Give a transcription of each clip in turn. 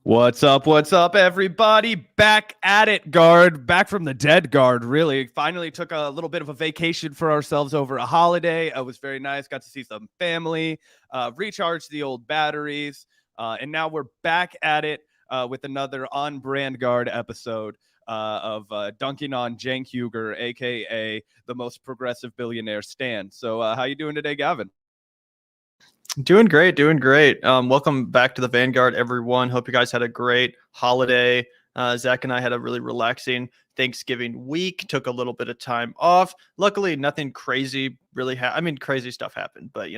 What's up, everybody? Back at it, guard. Back from the dead, guard, really. Finally took a little bit of a vacation for ourselves over a holiday. It was very nice. Got to see some family, recharge the old batteries. And now we're back at it with another on-brand guard episode of dunking on Cenk Uygur, a.k.a. the most progressive billionaire Stan. So how you doing today, Gavin? Doing great. Welcome back to the Vanguard, everyone. Hope you guys had a great holiday. Zach and I had a really relaxing Thanksgiving week. Took a little bit of time off. Luckily, nothing crazy really crazy stuff happened, but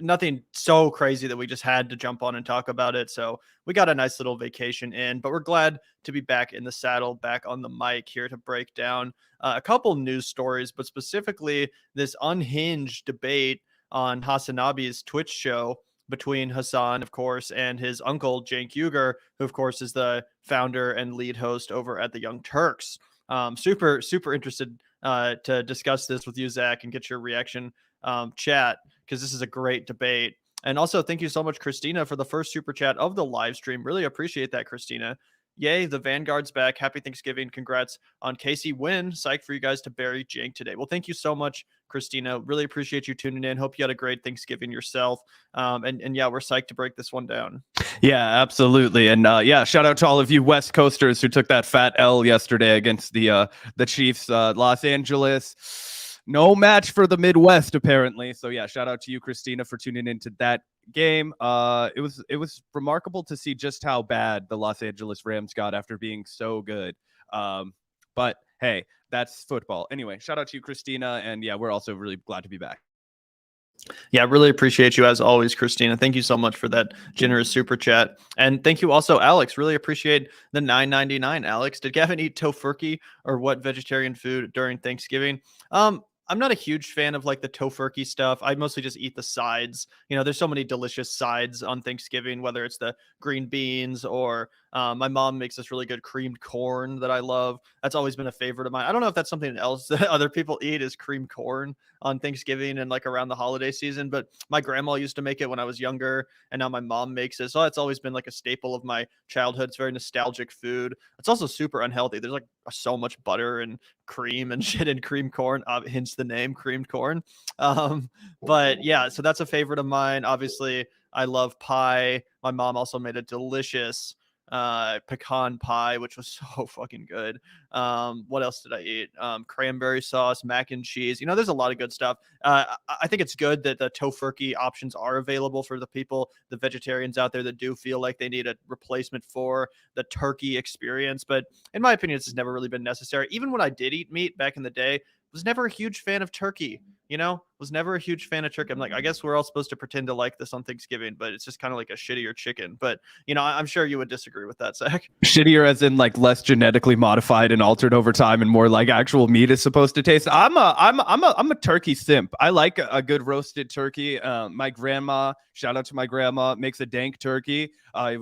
nothing so crazy that we just had to jump on and talk about it. So we got a nice little vacation in, but we're glad to be back in the saddle, back on the mic here to break down a couple news stories, but specifically this unhinged debate on Hasanabi's Twitch show between Hasan, of course, and his uncle, Cenk Uygur, who, of course, is the founder and lead host over at the Young Turks. Super interested to discuss this with you, Zach, and get your reaction chat, because this is a great debate. And also, thank you so much, Christina, for the first super chat of the live stream. Really appreciate that, Christina. Yay, the Vanguard's back. Happy Thanksgiving. Congrats on Casey win. Psyched for you guys to bury Cenk today. Well, thank you so much, Christina. Really appreciate you tuning in. Hope you had a great Thanksgiving yourself. And yeah, we're psyched to break this one down. Yeah, absolutely. And yeah, shout out to all of you West Coasters who took that fat L yesterday against the Chiefs. Los Angeles, no match for the Midwest, apparently. So yeah, shout out to you, Christina, for tuning into that game. It was remarkable to see just how bad the Los Angeles Rams got after being so good. But hey, that's football. Anyway, shout out to you, Christina. And yeah, we're also really glad to be back. Yeah, really appreciate you as always, Christina. Thank you so much for that generous super chat. And thank you also, Alex. Really appreciate the $9.99. Alex, did Gavin eat tofurkey or what vegetarian food during Thanksgiving? I'm not a huge fan of like the tofurkey stuff. I mostly just eat the sides. There's so many delicious sides on Thanksgiving, whether it's the green beans or my mom makes this really good creamed corn that I love. That's always been a favorite of mine. I don't know if that's something else that other people eat is creamed corn on Thanksgiving and like around the holiday season, but my grandma used to make it when I was younger, and now my mom makes it. So it's always been like a staple of my childhood. It's very nostalgic food. It's also super unhealthy. There's like so much butter and cream and shit in creamed corn, hence the name creamed corn. But yeah, so that's a favorite of mine. Obviously, I love pie. My mom also made a delicious pecan pie, which was so fucking good. What else did I eat? Cranberry sauce, mac and cheese. There's a lot of good stuff. I think it's good that the tofurkey options are available for the vegetarians out there that do feel like they need a replacement for the turkey experience. But in my opinion, it's never really been necessary. Even when I did eat meat back in the day, was never a huge fan of turkey. Was never a huge fan of turkey. I'm like, I guess we're all supposed to pretend to like this on Thanksgiving, but it's just kind of like a shittier chicken. But I'm sure you would disagree with that, Zach. Shittier as in like less genetically modified and altered over time, and more like actual meat is supposed to taste. I'm a turkey simp. I like a good roasted turkey. My grandma, shout out to my grandma, makes a dank turkey. My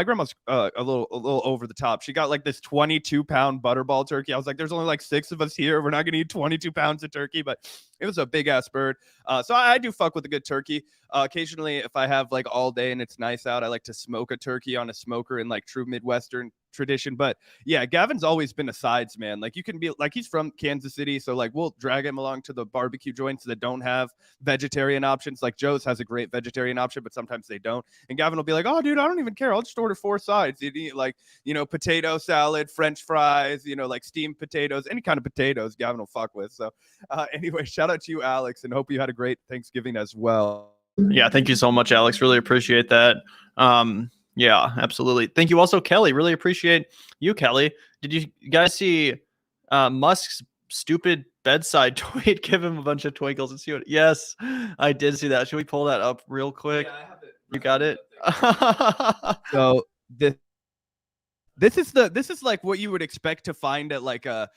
grandma's a little over the top. She got like this 22-pound butterball turkey. I was like, there's only like 6 of us here. We're not gonna eat 22 pounds of turkey, but it was a big ass bird. So I do fuck with a good turkey. Occasionally, if I have like all day and it's nice out, I like to smoke a turkey on a smoker in like true Midwestern tradition. But yeah, Gavin's always been a sides man. Like, you can be like, he's from Kansas City, so like we'll drag him along to the barbecue joints that don't have vegetarian options. Like Joe's has a great vegetarian option, but sometimes they don't. And Gavin will be like, oh dude, I don't even care, I'll just order 4 sides. You eat like, potato salad, French fries, like steamed potatoes, any kind of potatoes Gavin will fuck with. So anyway, shout out to you, Alex, and hope you had a great Thanksgiving as well. Yeah, thank you so much, Alex. Really appreciate that. Yeah, absolutely. Thank you also, Kelly. Really appreciate you, Kelly. Did you guys see Musk's stupid bedside tweet? Give him a bunch of twinkles and see what. Yes, I did see that. Should we pull that up real quick? Yeah, I have it. You got it? So this is like what you would expect to find at like a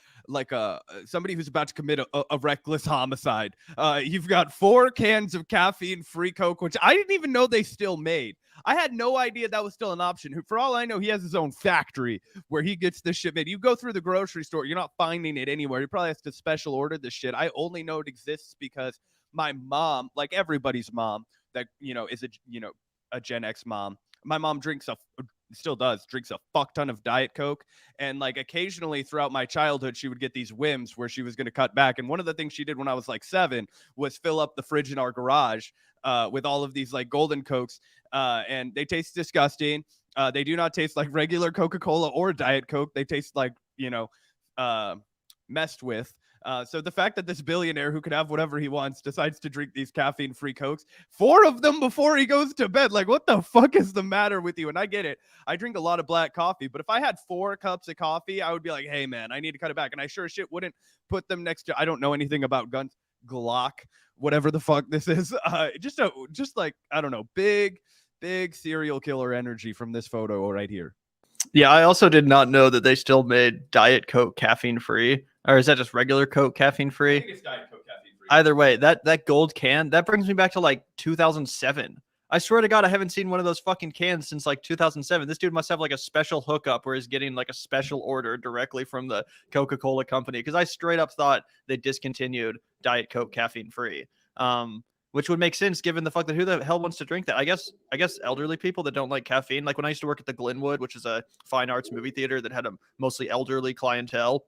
somebody who's about to commit a reckless homicide. You've got 4 cans of caffeine-free Coke, which I didn't even know they still made. I had no idea that was still an option. For all I know, he has his own factory where he gets this shit made. You go through the grocery store, you're not finding it anywhere. He probably has to special order this shit. I only know it exists because my mom, like everybody's mom that, is a Gen X mom, my mom still does drinks a fuck ton of Diet Coke, and like occasionally throughout my childhood she would get these whims where she was going to cut back. And one of the things she did when I was like 7 was fill up the fridge in our garage with all of these like golden Cokes, and they taste disgusting. They do not taste like regular Coca-Cola or Diet Coke. They taste like, messed with. So the fact that this billionaire who could have whatever he wants decides to drink these caffeine-free Cokes, 4 of them before he goes to bed, like what the fuck is the matter with you? And I get it. I drink a lot of black coffee, but if I had 4 cups of coffee, I would be like, hey man, I need to cut it back. And I sure as shit wouldn't put them next to, I don't know anything about guns, Glock, whatever the fuck this is. Just like, I don't know, big serial killer energy from this photo right here. Yeah, I also did not know that they still made Diet Coke caffeine free. Or is that just regular Coke caffeine free? I think it's Diet Coke caffeine free. Either way, that gold can, that brings me back to like 2007. I swear to God, I haven't seen one of those fucking cans since like 2007. This dude must have like a special hookup where he's getting like a special order directly from the Coca-Cola company. Because I straight up thought they discontinued Diet Coke caffeine free. Which would make sense given the fact that who the hell wants to drink that? I guess elderly people that don't like caffeine. Like when I used to work at the Glenwood, which is a fine arts movie theater that had a mostly elderly clientele,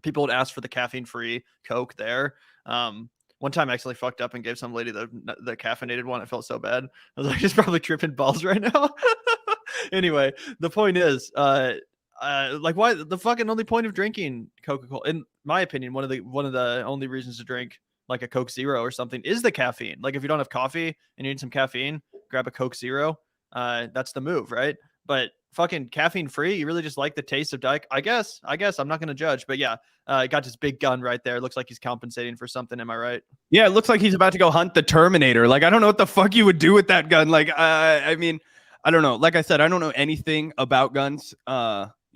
people would ask for the caffeine-free Coke there. One time I actually fucked up and gave some lady the caffeinated one. I felt so bad. I was like, just probably tripping balls right now. Anyway, the point is, like why the fucking only point of drinking Coca-Cola, in my opinion, one of the only reasons to drink like a Coke Zero or something is the caffeine. Like if you don't have coffee and you need some caffeine, grab a Coke Zero. That's the move, right? But fucking caffeine free, you really just like the taste of Diet. I guess I'm not going to judge, but yeah, got this big gun right there. Looks like he's compensating for something. Am I right? Yeah, it looks like he's about to go hunt the Terminator. Like, I don't know what the fuck you would do with that gun. Like, I mean, I don't know. Like I said, I don't know anything about guns.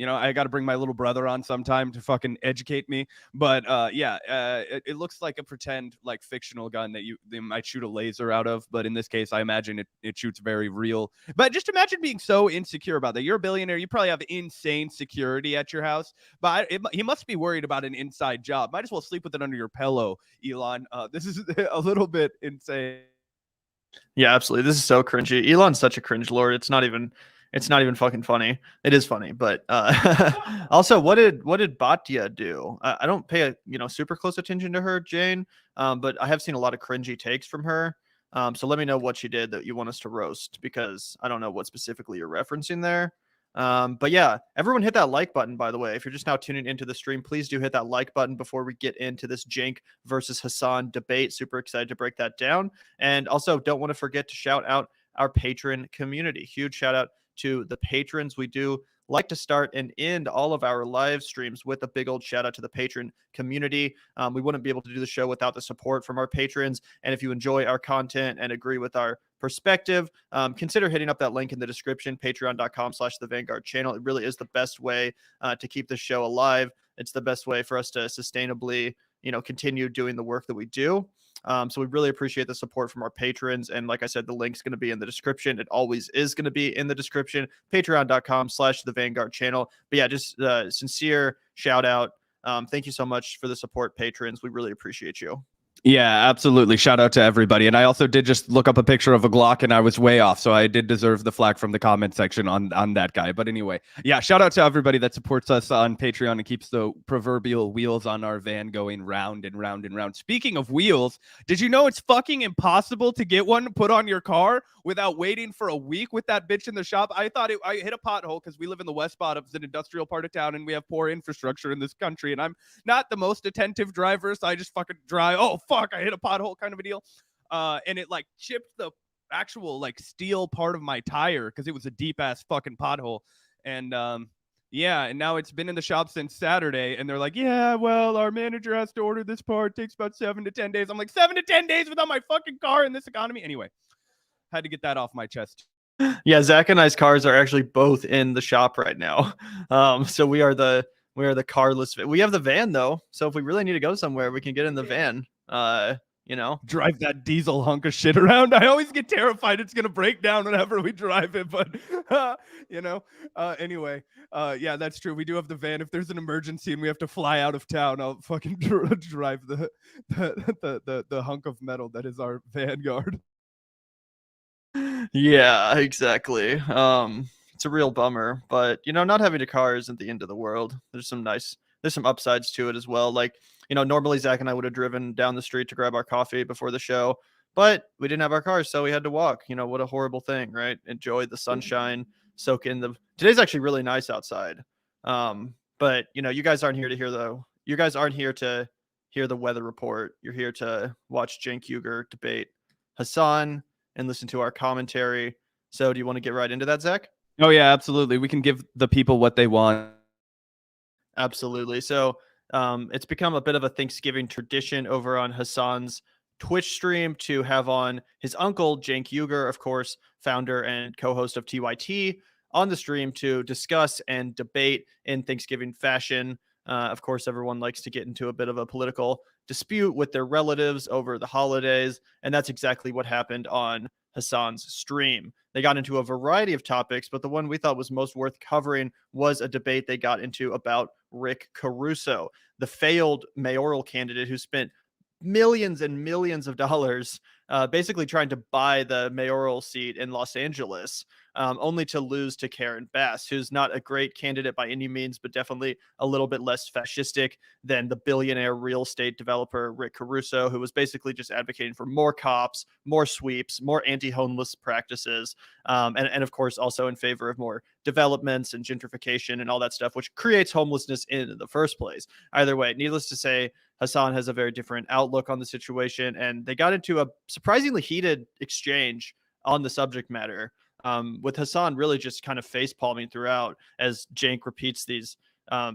I got to bring my little brother on sometime to fucking educate me. But it looks like a pretend, like fictional gun that they might shoot a laser out of. But in this case, I imagine it shoots very real. But just imagine being so insecure about that. You're a billionaire. You probably have insane security at your house. But he must be worried about an inside job. Might as well sleep with it under your pillow, Elon. This is a little bit insane. Yeah, absolutely. This is so cringy. Elon's such a cringe lord. It's not even fucking funny. It is funny, but also, what did Batya do? I don't pay super close attention to her, Jane, but I have seen a lot of cringy takes from her. So let me know what she did that you want us to roast, because I don't know what specifically you're referencing there. But yeah, everyone hit that like button, by the way. If you're just now tuning into the stream, please do hit that like button before we get into this Cenk versus Hasan debate. Super excited to break that down. And also, don't want to forget to shout out our patron community. Huge shout out to the patrons. We do like to start and end all of our live streams with a big old shout out to the patron community. We wouldn't be able to do the show without the support from our patrons. And if you enjoy our content and agree with our perspective, consider hitting up that link in the description, patreon.com/the Vanguard channel. It really is the best way to keep the show alive. It's the best way for us to sustainably, continue doing the work that we do. So we really appreciate the support from our patrons. And like I said, the link's going to be in the description. It always is going to be in the description, patreon.com/the Vanguard channel. But yeah, just sincere shout out. Thank you so much for the support, patrons. We really appreciate you. Yeah, absolutely. Shout out to everybody. And I also did just look up a picture of a Glock and I was way off. So I did deserve the flack from the comment section on that guy. But anyway, yeah, shout out to everybody that supports us on Patreon and keeps the proverbial wheels on our van going round and round and round. Speaking of wheels, did you know it's fucking impossible to get one put on your car without waiting for a week with that bitch in the shop? I thought I hit a pothole because we live in the West Bottoms, an industrial part of town, and we have poor infrastructure in this country. And I'm not the most attentive driver, so I just fucking drive. Oh, fuck, I hit a pothole kind of a deal. And it like chipped the actual like steel part of my tire because it was a deep ass fucking pothole. And yeah, and now it's been in the shop since Saturday, and they're like, yeah, well, our manager has to order this part. It takes about 7 to 10 days. I'm like, 7 to 10 days without my fucking car in this economy? Anyway, had to get that off my chest. Yeah, Zach and I's cars are actually both in the shop right now. So we are the carless. We have the van though, so if we really need to go somewhere, we can get in the van. Drive that diesel hunk of shit around. I always get terrified it's gonna break down whenever we drive it, but anyway, yeah, that's true. We do have the van. If there's an emergency and we have to fly out of town, I'll fucking drive the hunk of metal that is our Vanguard. Yeah, exactly. It's a real bummer, but not having a car isn't the end of the world. There's some upsides to it as well. Like, normally Zach and I would have driven down the street to grab our coffee before the show, but we didn't have our cars, so we had to walk. What a horrible thing, right? Enjoy the sunshine, soak in today's actually really nice outside. But you guys aren't here to hear the weather report. You're here to watch Cenk Uygur debate Hasan and listen to our commentary. So do you want to get right into that, Zach? Oh yeah, absolutely. We can give the people what they want. Absolutely. So it's become a bit of a Thanksgiving tradition over on Hasan's Twitch stream to have on his uncle, Cenk Uygur, of course, founder and co-host of TYT, on the stream to discuss and debate in Thanksgiving fashion. Of course, everyone likes to get into a bit of a political dispute with their relatives over the holidays, and that's exactly what happened on Hasan's stream. They got into a variety of topics, but the one we thought was most worth covering was a debate they got into about Rick Caruso, the failed mayoral candidate who spent millions and millions of dollars basically trying to buy the mayoral seat in Los Angeles, only to lose to Karen Bass, who's not a great candidate by any means, but definitely a little bit less fascistic than the billionaire real estate developer Rick Caruso, who was basically just advocating for more cops, more sweeps, more anti-homeless practices, and of course also in favor of more developments and gentrification and all that stuff, which creates homelessness in the first place. Either way, needless to say, Hasan has a very different outlook on the situation, and they got into a surprisingly heated exchange on the subject matter, with Hasan really just kind of face palming throughout as Cenk repeats these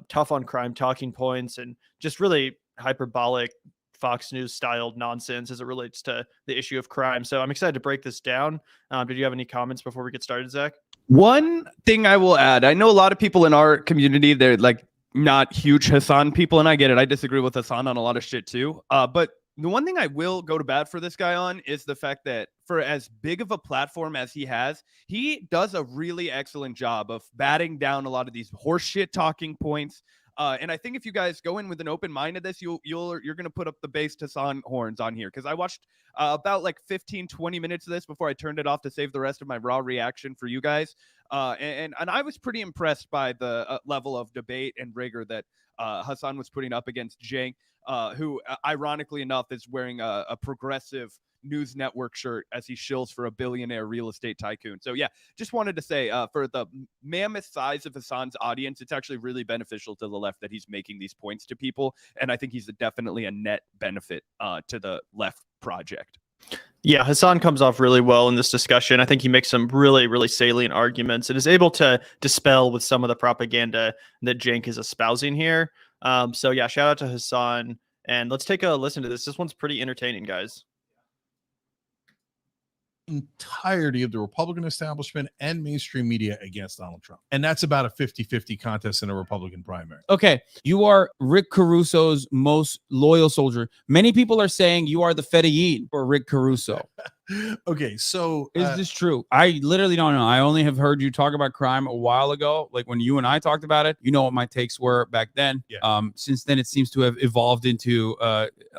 tough on crime talking points and just really hyperbolic Fox News styled nonsense as it relates to the issue of crime. So I'm excited to break this down. Did you have any comments before we get started, Zach? One thing I will add, I know a lot of people in our community, they're like not huge Hasan people, and I get it. I disagree with Hasan on a lot of shit too. But the one thing I will go to bat for this guy on is the fact that for as big of a platform as he has, he does a really excellent job of batting down a lot of these horseshit talking points. And I think if you guys go in with an open mind to this, you're going to put up the bass Hasan horns on here. Because I watched about like 15-20 minutes of this before I turned it off to save the rest of my raw reaction for you guys. And I was pretty impressed by the level of debate and rigor that Hasan was putting up against Cenk, who ironically enough is wearing a progressive news network shirt as he shills for a billionaire real estate tycoon. So yeah, just wanted to say for the mammoth size of Hasan's audience, it's actually really beneficial to the left that he's making these points to people. And I think he's definitely a net benefit to the left project. Yeah, Hasan comes off really well in this discussion. I think he makes some really, really salient arguments and is able to dispel with some of the propaganda that Cenk is espousing here. So yeah, shout out to Hasan. And let's take a listen to this. This one's pretty entertaining, guys. Entirety of the Republican establishment and mainstream media against Donald Trump. And that's about a 50-50 contest in a Republican primary. Okay, you are Rick Caruso's most loyal soldier. Many people are saying you are the Fedayeen for Rick Caruso. Okay, so is this true? I literally don't know. I only have heard you talk about crime a while ago, like when you and I talked about it. You know what my takes were back then. Yeah. Since then, it seems to have evolved into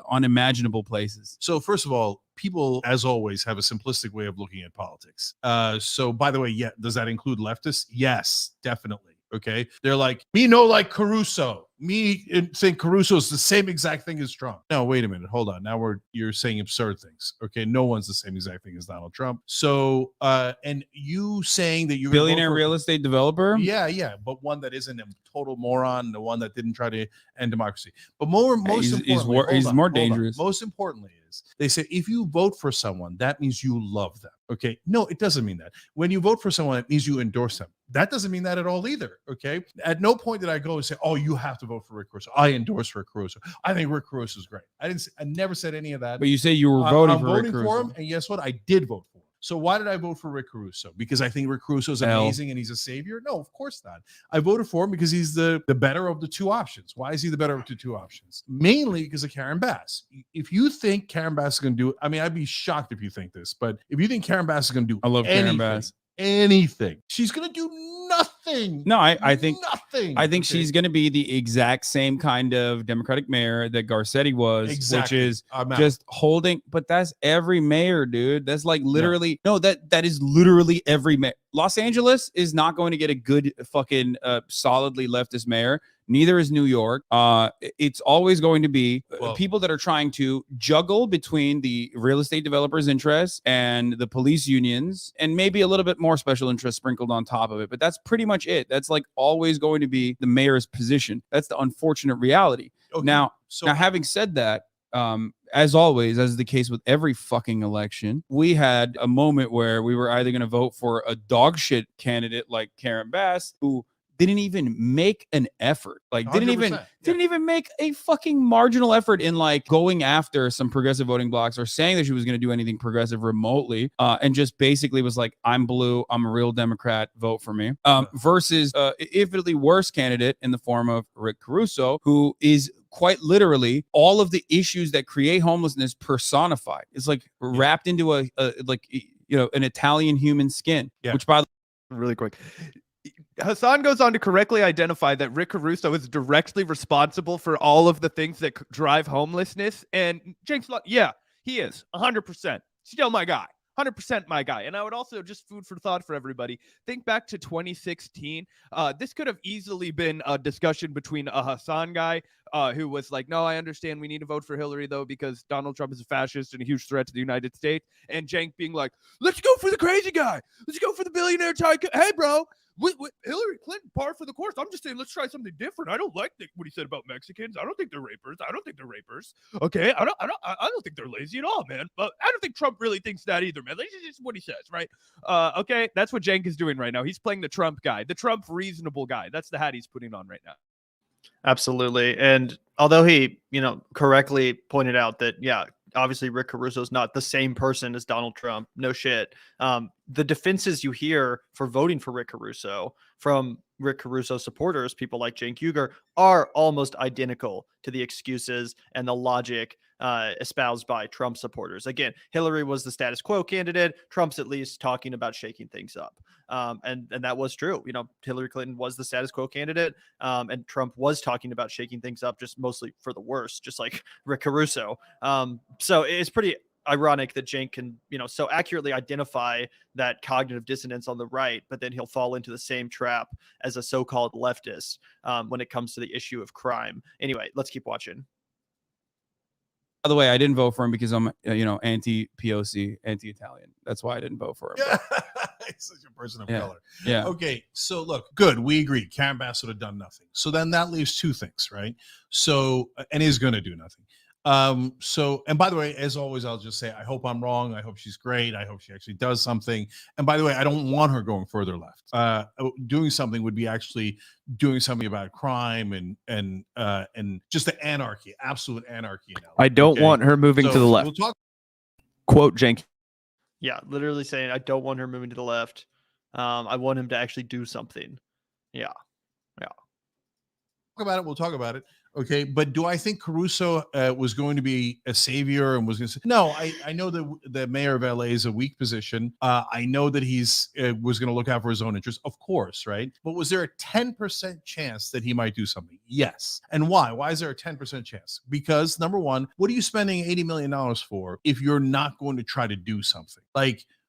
unimaginable places. So first of all, people, as always, have a simplistic way of looking at politics. So by the way, yeah, does that include leftists? Yes, definitely. Okay, they're like, me no like Caruso. Me think Caruso is the same exact thing as Trump. No, wait a minute, hold on. Now you're saying absurd things. Okay, no one's the same exact thing as Donald Trump. So and you saying that you're billionaire real estate developer? Yeah, but one that isn't a total moron, the one that didn't try to end democracy. But most importantly, he's more dangerous. Most importantly is they say if you vote for someone, that means you love them. Okay, no, it doesn't mean that. When you vote for someone, it means you endorse them. That doesn't mean that at all either. Okay, at no point did I go and say, oh, you have to vote for Rick Caruso. I endorse Rick Caruso. I think Rick Caruso is great. I never said any of that. But you say you were voting I'm for voting Rick Caruso. for him, and guess what? I did vote for him. So why did I vote for Rick Caruso? Because I think Rick Caruso is amazing and he's a savior? No, of course not. I voted for him because he's the better of the two options. Why is he the better of the two options? Mainly because of Karen Bass. If you think Karen Bass is going to do, I mean, I'd be shocked if you think this, but if you think Karen Bass is going to do Karen Bass. Anything, she's going to do nothing nothing. No, I think nothing. I think she's going to be the exact same kind of Democratic mayor that Garcetti was, Exactly. which is I'm out. just holding. But that's every mayor, dude. That's like literally that is literally every mayor. Los Angeles is not going to get a good fucking solidly leftist mayor. Neither is New York. It's always going to be people that are trying to juggle between the real estate developers' interests and the police unions, and maybe a little bit more special interest sprinkled on top of it. But that's pretty much it. That's like always going to be the mayor's position. That's the unfortunate reality. Okay. Now, having said that, as always, as is the case with every fucking election, we had a moment where we were either going to vote for a dog shit candidate like Karen Bass, who didn't even make an effort, like didn't even make a fucking marginal effort in like going after some progressive voting blocks or saying that she was going to do anything progressive remotely, and just basically was like, I'm blue, I'm a real Democrat, vote for me, versus infinitely worse candidate in the form of Rick Caruso, who is quite literally all of the issues that create homelessness personified. It's like wrapped into a like, you know, an Italian human skin, which by the really quick, Hasan goes on to correctly identify that Rick Caruso is directly responsible for all of the things that drive homelessness. And Cenk's like, yeah, he is 100%. Still my guy. 100% my guy. And I would also, just food for thought for everybody, think back to 2016. This could have easily been a discussion between a Hasan guy who was like, no, I understand we need to vote for Hillary, though, because Donald Trump is a fascist and a huge threat to the United States. And Cenk being like, let's go for the crazy guy. Let's go for the billionaire tycoon. Hey, bro. Hillary Clinton, par for the course. I'm just saying, let's try something different. I don't like what he said about Mexicans. I don't think they're rapers. Okay, I don't think they're lazy at all, man. But I don't think Trump really thinks that either, man. That's just what he says, right? Okay, that's what Cenk is doing right now. He's playing the Trump guy, the Trump reasonable guy. That's the hat he's putting on right now. Absolutely. And although he, correctly pointed out that, obviously Rick Caruso is not the same person as Donald Trump. No shit. The defenses you hear for voting for Rick Caruso from Rick Caruso supporters, people like Cenk Uygur, are almost identical to the excuses and the logic espoused by Trump supporters. Again, Hillary was the status quo candidate. Trump's at least talking about shaking things up. And that was true. Hillary Clinton was the status quo candidate, and Trump was talking about shaking things up, just mostly for the worse, just like Rick Caruso. So it's pretty ironic that Cenk can, so accurately identify that cognitive dissonance on the right, but then he'll fall into the same trap as a so-called leftist when it comes to the issue of crime. Anyway, let's keep watching. By the way, I didn't vote for him because I'm, anti-POC, anti-Italian. That's why I didn't vote for him. He's such a person of color. Yeah. Okay. So look, good. We agree. Karen Bass would have done nothing. So then that leaves two things, right? So, and is going to do nothing. And by the way, as always, I'll just say, I hope I'm wrong. I hope she's great. I hope she actually does something. And by the way, I don't want her going further left. Doing something would be actually doing something about crime and just the anarchy, absolute anarchy. I don't want her moving to the left. We'll talk. Quote Cenk. Yeah, literally saying, I don't want her moving to the left. I want him to actually do something. Yeah. We'll talk about it. Okay. But do I think Caruso was going to be a savior and was going to say, no, I know that the mayor of LA is a weak position. I know that he's was going to look out for his own interests, of course. Right. But was there a 10% chance that he might do something? Yes. And why? Why is there a 10% chance? Because number one, what are you spending $80 million for if you're not going to try to do something?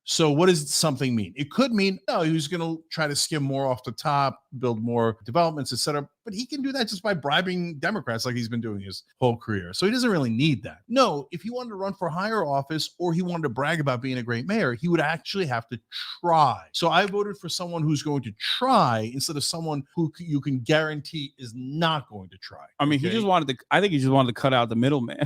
So what does something mean? It could mean, no, he was going to try to skim more off the top, build more developments, etc. But he can do that just by bribing Democrats like he's been doing his whole career. So he doesn't really need that. No, if he wanted to run for higher office or he wanted to brag about being a great mayor, he would actually have to try. So I voted for someone who's going to try instead of someone who you can guarantee is not going to try. I mean, okay? I think he just wanted to cut out the middleman.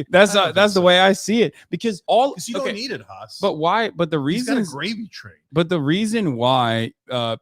That's the way I see it. Because you don't need it, Haas. But why? But the reason he's got a gravy train. But the reason why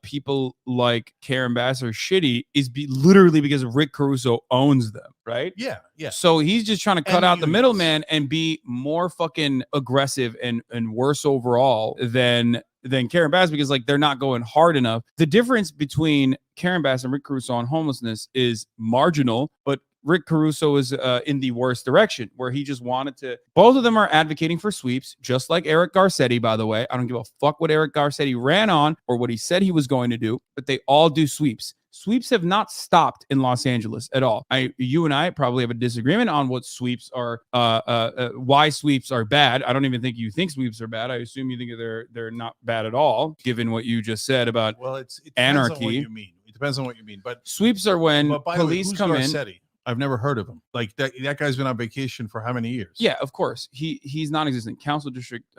people like Karen Bass are shitty is literally because Rick Caruso owns them, right? Yeah. So he's just trying to cut out the middleman and be more fucking aggressive and worse overall than Karen Bass, because they're not going hard enough. The difference between Karen Bass and Rick Caruso on homelessness is marginal, but Rick Caruso is in the worst direction, where he just wanted to. Both of them are advocating for sweeps, just like Eric Garcetti, by the way. I don't give a fuck what Eric Garcetti ran on or what he said he was going to do, but they all do sweeps. Sweeps have not stopped in Los Angeles at all. You and I probably have a disagreement on what sweeps are, why sweeps are bad. I don't even think you think sweeps are bad. I assume you think they're not bad at all, given what you just said about it anarchy. on what you mean. It depends on what you mean. But sweeps are when by the way, police who's come Garcetti? in. I've never heard of him. Like that guy's been on vacation for how many years? Yeah, of course. He's non-existent. Council district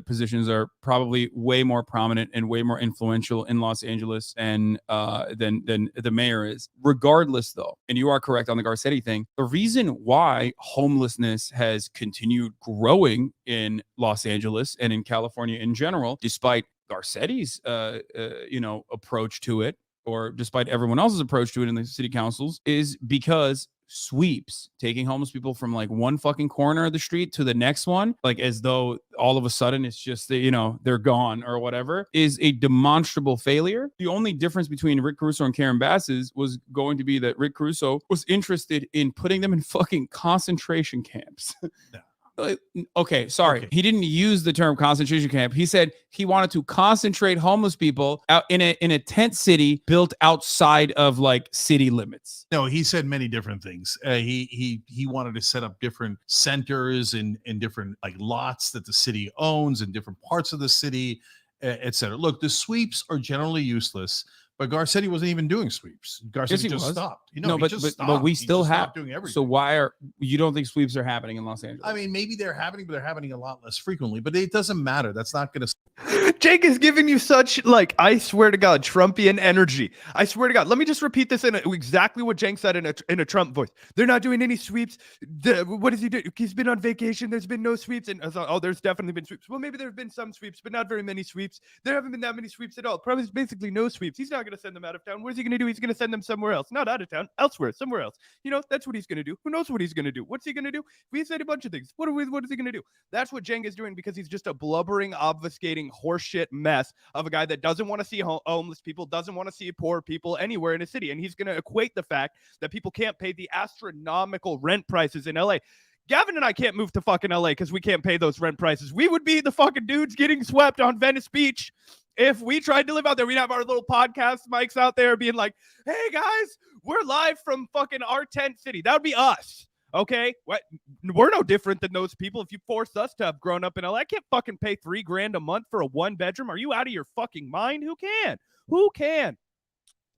positions are probably way more prominent and way more influential in Los Angeles than the mayor is. Regardless, though, and you are correct on the Garcetti thing, the reason why homelessness has continued growing in Los Angeles and in California in general, despite Garcetti's approach to it, or despite everyone else's approach to it in the city councils, is because sweeps, taking homeless people from like one fucking corner of the street to the next one, like as though all of a sudden it's just they're gone or whatever, is a demonstrable failure. The only difference between Rick Caruso and Karen Bass's was going to be that Rick Caruso was interested in putting them in fucking concentration camps. No. Okay, sorry. Okay. He didn't use the term concentration camp. He said he wanted to concentrate homeless people out in a tent city built outside of like city limits. No, he said many different things. He wanted to set up different centers in different like lots that the city owns in different parts of the city, etc. Look, the sweeps are generally useless. But Garcetti wasn't even doing sweeps. Garcetti just stopped. But we still have doing everything. So why you don't think sweeps are happening in Los Angeles? I mean, maybe they're happening, but they're happening a lot less frequently. But it doesn't matter. That's not going to. Jake is giving you such, like, I swear to God, Trumpian energy. I swear to God. Let me just repeat this in exactly what Cenk said in a Trump voice. They're not doing any sweeps. What does he do? He's been on vacation. There's been no sweeps. And there's definitely been sweeps. Well, maybe there have been some sweeps, but not very many sweeps. There haven't been that many sweeps at all. Probably basically no sweeps. He's not going to send them out of town. Where's he going to do? He's going to send them somewhere else. Not out of town. Elsewhere. Somewhere else. That's what he's going to do. Who knows what he's going to do? What's he going to do? We said a bunch of things. What is he going to do? That's what Cenk is doing, because he's just a blubbering, obfuscating, horseshit mess of a guy that doesn't want to see homeless people, doesn't want to see poor people anywhere in a city. And he's going to equate the fact that people can't pay the astronomical rent prices in LA. Gavin and I can't move to fucking LA because we can't pay those rent prices. We would be the fucking dudes getting swept on Venice Beach if we tried to live out there. We'd have our little podcast mics out there being like, hey guys, we're live from fucking our tent city. That would be us. Okay, we're no different than those people. If you force us to have grown up in LA, I can't fucking pay $3,000 a month for a 1-bedroom. Are you out of your fucking mind? Who can?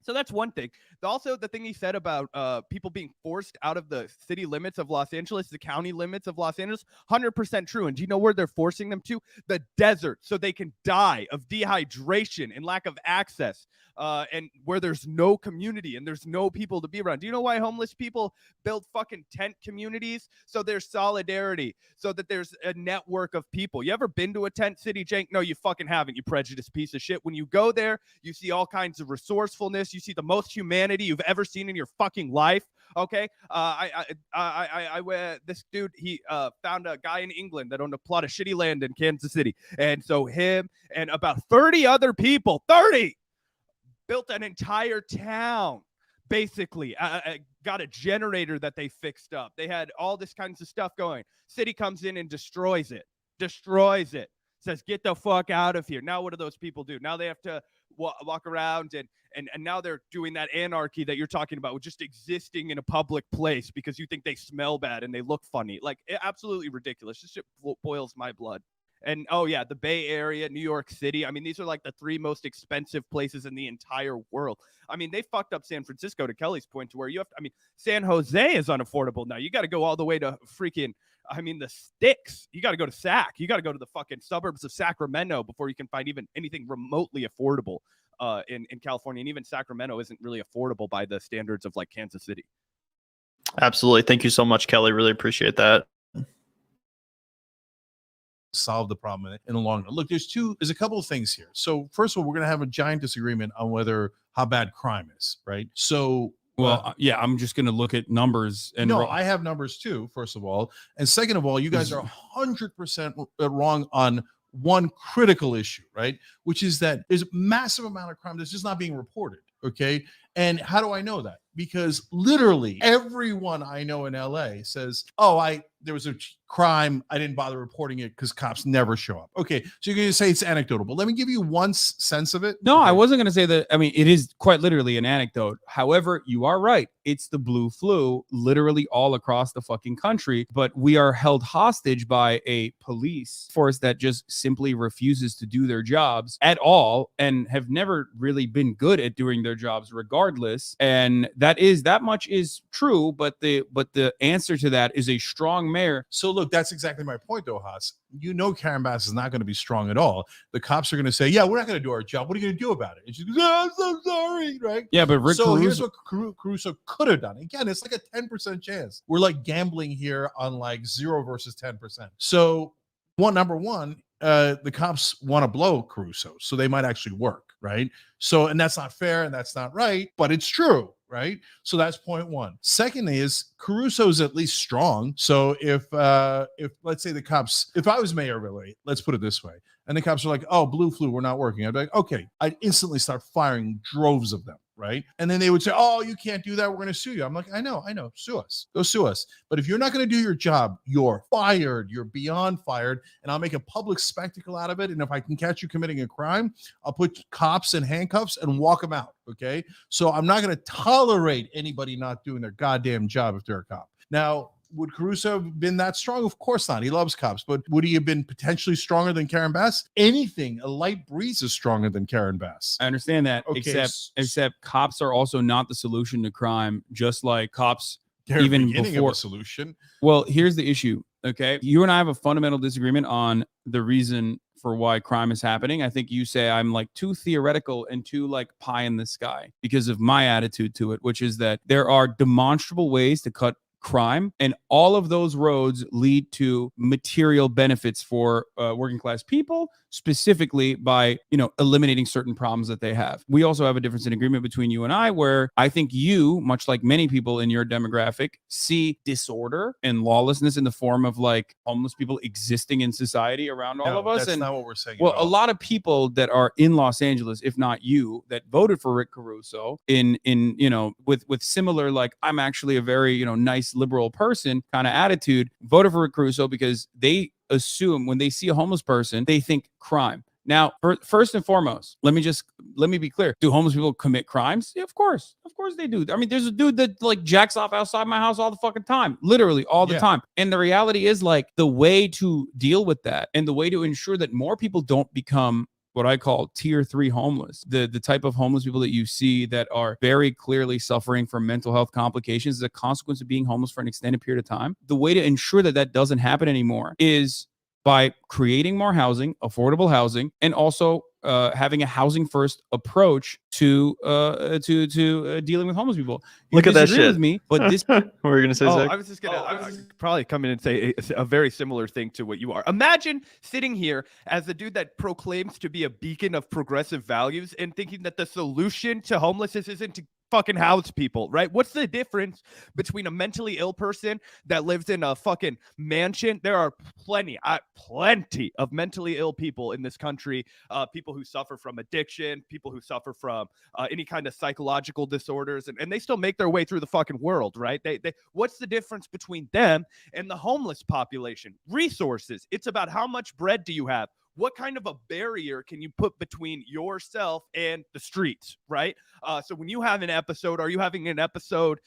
So that's one thing. Also, the thing he said about people being forced out of the city limits of Los Angeles, the county limits of Los Angeles, 100% true. And do you know where they're forcing them to? The desert, so they can die of dehydration and lack of access, and where there's no community and there's no people to be around. Do you know why homeless people build fucking tent communities? So there's solidarity, so that there's a network of people. You ever been to a tent city, Cenk? No, you fucking haven't, you prejudiced piece of shit. When you go there, you see all kinds of resourcefulness. You see the most humanity you've ever seen in your fucking life. Okay. This dude, he found a guy in England that owned a plot of shitty land in Kansas City. And so him and about 30 other people, 30, built an entire town, basically. Got a generator that they fixed up. They had all this kinds of stuff going. City comes in and destroys it. Says, get the fuck out of here. Now what do those people do? Now they have to walk around and now they're doing that anarchy that you're talking about, with just existing in a public place because you think they smell bad and they look funny. Like, absolutely ridiculous. This shit boils my blood. And oh yeah, the Bay Area, New York City. I mean, these are like the 3 most expensive places in the entire world. I mean, they fucked up San Francisco, to Kelly's point, to where you have to, I mean, San Jose is unaffordable now. You got to go all the way to freaking, the sticks. You got to go to Sac. You got to go to the fucking suburbs of Sacramento before you can find even anything remotely affordable in California. And even Sacramento isn't really affordable by the standards of like Kansas City. Absolutely. Thank you so much, Kelly. Really appreciate that. Solve the problem in the long run. Look, there's a couple of things here. So first of all, we're going to have a giant disagreement on how bad crime is, right? So I'm just going to look at numbers. And I have numbers too, first of all. And second of all, you guys are 100% wrong on one critical issue, right? Which is that there's a massive amount of crime that's just not being reported, okay? And how do I know that? because literally everyone I know in LA says, oh, there was a crime. I didn't bother reporting it because cops never show up. Okay, so you're going to say it's anecdotal, but let me give you one sense of it. No, Okay. I wasn't going to say that. I mean, it is quite literally an anecdote. However, you are right. It's the blue flu literally all across the fucking country, but we are held hostage by a police force that just simply refuses to do their jobs at all and have never really been good at doing their jobs regardless. And that much is true, but the answer to that is a strong mayor. So look, that's exactly my point though, Haas. You know Karen Bass is not going to be strong at all. The cops are going to say, yeah, we're not going to do our job. What are you going to do about it? And she goes, oh, I'm so sorry, right? Yeah, but Rick so Caruso, here's what Caruso could have done. Again, it's like a 10% chance. We're like gambling here on like 0 versus 10%. So number one, the cops want to blow Caruso, so they might actually work, right? So, and that's not fair and that's not right, but it's true, right? So that's point one. Second is Caruso's at least strong. So if let's say the cops, if I was mayor of LA, let's put it this way, and the cops are like, oh, blue flu, we're not working. I'd be like, okay, I'd instantly start firing droves of them. Right. And then they would say, oh, you can't do that. We're going to sue you. I'm like, I know. Sue us. Go sue us. But if you're not going to do your job, you're fired. You're beyond fired. And I'll make a public spectacle out of it. And if I can catch you committing a crime, I'll put cops in handcuffs and walk them out. Okay. So I'm not going to tolerate anybody not doing their goddamn job if they're a cop. Now, would Caruso have been that strong? Of course not. He loves cops. But would he have been potentially stronger than Karen Bass? Anything, a light breeze is stronger than Karen Bass. I understand that, Okay, except cops are also not the solution to crime, just like cops they're even beginning before of a solution. Well, here's the issue, okay? You and I have a fundamental disagreement on the reason for why crime is happening. I think you say I'm like too theoretical and too like pie in the sky because of my attitude to it, which is that there are demonstrable ways to cut crime, and all of those roads lead to material benefits for working class people, specifically by eliminating certain problems that they have. We also have a difference in agreement between you and I, where I think you, much like many people in your demographic, see disorder and lawlessness in the form of like homeless people existing in society around all of us. That's and not what we're saying. well, a lot of people that are in Los Angeles, if not you, that voted for Rick Caruso in with similar like I'm actually a very nice liberal person kind of attitude, voted for Rick Caruso because they assume when they see a homeless person, they think crime. Now, first and foremost, let me be clear. Do homeless people commit crimes? Yeah, of course they do. I mean, there's a dude that like jacks off outside my house all the fucking time, literally all the time. And the reality is like the way to deal with that and the way to ensure that more people don't become what I call tier 3 homeless, the type of homeless people that you see that are very clearly suffering from mental health complications as a consequence of being homeless for an extended period of time. The way to ensure that that doesn't happen anymore is by creating more housing, affordable housing, and also having a housing first approach to dealing with homeless people. Look at that shit with me, but this what were you gonna say, Zach? I was probably come in and say a very similar thing to what you are. Imagine sitting here as the dude that proclaims to be a beacon of progressive values and thinking that the solution to homelessness isn't to fucking house people, right? What's the difference between a mentally ill person that lives in a fucking mansion? There are plenty of mentally ill people in this country, people who suffer from addiction, people who suffer from any kind of psychological disorders, and they still make their way through the fucking world, right? They what's the difference between them and the homeless population? Resources. It's about how much bread do you have? What kind of a barrier can you put between yourself and the streets, right? So when you have an episode, are you having an episode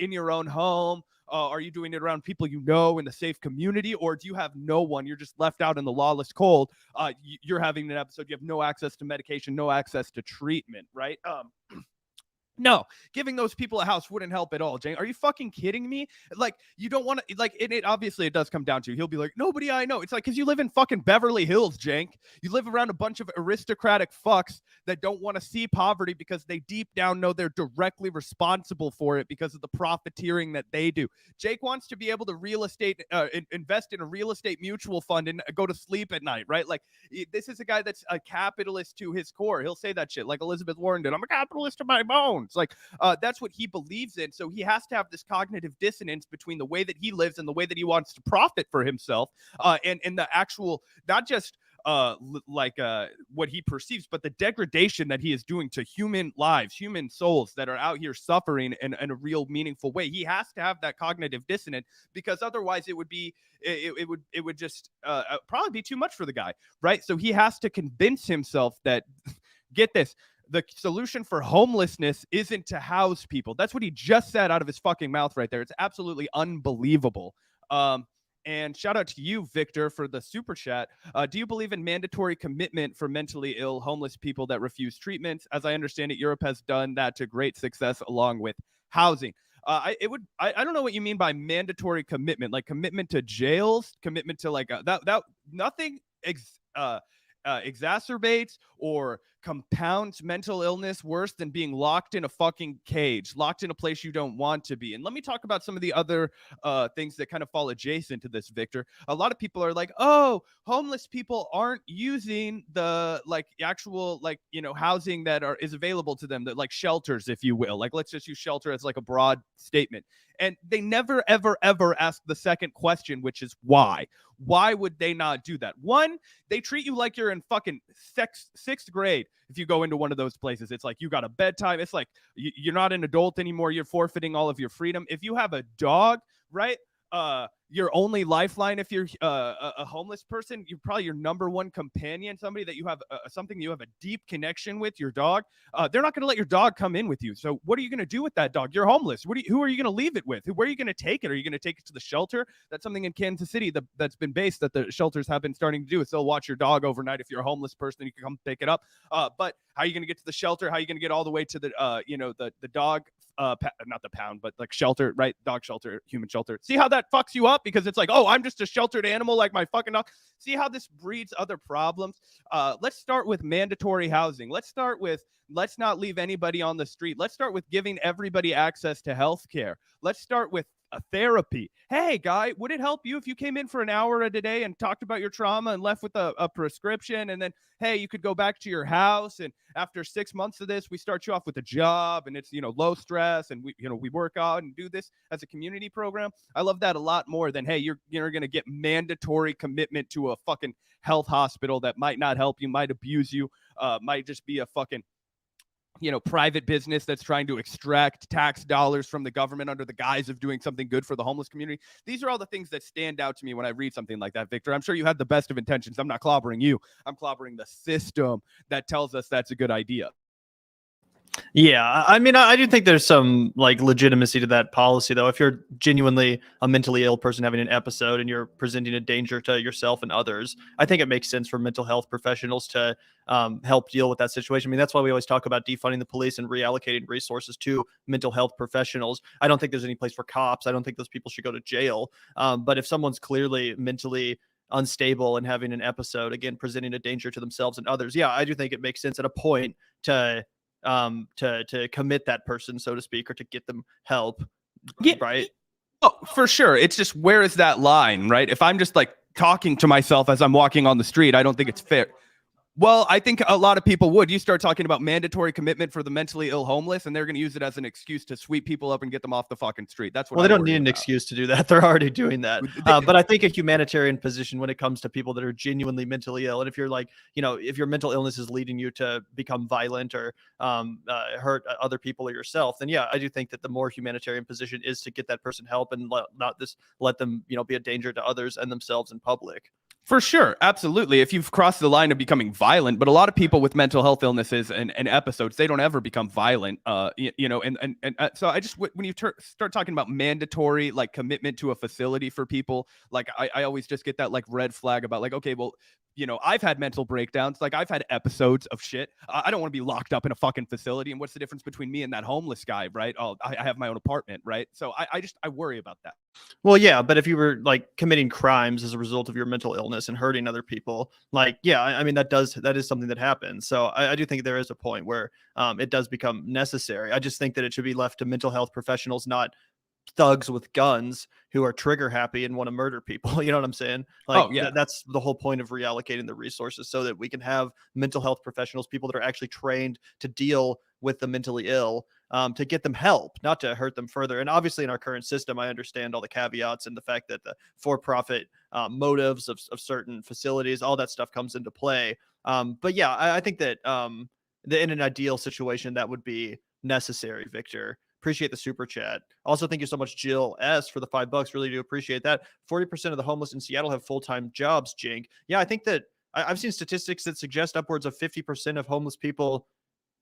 in your own home? Are you doing it around people you know in a safe community? Or do you have no one? You're just left out in the lawless cold. You're having an episode. You have no access to medication, no access to treatment, right? No, giving those people a house wouldn't help at all, Jane. Are you fucking kidding me? Like, you don't want to, like, it obviously it does come down to, he'll be like, nobody I know. It's like, because you live in fucking Beverly Hills, Cenk. You live around a bunch of aristocratic fucks that don't want to see poverty because they deep down know they're directly responsible for it because of the profiteering that they do. Jake wants to be able to invest in a real estate mutual fund and go to sleep at night, right? Like, this is a guy that's a capitalist to his core. He'll say that shit like Elizabeth Warren did. I'm a capitalist to my bones. Like, that's what he believes in. So he has to have this cognitive dissonance between the way that he lives and the way that he wants to profit for himself, and the actual, not just what he perceives, but the degradation that he is doing to human lives, human souls that are out here suffering in a real meaningful way. He has to have that cognitive dissonance, because otherwise it would just probably be too much for the guy, right? So he has to convince himself that, get this, the solution for homelessness isn't to house people. That's what he just said out of his fucking mouth right there. It's absolutely unbelievable. And shout out to you, Victor, for the super chat. Do you believe in mandatory commitment for mentally ill homeless people that refuse treatments? As I understand it, Europe has done that to great success along with housing. I don't know what you mean by mandatory commitment, like commitment to jails, commitment to like that nothing exacerbates or compounds mental illness worse than being locked in a fucking cage, locked in a place you don't want to be. And let me talk about some of the other things that kind of fall adjacent to this, Victor. A lot of people are like, oh, homeless people aren't using the like actual like, you know, housing that is available to them, that like shelters, if you will. Like, let's just use shelter as like a broad statement. And they never, ever, ever ask the second question, which is why? Why would they not do that? One, they treat you like you're in fucking sixth grade. If you go into one of those places, it's like you got a bedtime. It's like you're not an adult anymore. You're forfeiting all of your freedom. If you have a dog, right? Your only lifeline, if you're a homeless person, you're probably your number one companion, somebody that you have something you have a deep connection with, your dog. They're not going to let your dog come in with you. So what are you going to do with that dog? You're homeless. Who are you going to leave it with? Where are you going to take it? Are you going to take it to the shelter? That's something in Kansas City that's been based, that the shelters have been starting to do. Is they'll watch your dog overnight. If you're a homeless person, you can come pick it up. But how are you going to get to the shelter? How are you going to get all the way to the the dog not the pound, but like shelter, right? Dog shelter, human shelter. See how that fucks you up? Because it's like, oh, I'm just a sheltered animal like my fucking dog. See how this breeds other problems? Let's start with mandatory housing. Let's not leave anybody on the street. Let's start with giving everybody access to health care. Let's start with a therapy. Hey, guy, would it help you if you came in for an hour a day and talked about your trauma and left with a prescription? And then, hey, you could go back to your house. And after 6 months of this, we start you off with a job, and it's, low stress, and we work out and do this as a community program. I love that a lot more than, hey, you're going to get mandatory commitment to a fucking health hospital that might not help you, might abuse you, might just be a fucking private business that's trying to extract tax dollars from the government under the guise of doing something good for the homeless community. These are all the things that stand out to me when I read something like that, Victor. I'm sure you had the best of intentions. I'm not clobbering you. I'm clobbering the system that tells us that's a good idea. Yeah, I mean, I do think there's some like legitimacy to that policy, though. If you're genuinely a mentally ill person having an episode and you're presenting a danger to yourself and others, I think it makes sense for mental health professionals to help deal with that situation. I mean, that's why we always talk about defunding the police and reallocating resources to mental health professionals. I don't think there's any place for cops. I don't think those people should go to jail. But if someone's clearly mentally unstable and having an episode, again, presenting a danger to themselves and others, yeah, I do think it makes sense at a point to commit that person, so to speak, or to get them help. Yeah. Right. Oh, for sure. It's just, where is that line, right? If I'm just like talking to myself as I'm walking on the street, I don't think it's fair. Well, I think a lot of people would. You start talking about mandatory commitment for the mentally ill homeless, and they're going to use it as an excuse to sweep people up and get them off the fucking street. That's what. Well, they don't need an excuse to do that. They're already doing that. But I think a humanitarian position when it comes to people that are genuinely mentally ill, and if you're like, if your mental illness is leading you to become violent or hurt other people or yourself, then yeah, I do think that the more humanitarian position is to get that person help and let them, be a danger to others and themselves in public. For sure. Absolutely. If you've crossed the line of becoming violent, but a lot of people with mental health illnesses and episodes, they don't ever become violent. And so I just, when you start talking about mandatory, like commitment to a facility for people, like I always just get that like red flag about like, okay, well, I've had mental breakdowns. Like I've had episodes of shit. I don't want to be locked up in a fucking facility. And what's the difference between me and that homeless guy, right? Oh, I have my own apartment, right? So I worry about that. Well, yeah, but if you were like committing crimes as a result of your mental illness and hurting other people, like, yeah, I mean, that is something that happens. So I do think there is a point where it does become necessary. I just think that it should be left to mental health professionals, not thugs with guns who are trigger happy and want to murder people. You know what I'm saying? Like, that's the whole point of reallocating the resources, so that we can have mental health professionals, people that are actually trained to deal with the mentally ill, to get them help, not to hurt them further. And obviously in our current system, I understand all the caveats and the fact that the for-profit motives of certain facilities, all that stuff comes into play. But yeah, I think that in an ideal situation, that would be necessary, Victor. Appreciate the super chat. Also, thank you so much, Jill S, for the $5. Really do appreciate that. 40% of the homeless in Seattle have full-time jobs, Cenk. Yeah, I think that I've seen statistics that suggest upwards of 50% of homeless people,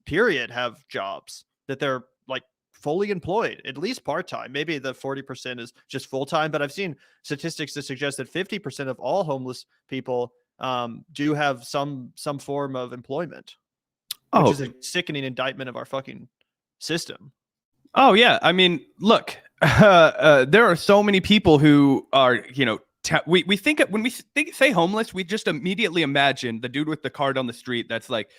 period, have jobs that they're like fully employed, at least part-time. Maybe the 40% is just full-time, but I've seen statistics that suggest that 50% of all homeless people do have some form of employment, which is a sickening indictment of our fucking system. Oh yeah, I mean, look, there are so many people who are, we think when we say homeless, we just immediately imagine the dude with the card on the street. That's like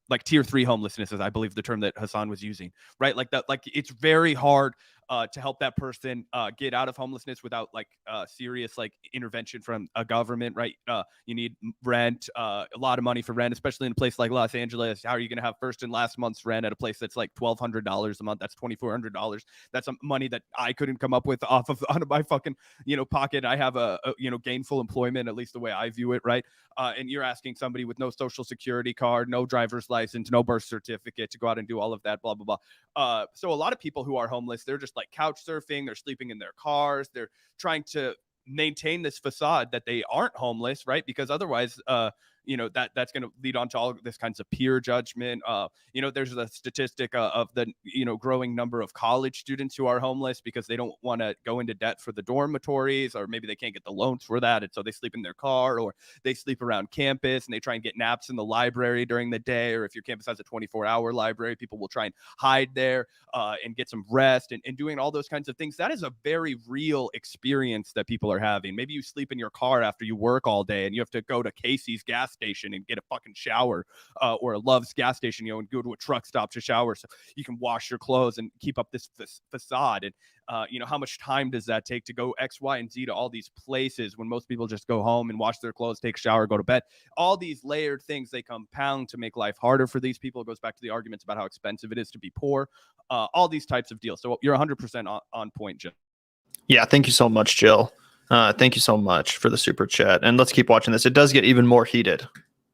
like tier 3 homelessness is, I believe, the term that Hasan was using, right? Like that, like it's very hard to help that person get out of homelessness without like serious like intervention from a government, right? You need rent, a lot of money for rent, especially in a place like Los Angeles. How are you going to have first and last month's rent at a place that's like $1,200 a month? That's $2,400. That's some money that I couldn't come up with out of my fucking pocket. I have a gainful employment, at least the way I view it, right? And you're asking somebody with no social security card, no driver's license, no birth certificate to go out and do all of that, blah blah blah. So a lot of people who are homeless, they're just like couch surfing, they're sleeping in their cars, they're trying to maintain this facade that they aren't homeless, right? Because otherwise that's going to lead on to all this kinds of peer judgment. There's a statistic of the growing number of college students who are homeless because they don't want to go into debt for the dormitories, or maybe they can't get the loans for that, and so they sleep in their car, or they sleep around campus and they try and get naps in the library during the day. Or if your campus has a 24-hour library, people will try and hide there and get some rest and doing all those kinds of things. That is a very real experience that people are having. Maybe you sleep in your car after you work all day and you have to go to Casey's gas station and get a fucking shower, or a Love's gas station, and go to a truck stop to shower so you can wash your clothes and keep up this facade. And how much time does that take to go X, Y, and Z to all these places when most people just go home and wash their clothes, take a shower, go to bed? All these layered things, they compound to make life harder for these people. It goes back to the arguments about how expensive it is to be poor, all these types of deals. So you're 100% on point, Jill. Yeah, thank you so much, Jill. Thank you so much for the super chat. And let's keep watching this. It does get even more heated.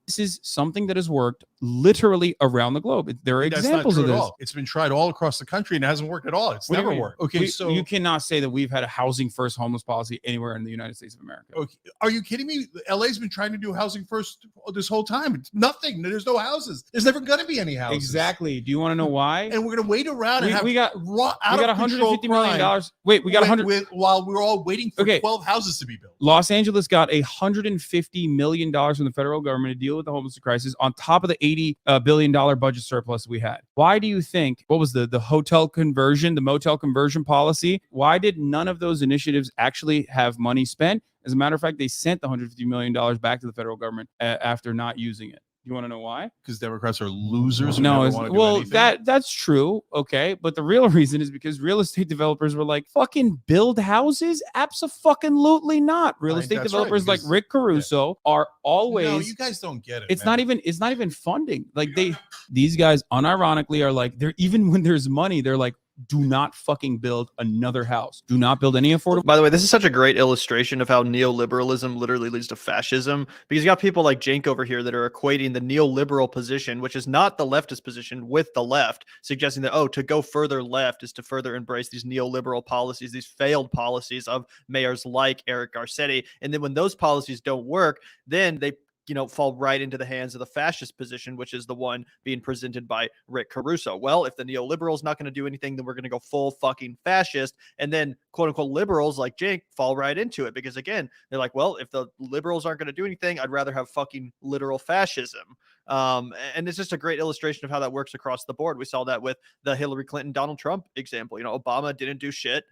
This is something that has worked literally around the globe. There are examples of this. It's been tried all across the country and it hasn't worked at all. It's never worked. Okay, so you cannot say that we've had a housing first homeless policy anywhere in the United States of America. Okay. Are you kidding me? LA's been trying to do housing first this whole time. It's nothing. There's no houses. There's never going to be any houses. Exactly. Do you want to know why? And we're going to wait around and we got $150 million. Wait, we got while we're all waiting for 12 houses to be built. Los Angeles got $150 million from the federal government to deal with the homeless crisis on top of the $80 billion budget surplus we had. Why do you think, what was the hotel conversion, the motel conversion policy? Why did none of those initiatives actually have money spent? As a matter of fact, they sent the $150 million back to the federal government after not using it. You want to know why? Because Democrats are losers. No, that's true. Okay. But the real reason is because real estate developers were like, fucking build houses? Abso-fucking-lutely not. Real estate developers like Rick Caruso are always. No, you guys don't get it. It's not even funding. Like these guys unironically are like, they're, even when there's money, they're like, do not fucking build another house. Do not build any affordable. By the way, this is such a great illustration of how neoliberalism literally leads to fascism, because you got people like Cenk over here that are equating the neoliberal position, which is not the leftist position, with the left, suggesting that, to go further left is to further embrace these neoliberal policies, these failed policies of mayors like Eric Garcetti. And then when those policies don't work, then they fall right into the hands of the fascist position, which is the one being presented by Rick Caruso. Well, if the neoliberal is not going to do anything, then we're going to go full fucking fascist. And then quote unquote liberals like Cenk fall right into it, because again, they're like, well, if the liberals aren't going to do anything, I'd rather have fucking literal fascism. And it's just a great illustration of how that works across the board. We saw that with the Hillary Clinton, Donald Trump example. Obama didn't do shit.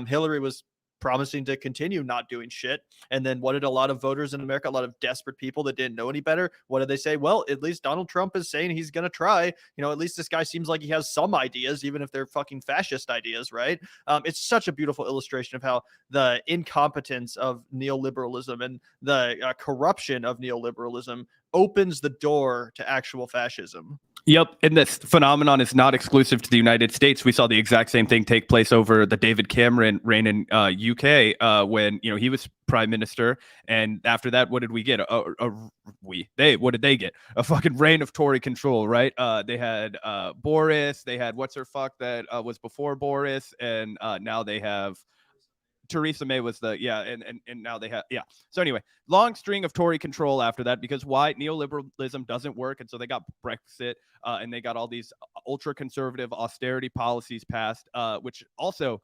Hillary was promising to continue not doing shit. And then what did a lot of voters in America, a lot of desperate people that didn't know any better, what did they say? Well, at least Donald Trump is saying he's going to try. At least this guy seems like he has some ideas, even if they're fucking fascist ideas, right? It's such a beautiful illustration of how the incompetence of neoliberalism and the corruption of neoliberalism opens the door to actual fascism. Yep, and this phenomenon is not exclusive to the United States. We saw the exact same thing take place over the David Cameron reign in UK when he was prime minister, and after that, what did we get? What did they get? A fucking reign of Tory control, right? They had Boris, they had what's her fuck that was before Boris, and now they have. Theresa May was and now they have So anyway, long string of Tory control after that, because why? Neoliberalism doesn't work, and so they got Brexit, and they got all these ultra conservative austerity policies passed, which also,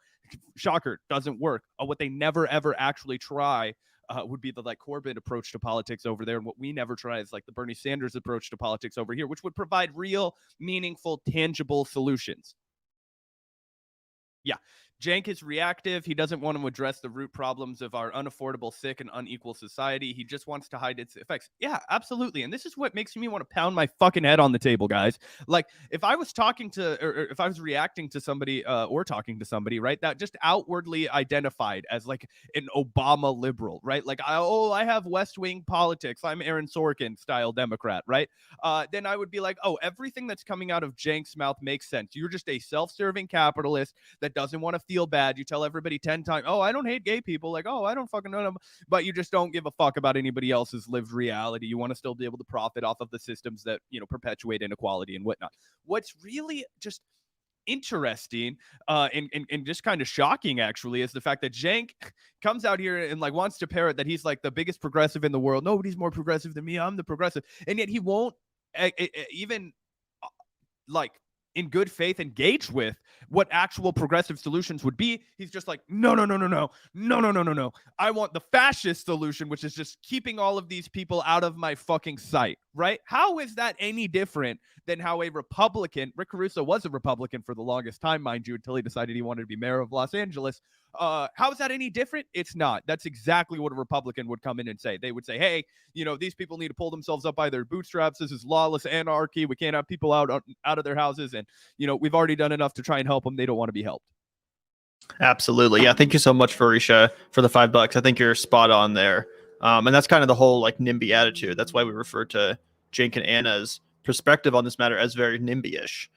shocker, doesn't work. What they never ever actually try would be the Corbyn approach to politics over there, and what we never try is the Bernie Sanders approach to politics over here, which would provide real, meaningful, tangible solutions. Yeah. Cenk is reactive. He doesn't want to address the root problems of our unaffordable, sick, and unequal society. He just wants to hide its effects. Yeah, absolutely. And this is what makes me want to pound my fucking head on the table, guys. If I was talking to, or if I was reacting to somebody or talking to somebody, right, that just outwardly identified as an Obama liberal, right? I have West Wing politics. I'm Aaron Sorkin style Democrat, right? Then I would be everything that's coming out of Cenk's mouth makes sense. You're just a self-serving capitalist that doesn't want to feel bad. You tell everybody 10 times, oh, I don't hate gay people. I don't fucking know them. But you just don't give a fuck about anybody else's lived reality. You want to still be able to profit off of the systems that, perpetuate inequality and whatnot. What's really just interesting and just kind of shocking, actually, is the fact that Cenk comes out here and wants to parrot that he's the biggest progressive in the world. Nobody's more progressive than me. I'm the progressive. And yet he won't even in good faith engage with what actual progressive solutions would be. He's just no. I want the fascist solution, which is just keeping all of these people out of my fucking sight, right? How is that any different than how a Republican, Rick Caruso was a Republican for the longest time, mind you, until he decided he wanted to be mayor of Los Angeles. How is that any different? It's not. That's exactly what a Republican would come in and say. They would say, hey, these people need to pull themselves up by their bootstraps. This is lawless anarchy. We can't have people out of their houses. And, we've already done enough to try and help them. They don't want to be helped. Absolutely. Yeah. Thank you so much, Farisha, for the $5. I think you're spot on there. And that's kind of the whole NIMBY attitude. That's why we refer to Cenk and Anna's perspective on this matter as very NIMBY-ish.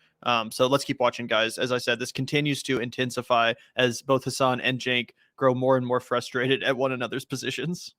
So let's keep watching, guys. As I said, this continues to intensify as both Hasan and Cenk grow more and more frustrated at one another's positions.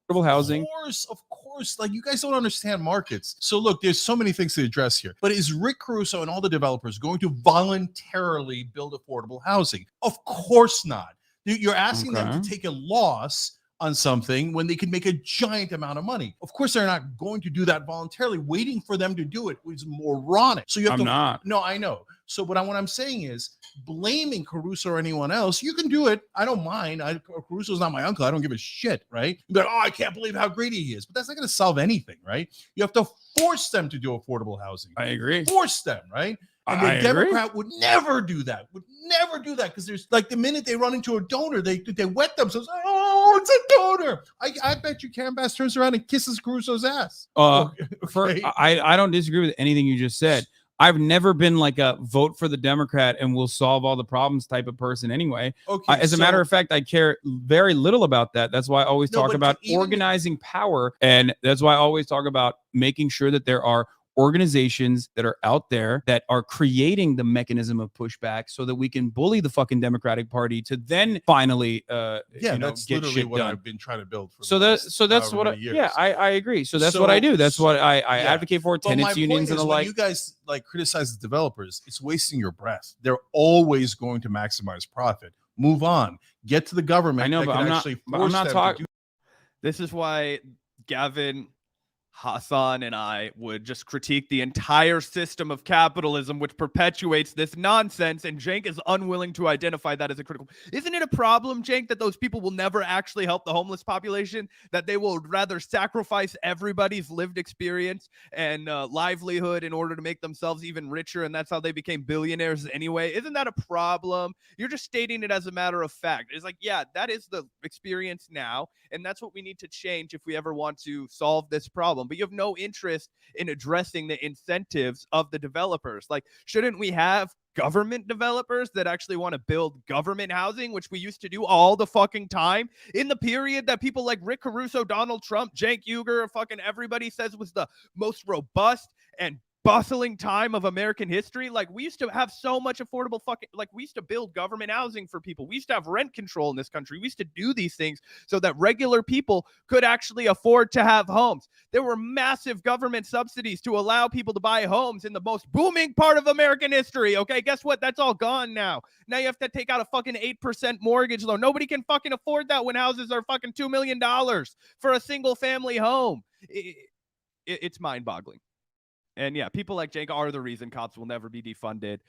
Housing. Of course. You guys don't understand markets. So look, there's so many things to address here. But is Rick Caruso and all the developers going to voluntarily build affordable housing? Of course not. You're asking them to take a loss on something when they can make a giant amount of money. Of course, they're not going to do that voluntarily. Waiting for them to do it is moronic. So you have No, I know. So what I'm saying is, blaming Caruso or anyone else, you can do it. I don't mind. Caruso's not my uncle. I don't give a shit, right? You're like, oh, I can't believe how great he is. But that's not going to solve anything, right? You have to force them to do affordable housing. I agree. Force them, right? And the Democrat would never do that. Because there's the minute they run into a donor, they wet themselves. Oh, it's a donor. I bet you Karen Bass turns around and kisses Caruso's ass. Okay. I don't disagree with anything you just said. I've never been a vote for the Democrat and we'll solve all the problems type of person anyway. Okay, as a matter of fact, I care very little about that. That's why I always talk about organizing power. And that's why I always talk about making sure that there are organizations that are out there that are creating the mechanism of pushback so that we can bully the fucking Democratic Party to then finally that's get literally shit what done. I've been trying to build for that's what I agree. So that's what I do. That's what I advocate for, tenants unions and the like. When you guys criticize the developers, it's wasting your breath. They're always going to maximize profit. Move on. Get to the government. I know, but I'm not talking. This is why Gavin, Hasan, and I would just critique the entire system of capitalism, which perpetuates this nonsense, and Cenk is unwilling to identify that as a critical. Isn't it a problem, Cenk, that those people will never actually help the homeless population, that they will rather sacrifice everybody's lived experience and livelihood in order to make themselves even richer, and that's how they became billionaires anyway? Isn't that a problem? You're just stating it as a matter of fact. It's yeah, that is the experience now, and that's what we need to change if we ever want to solve this problem. But you have no interest in addressing the incentives of the developers. Shouldn't we have government developers that actually want to build government housing, which we used to do all the fucking time in the period that people like Rick Caruso, Donald Trump, Cenk, Uygur, fucking everybody says was the most robust and bustling time of American history. Like, we used to have so much affordable like, we used to build government housing for people. We used to have rent control in this country. We used to do these things so that regular people could actually afford to have homes. There were massive government subsidies to allow people to buy homes in the most booming part of American history. Okay, guess what? That's all gone now. Now you have to take out a fucking 8% mortgage loan. Nobody can fucking afford that when houses are fucking $2 million for a single family home. It's mind-boggling. And yeah, people like Cenk are the reason cops will never be defunded,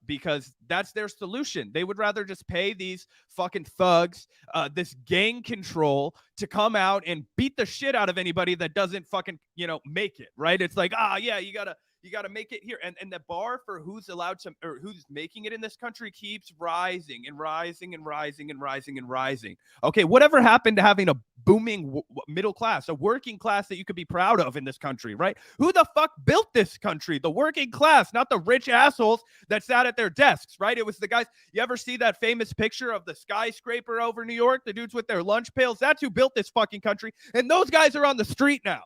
because that's their solution. They would rather just pay these fucking thugs, this gang control, to come out and beat the shit out of anybody that doesn't fucking, make it, right? It's like, yeah, you gotta make it here. And the bar for who's allowed to, or who's making it in this country, keeps rising and rising and rising and rising and rising. Okay, whatever happened to having a booming middle class, a working class that you could be proud of in this country, right? Who the fuck built this country? The working class, not the rich assholes that sat at their desks, right? It was the guys. You ever see that famous picture of the skyscraper over New York, the dudes with their lunch pails? That's who built this fucking country. And those guys are on the street now.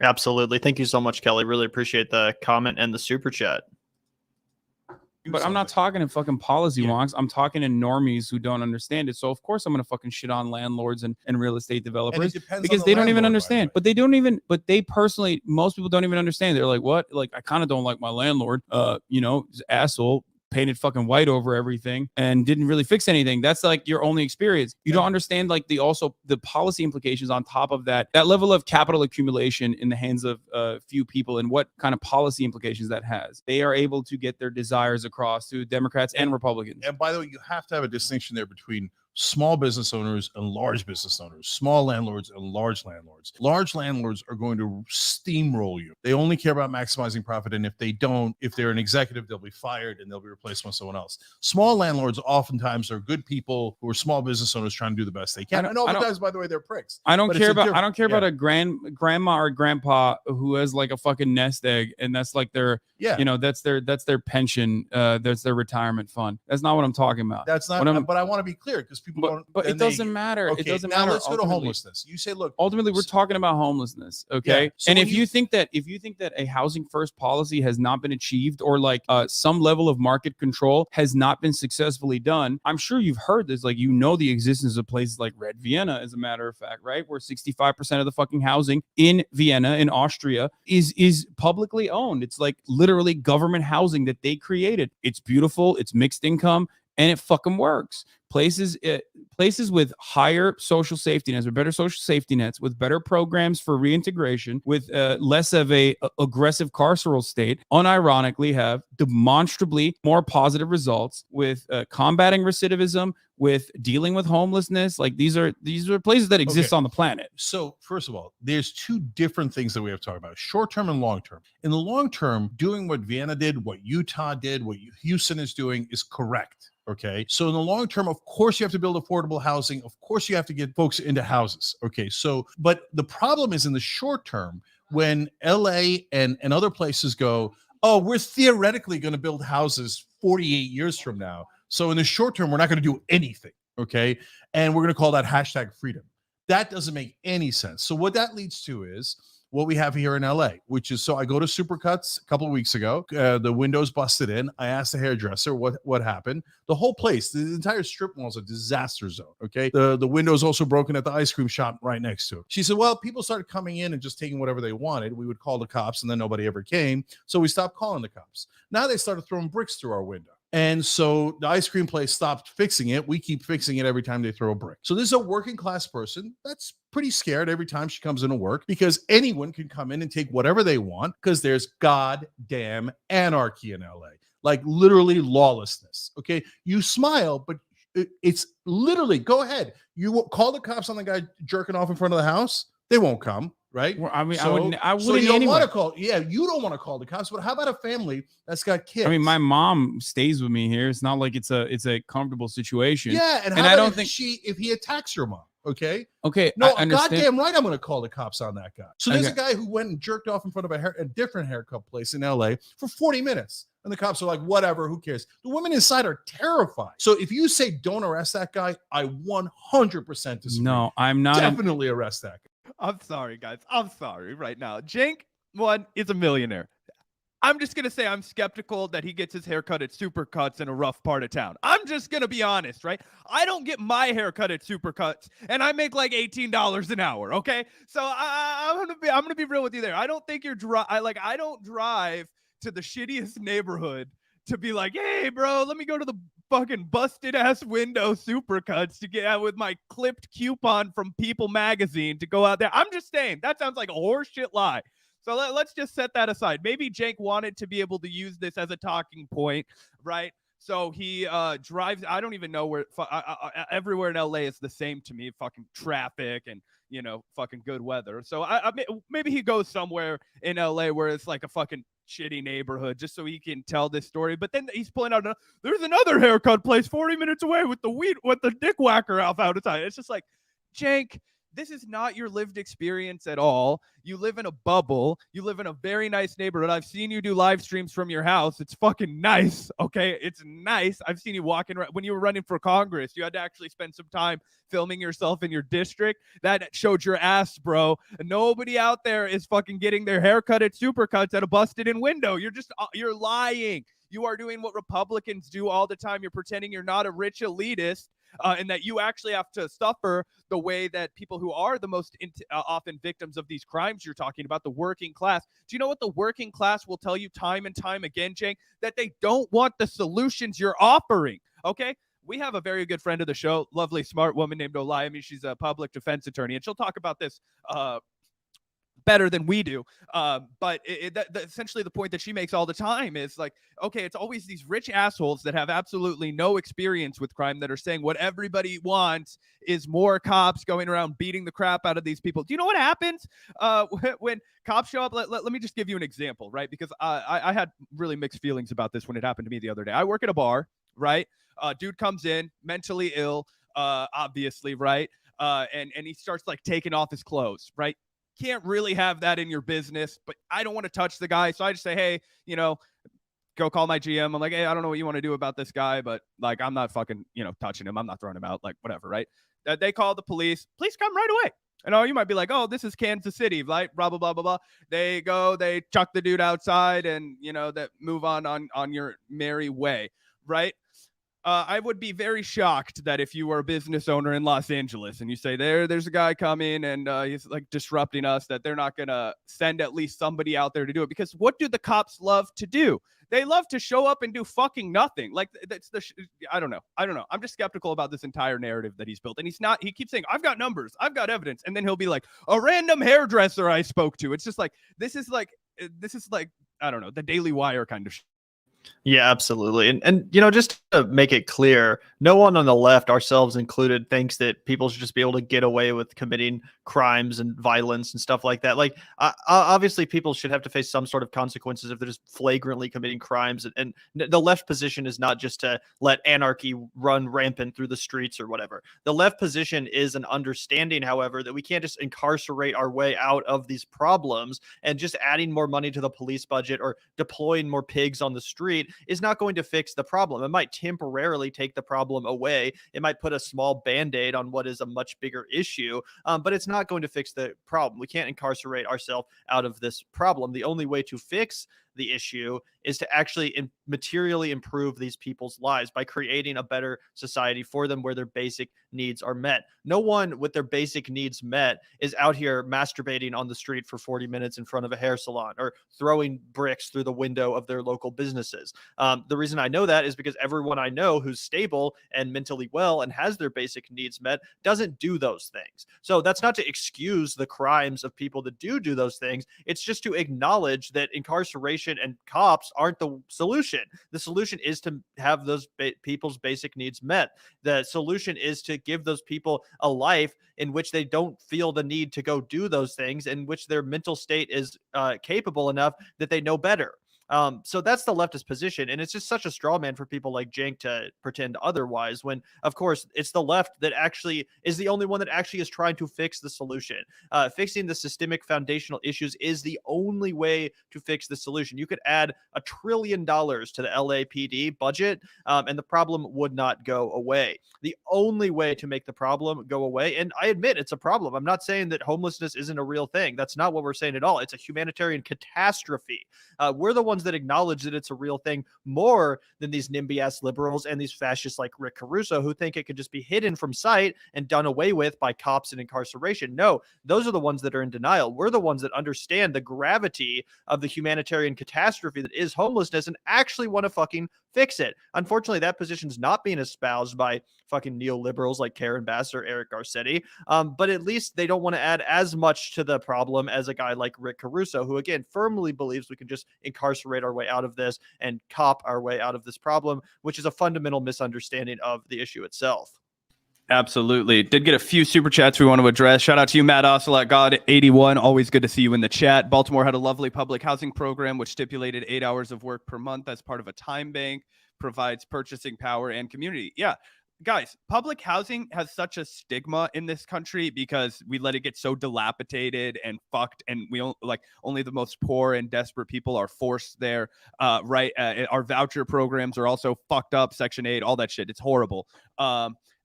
Absolutely. Thank you so much, Kelly. Really appreciate the comment and the super chat. But I'm not talking in fucking policy wonks. I'm talking in normies who don't understand it. So of course I'm gonna fucking shit on landlords and real estate developers because they don't even understand. But they personally, most people don't even understand. They're like, what? Like, I kind of don't like my landlord. This asshole painted fucking white over everything and didn't really fix anything. That's like your only experience. You don't understand like the policy implications on top of that level of capital accumulation in the hands of few people and what kind of policy implications that has. They are able to get their desires across to Democrats and Republicans. And by the way, you have to have a distinction there between small business owners and large business owners, small landlords and large landlords. Large landlords are going to steamroll you. They only care about maximizing profit. And if they don't, if they're an executive, they'll be fired and they'll be replaced by someone else. Small landlords oftentimes are good people who are small business owners trying to do the best they can. And oftentimes, by the way, they're pricks. I don't care about a grandma or grandpa who has like a fucking nest egg and that's like their that's their pension, that's their retirement fund. That's not what I'm talking about. That's not but I want to be clear because people don't. But it doesn't matter. Okay, it doesn't now matter. Let's go to homelessness. You say, look. Ultimately, we're talking about homelessness, okay? Yeah, so and if you think that a housing first policy has not been achieved, or like some level of market control has not been successfully done, I'm sure you've heard this. Like, the existence of places like Red Vienna, as a matter of fact, right, where 65% of the fucking housing in Vienna, in Austria, is publicly owned. It's like literally government housing that they created. It's beautiful. It's mixed income. And it fucking works. Places with higher social safety nets, with better social safety nets, with better programs for reintegration, with less of a aggressive carceral state, unironically have demonstrably more positive results with combating recidivism, with dealing with homelessness. Like, these are places that exist on the planet. So first of all, there's two different things that we have to talk about: short term and long term. In the long term, doing what Vienna did, what Utah did, what Houston is doing is correct. Okay. So in the long term, of course, you have to build affordable housing. Of course, you have to get folks into houses. Okay. So, but the problem is in the short term, when LA and other places go, oh, we're theoretically going to build houses 48 years from now. So in the short term, we're not going to do anything. Okay. And we're going to call that hashtag freedom. That doesn't make any sense. So what that leads to is what we have here in LA, which is, so I go to Supercuts a couple of weeks ago. The windows busted in. I asked the hairdresser what happened. The whole place, the entire strip mall is a disaster zone. Okay. The windows also broken at the ice cream shop right next to it. She said, well, people started coming in and just taking whatever they wanted. We would call the cops and then nobody ever came. So we stopped calling the cops. Now they started throwing bricks through our window. And so the ice cream place stopped fixing it. We keep fixing it every time they throw a brick. So this is a working class person that's pretty scared every time she comes into work because anyone can come in and take whatever they want because there's goddamn anarchy in LA. Like literally lawlessness. Okay. You smile, but it's literally, go ahead. You will call the cops on the guy jerking off in front of the house. They won't come. Right. Well, I mean, so, I wouldn't so you don't anyway. want to call. Yeah, you don't want to call the cops. But how about a family that's got kids? I mean, my mom stays with me here. It's not like it's a comfortable situation. Yeah, and I don't think if he attacks your mom. Okay. Okay. No, goddamn right. I'm going to call the cops on that guy. So there's Okay. a guy who went and jerked off in front of a different haircut place in LA for 40 minutes. And the cops are like, whatever, who cares? The women inside are terrified. So if you say don't arrest that guy, I 100% disagree. No, I'm not. Definitely arrest that guy. I'm sorry, guys. I'm sorry right now. Cenk, one is a millionaire. I'm just going to say I'm skeptical that he gets his hair cut at Supercuts in a rough part of town. I'm just going to be honest, right? I don't get my hair cut at Supercuts, and I make like $18 an hour, okay? So I'm going to be real with you there. I don't think I don't drive to the shittiest neighborhood to be like, hey, bro, let me go to the fucking busted ass window Supercuts to get out with my clipped coupon from People magazine to go out there. I'm just saying that sounds like a horseshit lie. So let's just set that aside. Maybe Cenk wanted to be able to use this as a talking point, right? So he drives. I don't even know where. Everywhere in LA is the same to me. Fucking traffic and fucking good weather. So maybe he goes somewhere in LA where it's like a fucking shitty neighborhood just so he can tell this story. But then he's pulling out. There's another haircut place 40 minutes away with the dick whacker out outside. It's just like, Cenk, this is not your lived experience at all. You live in a bubble. You live in a very nice neighborhood. I've seen you do live streams from your house. It's fucking nice. Okay. It's nice. I've seen you walking around when you were running for Congress. You had to actually spend some time filming yourself in your district. That showed your ass, bro. And nobody out there is fucking getting their haircut at Supercuts at a busted in window. You're lying. You are doing what Republicans do all the time. You're pretending you're not a rich elitist. And that you actually have to suffer the way that people who are the most often victims of these crimes you're talking about, the working class. Do you know what the working class will tell you time and time again, Cenk? That they don't want the solutions you're offering, okay? We have a very good friend of the show, lovely, smart woman named Olayemi. She's a public defense attorney, and she'll talk about this better than we do. But essentially the point that she makes all the time is like, okay, it's always these rich assholes that have absolutely no experience with crime that are saying what everybody wants is more cops going around beating the crap out of these people. Do you know what happens when cops show up? Let me just give you an example, right? Because I had really mixed feelings about this when it happened to me the other day. I work at a bar, right? Dude comes in, mentally ill, obviously, right? And he starts like taking off his clothes, right? Can't really have that in your business, but I don't want to touch the guy. So I just say, hey, go call my GM. I'm like, hey, I don't know what you want to do about this guy, but like, I'm not fucking, touching him. I'm not throwing him out, like whatever, right? They call the police. Police come right away. And you might be like, oh, this is Kansas City, right? Blah, blah, blah, blah, blah. They go, they chuck the dude outside and, that move on your merry way, right? I would be very shocked that if you were a business owner in Los Angeles and you say there's a guy coming and he's like disrupting us, that they're not going to send at least somebody out there to do it. Because what do the cops love to do? They love to show up and do fucking nothing. Like I don't know. I'm just skeptical about this entire narrative that he's built. And he keeps saying, I've got numbers, I've got evidence. And then he'll be like, a random hairdresser I spoke to. It's just like, this is like, I don't know, the Daily Wire kind of shit. Yeah, absolutely. And just to make it clear, no one on the left, ourselves included, thinks that people should just be able to get away with committing crimes and violence and stuff like that. Like, obviously, people should have to face some sort of consequences if they're just flagrantly committing crimes. And the left position is not just to let anarchy run rampant through the streets or whatever. The left position is an understanding, however, that we can't just incarcerate our way out of these problems, and just adding more money to the police budget or deploying more pigs on the street is not going to fix the problem. It might temporarily take the problem away. It might put a small band-aid on what is a much bigger issue, but it's not going to fix the problem. We can't incarcerate ourselves out of this problem. The only way to fix the issue is to actually materially improve these people's lives by creating a better society for them where their basic needs are met. No one with their basic needs met is out here masturbating on the street for 40 minutes in front of a hair salon or throwing bricks through the window of their local businesses. The reason I know that is because everyone I know who's stable and mentally well and has their basic needs met doesn't do those things. So that's not to excuse the crimes of people that do those things. It's just to acknowledge that incarceration and cops aren't the solution. The solution is to have those people's basic needs met. The solution is to give those people a life in which they don't feel the need to go do those things, in which their mental state is capable enough that they know better. So that's the leftist position, and it's just such a straw man for people like Cenk to pretend otherwise, when of course it's the left that actually is the only one that actually is trying to fix the solution. Fixing the systemic foundational issues is the only way to fix the solution. You could add $1 trillion to the LAPD budget, and the problem would not go away. The only way to make the problem go away, and I admit it's a problem. I'm not saying that homelessness isn't a real thing. That's not what we're saying at all. It's a humanitarian catastrophe. We're the ones that acknowledge that it's a real thing more than these NIMBY-ass liberals and these fascists like Rick Caruso, who think it could just be hidden from sight and done away with by cops and incarceration. No, those are the ones that are in denial. We're the ones that understand the gravity of the humanitarian catastrophe that is homelessness and actually want to fucking fix it. Unfortunately, that position's not being espoused by fucking neoliberals like Karen Bass or Eric Garcetti. But at least they don't want to add as much to the problem as a guy like Rick Caruso, who again firmly believes we can just incarcerate our way out of this and cop our way out of this problem, which is a fundamental misunderstanding of the issue itself. Absolutely. Did get a few super chats we want to address. Shout out to you, Matt Ocelot God 81. Always good to see you in the chat. Baltimore had a lovely public housing program which stipulated 8 hours of work per month as part of a time bank, provides purchasing power and community. Yeah. Guys, public housing has such a stigma in this country because we let it get so dilapidated and fucked, and we only the most poor and desperate people are forced there. Right? Our voucher programs are also fucked up. Section 8, all that shit. It's horrible.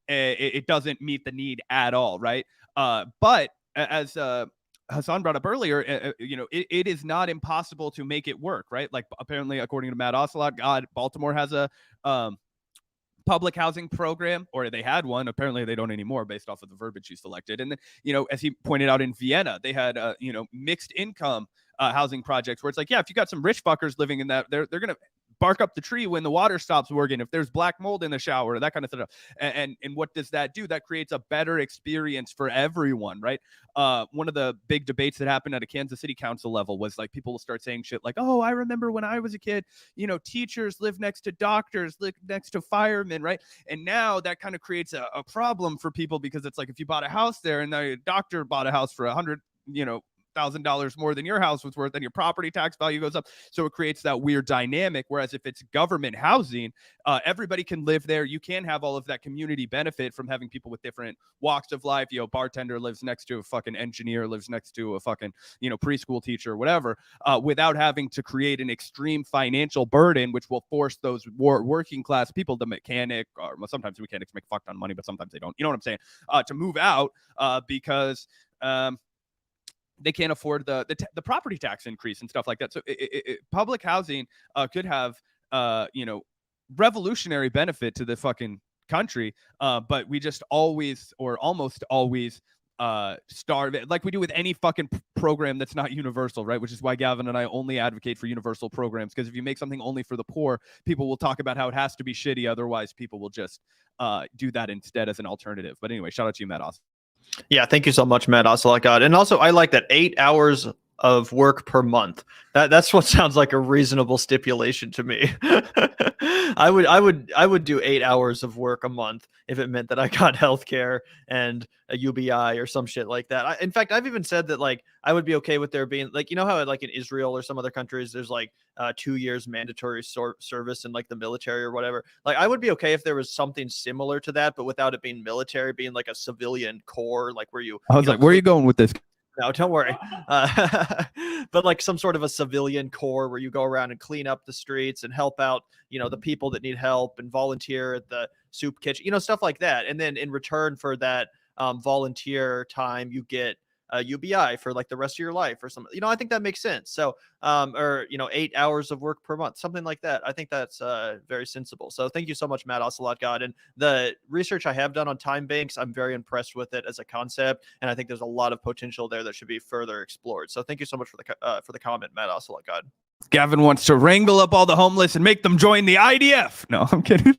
It doesn't meet the need at all, right? But as Hasan brought up earlier, it is not impossible to make it work, right? Like apparently, according to Matt Ocelot, Baltimore has a public housing program, or they had one. Apparently they don't anymore based off of the verbiage you selected. And then, as he pointed out in Vienna, they had, mixed income housing projects where it's like, yeah, if you got some rich fuckers living in that, they're going to bark up the tree when the water stops working, if there's black mold in the shower, that kind of stuff. And what does that do? That creates a better experience for everyone, right? One of the big debates that happened at a Kansas City council level was like people will start saying shit like, oh, I remember when I was a kid, teachers live next to doctors, live next to firemen, right? And now that kind of creates a problem for people because it's like if you bought a house there and the doctor bought a house for $100,000 more than your house was worth, then your property tax value goes up. So it creates that weird dynamic. Whereas if it's government housing, everybody can live there. You can have all of that community benefit from having people with different walks of life. Bartender lives next to a fucking engineer, lives next to a fucking, preschool teacher, whatever, without having to create an extreme financial burden, which will force those working class people, the mechanic, or sometimes the mechanics make fuck ton of money, but sometimes they don't, you know what I'm saying, to move out because, they can't afford the property tax increase and stuff like that. So public housing could have, revolutionary benefit to the fucking country. But we just always or almost always starve it like we do with any fucking program that's not universal, right? Which is why Gavin and I only advocate for universal programs, because if you make something only for the poor, people will talk about how it has to be shitty. Otherwise, people will just do that instead as an alternative. But anyway, shout out to you, Matt Austin. Yeah, thank you so much, Matt Ocelot God. And also, I like that 8 hours of work per month. That's what sounds like a reasonable stipulation to me. I would do 8 hours of work a month if it meant that I got healthcare and a UBI or some shit like that. In fact, I've even said that like I would be okay with there being like, how like in Israel or some other countries there's like 2 years mandatory service in like the military or whatever. Like I would be okay if there was something similar to that, but without it being military, being like a civilian corps, like where you. I was like, where are you going with this? No, don't worry. But like some sort of a civilian corps where you go around and clean up the streets and help out, the people that need help and volunteer at the soup kitchen, stuff like that. And then in return for that volunteer time, you get a UBI for like the rest of your life or something. I think that makes sense. So, or 8 hours of work per month, something like that. I think that's very sensible. So thank you so much, Matt Ocelot God. And the research I have done on time banks, I'm very impressed with it as a concept. And I think there's a lot of potential there that should be further explored. So thank you so much for the comment, Matt Ocelot God. Gavin wants to wrangle up all the homeless and make them join the IDF. No, I'm kidding.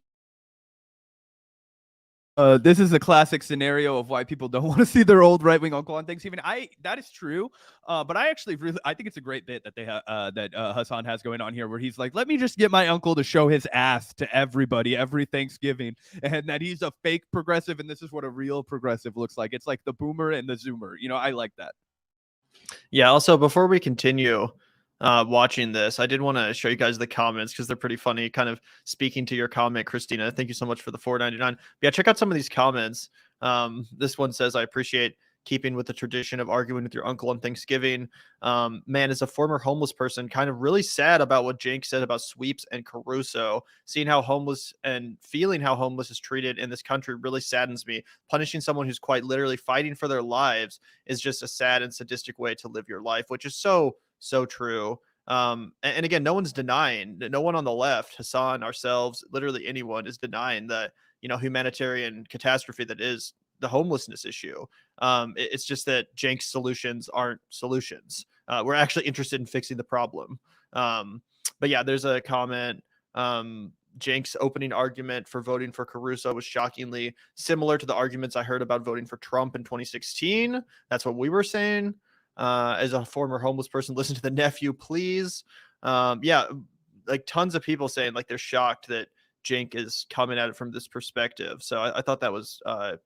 This is a classic scenario of why people don't want to see their old right-wing uncle on Thanksgiving. That is true, but I actually I think it's a great bit that they that Hasan has going on here, where he's like, let me just get my uncle to show his ass to everybody every Thanksgiving, and that he's a fake progressive, and this is what a real progressive looks like. It's like the boomer and the zoomer. I like that. Yeah. Also, before we continue, watching this. I did want to show you guys the comments because they're pretty funny, kind of speaking to your comment, Christina. Thank you so much for the $4.99. Yeah, check out some of these comments. This one says, I appreciate keeping with the tradition of arguing with your uncle on Thanksgiving. Man, as a former homeless person, kind of really sad about what Cenk said about sweeps and Caruso. Seeing how homeless and feeling how homeless is treated in this country really saddens me. Punishing someone who's quite literally fighting for their lives is just a sad and sadistic way to live your life, which is so true. And again, no one's denying, no one on the left, Hasan, ourselves, literally anyone is denying that, humanitarian catastrophe that is the homelessness issue. It's just that Cenk's solutions aren't solutions. We're actually interested in fixing the problem. But yeah, there's a comment. Cenk's opening argument for voting for Caruso was shockingly similar to the arguments I heard about voting for Trump in 2016. That's what we were saying. As a former homeless person, listen to the nephew, please. Yeah, like tons of people saying like they're shocked that Cenk is coming at it from this perspective. So I thought that was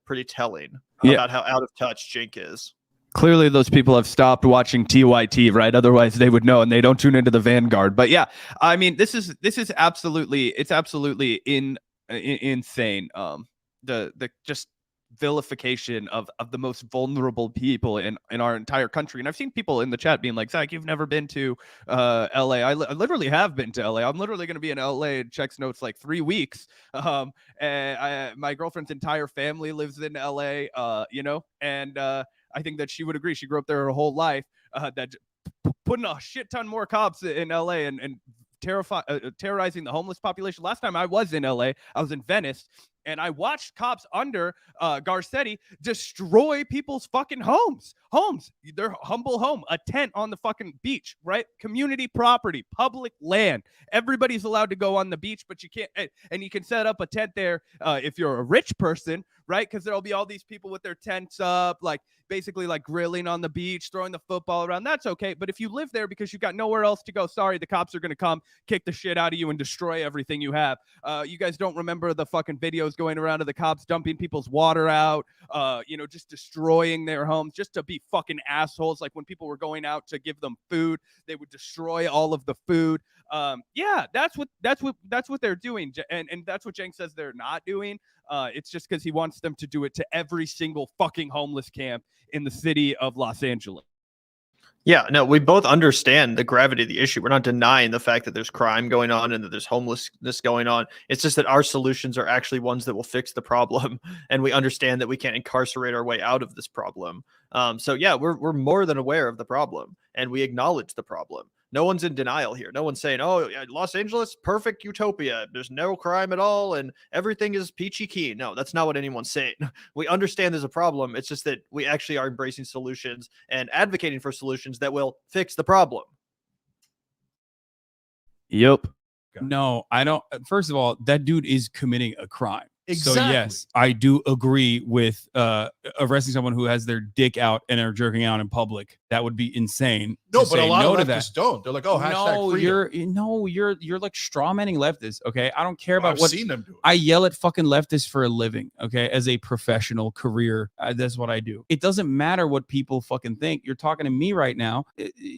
pretty telling about how out of touch Cenk is. Clearly those people have stopped watching TYT, right? Otherwise they would know, and they don't tune into the Vanguard. But yeah, I mean, this is absolutely insane. The just vilification of the most vulnerable people in our entire country. And I've seen people in the chat being like, Zach, you've never been to LA. I literally have been to LA. I'm literally going to be in LA in checks notes like 3 weeks. And my girlfriend's entire family lives in LA, and I think that she would agree. She grew up there her whole life, that putting a shit ton more cops in LA and terrorizing the homeless population. Last time I was in LA, I was in Venice, and I watched cops under Garcetti destroy people's fucking homes, their humble home, a tent on the fucking beach, right? Community property, public land. Everybody's allowed to go on the beach, but you can't, and you can set up a tent there if you're a rich person, right? Because there'll be all these people with their tents up, like basically like grilling on the beach, throwing the football around. That's okay. But if you live there because you got nowhere else to go, sorry, the cops are going to come kick the shit out of you and destroy everything you have. You guys don't remember the fucking videos going around of the cops dumping people's water out, just destroying their homes just to be fucking assholes. Like when people were going out to give them food, they would destroy all of the food. Yeah, that's what they're doing. And that's what Cenk says they're not doing. It's just because he wants them to do it to every single fucking homeless camp in the city of Los Angeles. Yeah, no, we both understand the gravity of the issue. We're not denying the fact that there's crime going on and that there's homelessness going on. It's just that our solutions are actually ones that will fix the problem. And we understand that we can't incarcerate our way out of this problem. So yeah, we're more than aware of the problem, and we acknowledge the problem. No one's in denial here. No one's saying, oh, Los Angeles, perfect utopia. There's no crime at all and everything is peachy keen. No, that's not what anyone's saying. We understand there's a problem. It's just that we actually are embracing solutions and advocating for solutions that will fix the problem. Yep. No, I don't. First of all, that dude is committing a crime. Exactly. So yes, I do agree with arresting someone who has their dick out and are jerking out in public. That would be insane. No, but a lot no of leftists don't. They're like, oh, hashtag freedom. You're like strawmanning leftists. Okay, I don't care about I've what seen them do it. I yell at fucking leftists for a living. Okay, as a professional career, that's what I do. It doesn't matter what people fucking think. You're talking to me right now.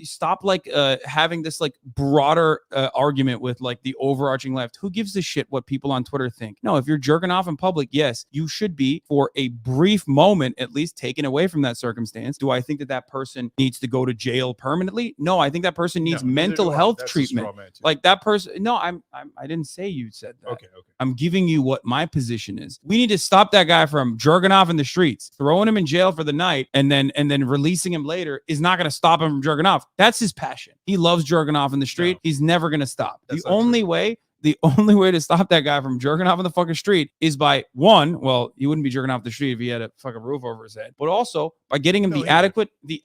Stop like having this like broader argument with like the overarching left. Who gives a shit what people on Twitter think? No, if you're jerking off in public, yes, you should be for a brief moment at least taken away from that circumstance. Do I think that person needs to go to jail permanently? No, I think that person needs mental health treatment. Like that person. No, I didn't say you said that. Okay. I'm giving you what my position is. We need to stop that guy from jerking off in the streets. Throwing him in jail for the night and then releasing him later is not going to stop him from jerking off. That's his passion. He loves jerking off in the street. No. He's never going to stop. The only way to stop that guy from jerking off on the fucking street is by one, well, he wouldn't be jerking off the street if he had a fucking roof over his head, but also by getting him the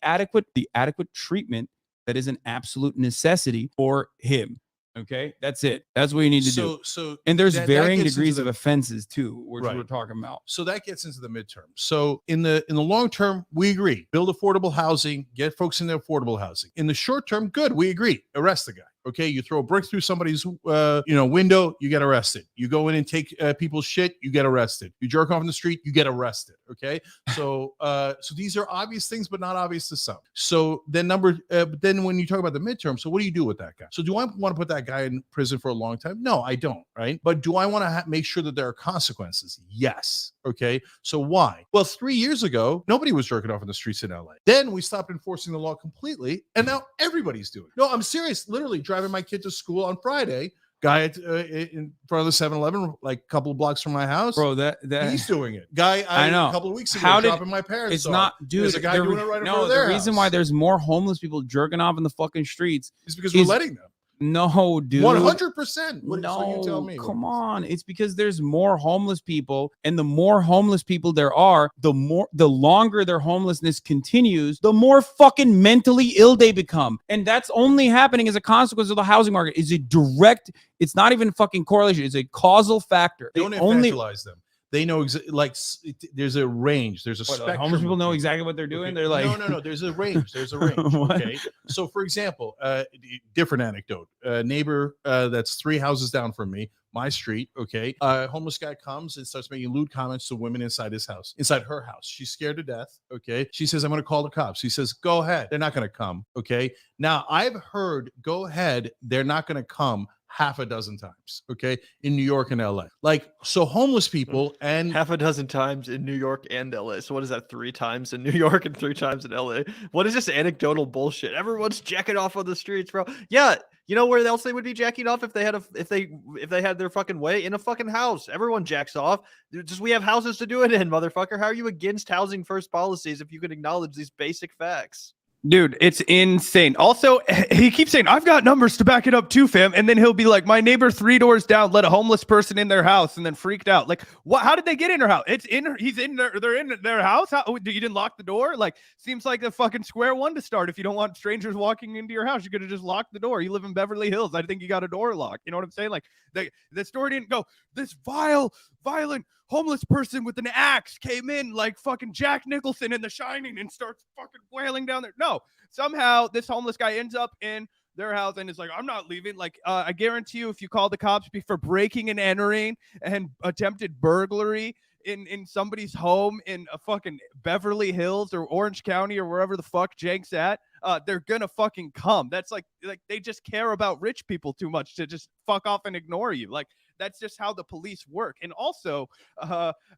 adequate treatment that is an absolute necessity for him. Okay, that's it. That's what you need to do. So, and there's varying degrees of offenses too, which we're talking about. So that gets into the midterm. So in the long term, we agree. Build affordable housing. Get folks in the affordable housing. In the short term, good. We agree. Arrest the guy. Okay, you throw a brick through somebody's window, you get arrested. You go in and take people's shit, you get arrested. You jerk off in the street, you get arrested. Okay, so these are obvious things, but not obvious to some. So then then when you talk about the midterm, so what do you do with that guy? So do I want to put that guy in prison for a long time? No, I don't. Right, but do I want to make sure that there are consequences? Yes. Okay, so why? Well, 3 years ago, nobody was jerking off in the streets in LA. Then we stopped enforcing the law completely, and now everybody's doing it. No, I'm serious. Literally driving my kid to school on Friday. Guy in front of the 7-Eleven, like a couple of blocks from my house. Bro, that he's doing it. Guy, I know. A couple of weeks ago, dropping my parents. It's not, dude. There's a guy doing it right in front of the their reason house. why there's more homeless people jerking off in the fucking streets is because we're letting them. No, dude. 100%. No, so you tell me. Come on. It's because there's more homeless people, and the more homeless people there are, the longer their homelessness continues, the more fucking mentally ill they become. And that's only happening as a consequence of the housing market. It's not even fucking correlation. It's a causal factor. Don't infantilize them. They know there's a range. There's a spectrum. Homeless people know exactly what they're doing. Okay. They're like, no. There's a range. There's a range. Okay. So, for example, different anecdote. A neighbor that's 3 houses down from me, my street. Okay. Homeless guy comes and starts making lewd comments to women inside her house. She's scared to death. Okay. She says, "I'm going to call the cops." He says, "Go ahead. They're not going to come." Okay. Now I've heard, "Go ahead. They're not going to come." Half a dozen times, okay, in New York and LA. Like, so homeless people and half a dozen times in New York and LA. So what is that? 3 times in New York and 3 times in LA? What is this anecdotal bullshit? Everyone's jacking off on the streets, bro. Yeah, you know where else they would be jacking off if they had their fucking way? In a fucking house. Everyone jacks off. We have houses to do it in, motherfucker. How are you against housing first policies if you can acknowledge these basic facts? Dude, it's insane. Also, he keeps saying, "I've got numbers to back it up too, fam." And then he'll be like, "My neighbor 3 doors down let a homeless person in their house," and then freaked out. Like, what? How did they get in her house? He's in there. They're in their house. You didn't lock the door? Like, seems like the fucking square one to start. If you don't want strangers walking into your house, you could have just locked the door. You live in Beverly Hills. I think you got a door lock. You know what I'm saying? Like, the story didn't go, "This violent homeless person with an axe came in like fucking Jack Nicholson in The Shining and starts fucking wailing down there." No, somehow this homeless guy ends up in their house and is like, "I'm not leaving." Like, I guarantee you, if you call the cops for breaking and entering and attempted burglary in somebody's home in a fucking Beverly Hills or Orange County or wherever the fuck Cenk's at, they're gonna fucking come. That's like they just care about rich people too much to just fuck off and ignore you. Like, that's just how the police work. And also,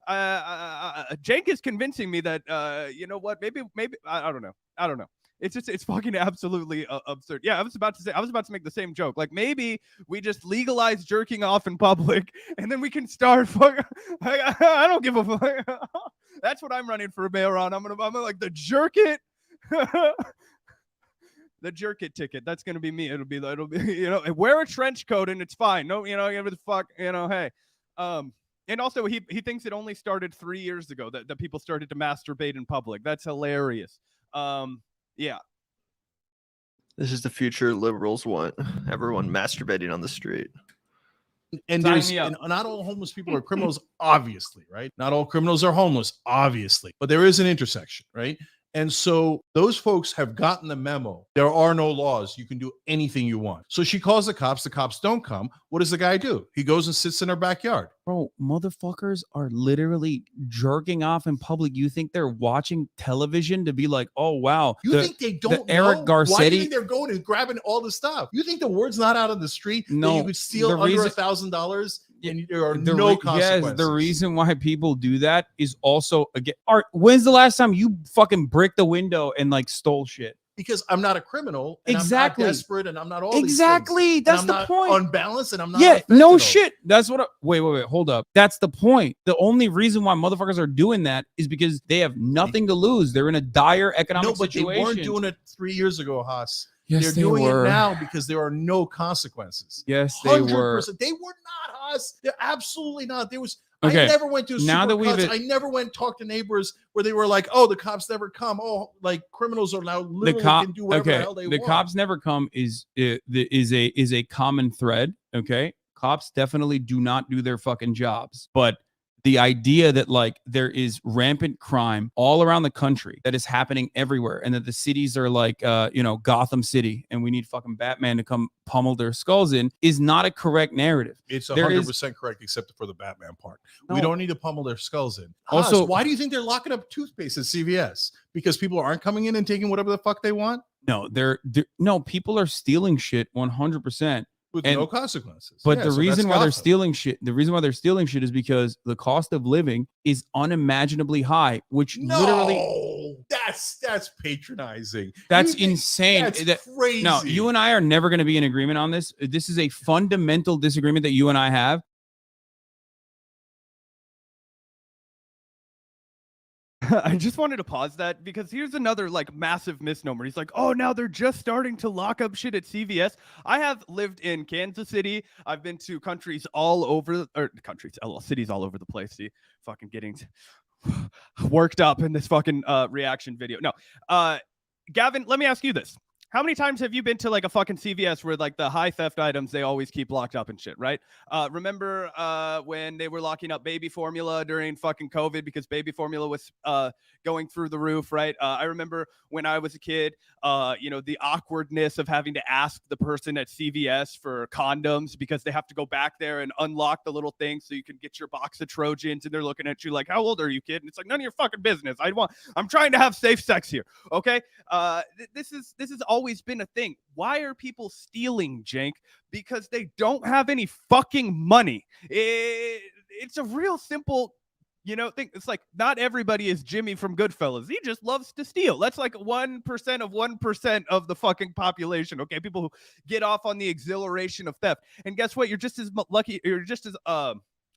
Cenk is convincing me that, you know what, maybe I don't know. It's fucking absolutely absurd. Yeah, I was about to make the same joke. Like, maybe we just legalize jerking off in public, and then we can start. I don't give a fuck. That's what I'm running for mayor on. I'm gonna like the jerk it. The jerk it ticket. That's gonna be me. It'll be wear a trench coat and it's fine. No, give it the fuck. Hey. And also he thinks it only started 3 years ago that people started to masturbate in public. That's hilarious. Yeah. This is the future liberals want. Everyone masturbating on the street. And not all homeless people are criminals, obviously, right? Not all criminals are homeless, obviously. But there is an intersection, right? And so those folks have gotten the memo. There are no laws. You can do anything you want. So she calls the cops. The cops don't come. What does the guy do? He goes and sits in her backyard. Bro, motherfuckers are literally jerking off in public. You think they're watching television to be like, "Oh, wow." You think they don't know? Eric Garcetti. Why do you think they're going and grabbing all the stuff? You think the word's not out on the street? No. That you could steal under $1,000 and there are no consequences. Yes, the reason why people do that is also, again, Art, when's the last time you fucking bricked the window and like stole shit? Because I'm not a criminal. And exactly. I'm not desperate, and I'm not all exactly. These things. That's I'm the not point. Unbalanced, and I'm not. Yeah, fentanyl. no shit. That's what. Wait. Hold up. That's the point. The only reason why motherfuckers are doing that is because they have nothing to lose. They're in a dire economic situation. They weren't doing it 3 years ago, Haas. Yes, they're doing it now because there are no consequences. Yes, they were. They were not, Haas. They're absolutely not. There was. Okay. I never went to a now that I never went and talked to neighbors where they were like, "Oh, the cops never come." Oh, like criminals are now literally can do whatever the hell they want. The cops never come is a common thread. Okay, cops definitely do not do their fucking jobs, but the idea that like there is rampant crime all around the country that is happening everywhere, and that the cities are like Gotham City, and we need fucking Batman to come pummel their skulls in, is not a correct narrative. It's There is- 100% correct, except for the Batman part. No. We don't need to pummel their skulls in. Also- Also, why do you think they're locking up toothpaste at CVS? Because people aren't coming in and taking whatever the fuck they want No, no, people are stealing shit 100%. with And- no consequences. But Yeah, the so reason that's why they're Gotham. stealing shit, is because the cost of living is unimaginably high, which literally No, that's patronizing. that's You think insane. That's crazy. No, you and I are never going to be in agreement on this. This is a fundamental disagreement that you and I have. I just wanted to pause that because here's another like massive misnomer. He's like, oh, now they're just starting to lock up shit at CVS. I have lived in Kansas City. I've been to countries all over, or countries, cities all over the place. See, fucking getting worked up in this fucking reaction video. No, Gavin, let me ask you this. How many times have you been to like a fucking CVS where like the high theft items they always keep locked up and shit, right? Remember when they were locking up baby formula during fucking COVID because baby formula was going through the roof, right? I remember when I was a kid, the awkwardness of having to ask the person at CVS for condoms because they have to go back there and unlock the little thing so you can get your box of Trojans, and they're looking at you like, how old are you, kid? And it's like, none of your fucking business. I'm trying to have safe sex here, okay? This is always been a thing. Why are people stealing, Cenk? Because they don't have any fucking money. It's a real simple thing. It's like not everybody is Jimmy from Goodfellas. He just loves to steal. That's like 1% of 1% of the fucking population. Okay, people who get off on the exhilaration of theft. And guess what? You're just as lucky. You're just as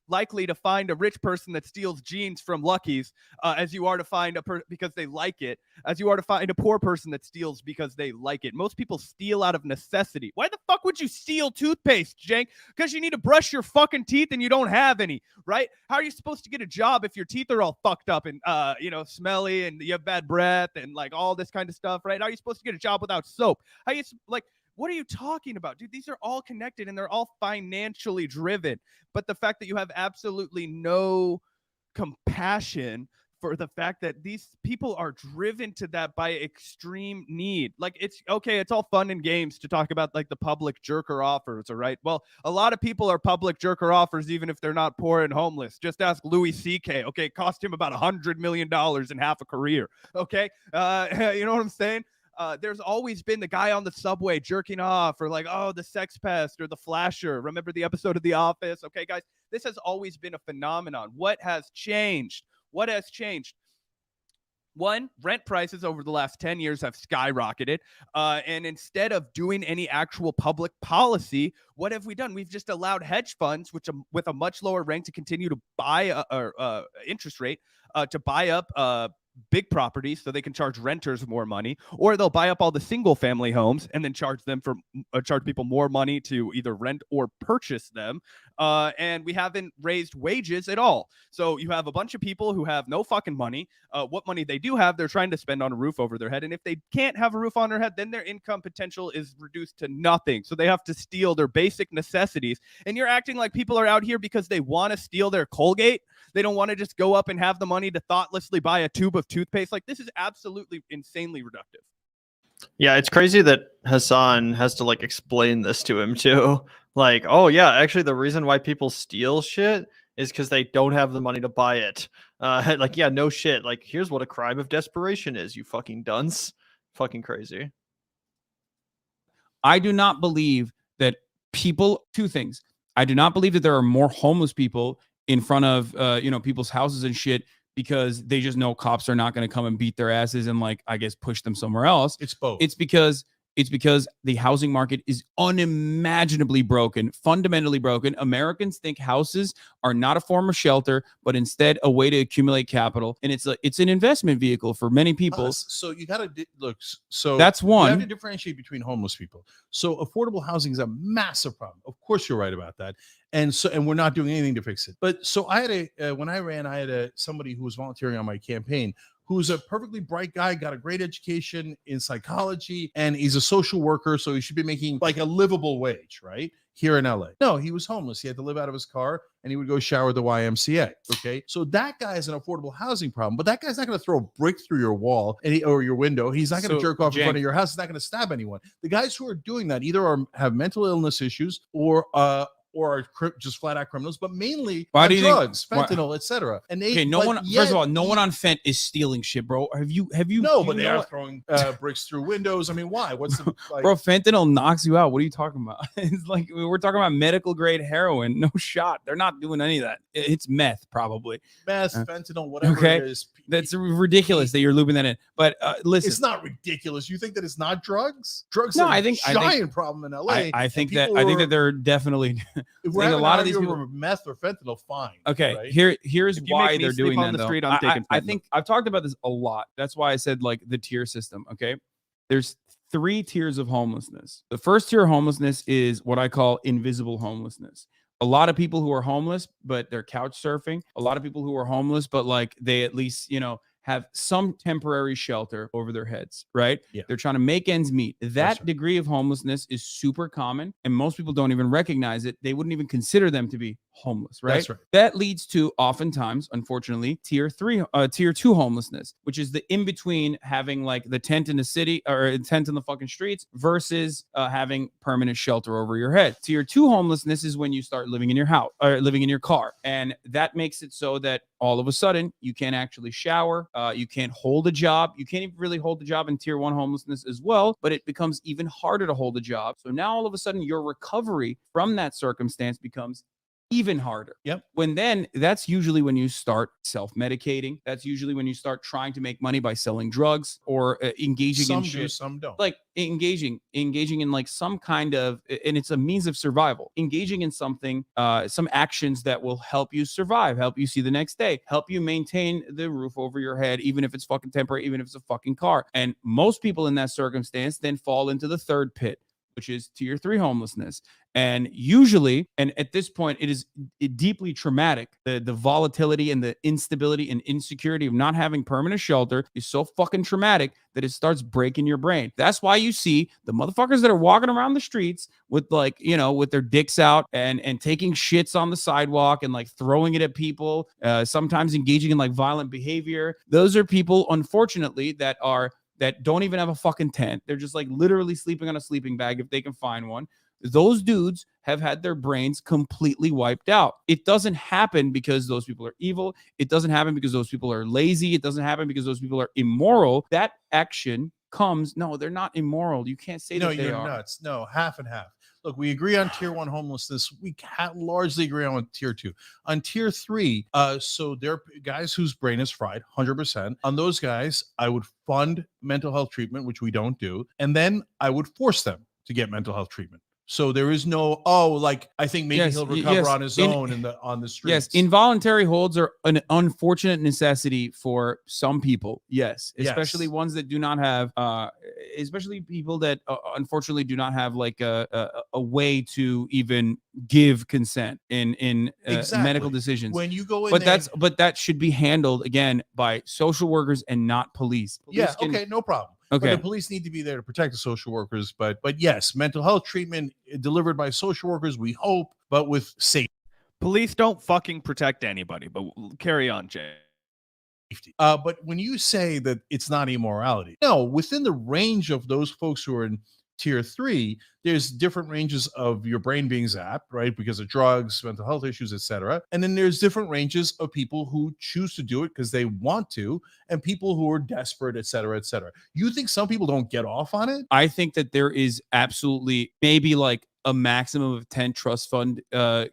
likely to find a rich person that steals jeans from Lucky's as you are to find because they like it, as you are to find a poor person that steals because they like it. Most people steal out of necessity. Why the fuck would you steal toothpaste, Cenk? Because you need to brush your fucking teeth and you don't have any, right? How are you supposed to get a job if your teeth are all fucked up and smelly and you have bad breath and like all this kind of stuff, right? How are you supposed to get a job without soap? How you like? What are you talking about, dude? These are all connected and they're all financially driven. But the fact that you have absolutely no compassion for the fact that these people are driven to that by extreme need. Like, it's okay, it's all fun and games to talk about like the public jerker offers, all right? Well, a lot of people are public jerker offers even if they're not poor and homeless. Just ask Louis C.K., okay? It cost him about $100 million in half a career, okay? You know what I'm saying? There's always been the guy on the subway jerking off, or like, oh, the sex pest or the flasher. Remember the episode of The Office? Okay, guys, this has always been a phenomenon. What has changed? What has changed? One, rent prices over the last 10 years have skyrocketed. And instead of doing any actual public policy, what have we done? We've just allowed hedge funds, which with a much lower rank, to continue to buy interest rate to buy up big properties so they can charge renters more money, or they'll buy up all the single family homes and then charge people more money to either rent or purchase them. And we haven't raised wages at all. So you have a bunch of people who have no fucking money. What money they do have, they're trying to spend on a roof over their head. And if they can't have a roof on their head, then their income potential is reduced to nothing. So they have to steal their basic necessities. And you're acting like people are out here because they want to steal their Colgate. They don't want to just go up and have the money to thoughtlessly buy a tube of toothpaste. Like, this is absolutely insanely reductive. Yeah, it's crazy that Hasan has to like explain this to him too. Like, oh yeah, actually the reason why people steal shit is because they don't have the money to buy it. Like, yeah, no shit. Like, here's what a crime of desperation is, you fucking dunce. Fucking crazy. I do not believe that two things. I do not believe that there are more homeless people in front of people's houses and shit because they just know cops are not going to come and beat their asses and like, I guess, push them somewhere else. It's both. It's because the housing market is unimaginably broken, fundamentally broken. Americans think houses are not a form of shelter, but instead a way to accumulate capital. And it's an investment vehicle for many people. So you got to look. So that's one. You have to differentiate between homeless people. So affordable housing is a massive problem. Of course, you're right about that. And we're not doing anything to fix it. But so I had when I ran, I had somebody who was volunteering on my campaign who's a perfectly bright guy, got a great education in psychology, and he's a social worker, so he should be making like a livable wage, right? Here in LA. No, he was homeless. He had to live out of his car and he would go shower at the YMCA. Okay. So that guy has an affordable housing problem, but that guy's not going to throw a brick through your wall or your window. He's not going to jerk off in front of your house. He's not going to stab anyone. The guys who are doing that either have mental illness issues or are just flat out criminals, but mainly drugs, fentanyl, etc. And they, first of all, no one on Fent is stealing shit, bro. Have you? No, but they are throwing bricks through windows. I mean, why? What's the bro? Fentanyl knocks you out. What are you talking about? It's like we're talking about medical grade heroin. No shot. They're not doing any of that. It's meth, probably. Fentanyl, whatever it is. That's ridiculous that you're looping that in. But listen, it's not ridiculous. You think that it's not drugs? Drugs no, are I think giant problem in LA. I think that they're definitely. If we're a lot of these people meth or fentanyl, fine. Okay, right? here's why they're doing that. Street, I think I've talked about this a lot. That's why I said like the tier system. Okay, there's 3 tiers of homelessness. The first tier of homelessness is what I call invisible homelessness. A lot of people who are homeless, but they're couch surfing. A lot of people who are homeless, but like they at least, have some temporary shelter over their heads, right? Yeah. They're trying to make ends meet. That right. degree of homelessness is super common, and most people don't even recognize it. They wouldn't even consider them to be homeless, right? That's right. That leads to oftentimes, unfortunately, tier 2 homelessness, which is the in between having like the tent in the city or a tent in the fucking streets versus having permanent shelter over your head. Tier 2 homelessness is when you start living in your house or living in your car, and that makes it so that all of a sudden you can't actually shower, you can't hold a job, you can't even really hold a job in tier 1 homelessness as well, but it becomes even harder to hold a job. So now all of a sudden your recovery from that circumstance becomes even harder. Yep. That's usually when you start self-medicating. That's usually when you start trying to make money by selling drugs or engaging in shit. Some don't. Like engaging in like some kind of, and it's a means of survival. Engaging in something, some actions that will help you survive, help you see the next day, help you maintain the roof over your head, even if it's fucking temporary, even if it's a fucking car. And most people in that circumstance then fall into the third pit, which is tier 3 homelessness. And usually, and at this point, it is deeply traumatic. The volatility and the instability and insecurity of not having permanent shelter is so fucking traumatic that it starts breaking your brain. That's why you see the motherfuckers that are walking around the streets with like, with their dicks out and taking shits on the sidewalk and like throwing it at people, sometimes engaging in like violent behavior. Those are people, unfortunately, that don't even have a fucking tent. They're just like literally sleeping on a sleeping bag if they can find one. Those dudes have had their brains completely wiped out. It doesn't happen because those people are evil. It doesn't happen because those people are lazy. It doesn't happen because those people are immoral. That action comes, no, they're not immoral. You can't say that they are. No, you're nuts. No, half and half. Look, we agree on tier 1 homelessness. We largely agree on tier 2. On tier 3, so there are guys whose brain is fried, 100%. On those guys, I would fund mental health treatment, which we don't do, and then I would force them to get mental health treatment. So there is no, I think maybe he'll recover on his own on the streets. Yes, involuntary holds are an unfortunate necessity for some people. Yes, especially ones that do not have, especially people that unfortunately do not have like a way to even give consent in medical decisions. When you go in, but that should be handled again by social workers and not police. Okay, no problem. Okay. But the police need to be there to protect the social workers. But yes, mental health treatment delivered by social workers, we hope, but with safety. Police don't fucking protect anybody, but carry on, Jay. But when you say that it's not immorality, no, within the range of those folks who are in tier 3, there's different ranges of your brain being zapped, right? Because of drugs, mental health issues, etc. And then there's different ranges of people who choose to do it because they want to, and people who are desperate, etc., etc. You think some people don't get off on it? I think that there is absolutely maybe like a maximum of 10 trust fund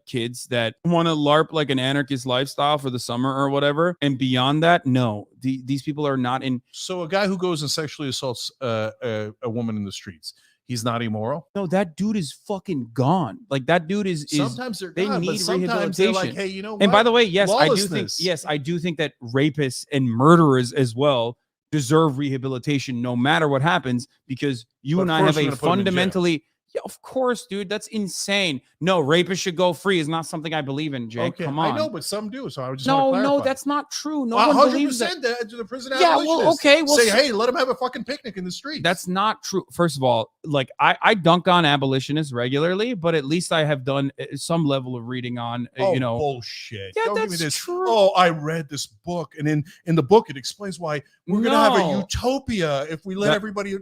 kids that want to LARP like an anarchist lifestyle for the summer or whatever. And beyond that, no, these people are not in. So a guy who goes and sexually assaults a woman in the streets, he's not immoral? No, that dude is fucking gone. Like that dude is sometimes they're they gone, need but sometimes rehabilitation. they're like, hey, you know what? And by the way, yes, I do think that rapists and murderers as well deserve rehabilitation no matter what happens, because you and I have a fundamentally Yeah, of course, dude. That's insane. No, rapists should go free is not something I believe in, Jake. Okay, Come on. I know, but some do. So I just want to No, clarify. that's not true. No one believes that. 100% that to the prison Yeah, abolitionists. well, okay, well, say, hey, let them have a fucking picnic in the streets. That's not true. First of all, like I dunk on abolitionists regularly, but at least I have done some level of reading on, bullshit. Yeah, Don't give me that's this. true. Oh, I read this book, and in the book it explains why we're gonna have a utopia if we let everybody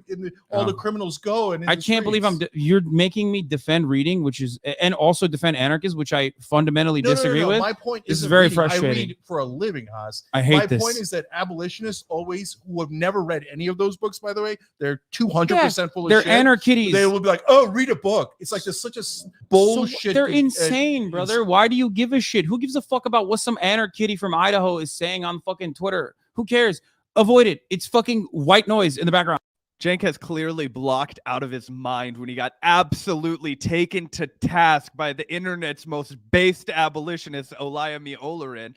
all the criminals go. And I can't believe you're making me defend reading, which is, and also defend anarchists, which I fundamentally disagree with. My point is isn't very reading. frustrating. I read for a living, Haas. I hate My this. point is that abolitionists always, who have never read any of those books, by the way, they're 200% full of shit. They're anarchists. They will be like, oh, read a book. It's like there's such a bullshit. They're insane, brother. Why do you give a shit? Who gives a fuck about what some anarchitty from Idaho is saying on fucking Twitter? Who cares? Avoid it. It's fucking white noise in the background. Cenk has clearly blocked out of his mind when he got absolutely taken to task by the internet's most based abolitionist, Olayemi Olorin.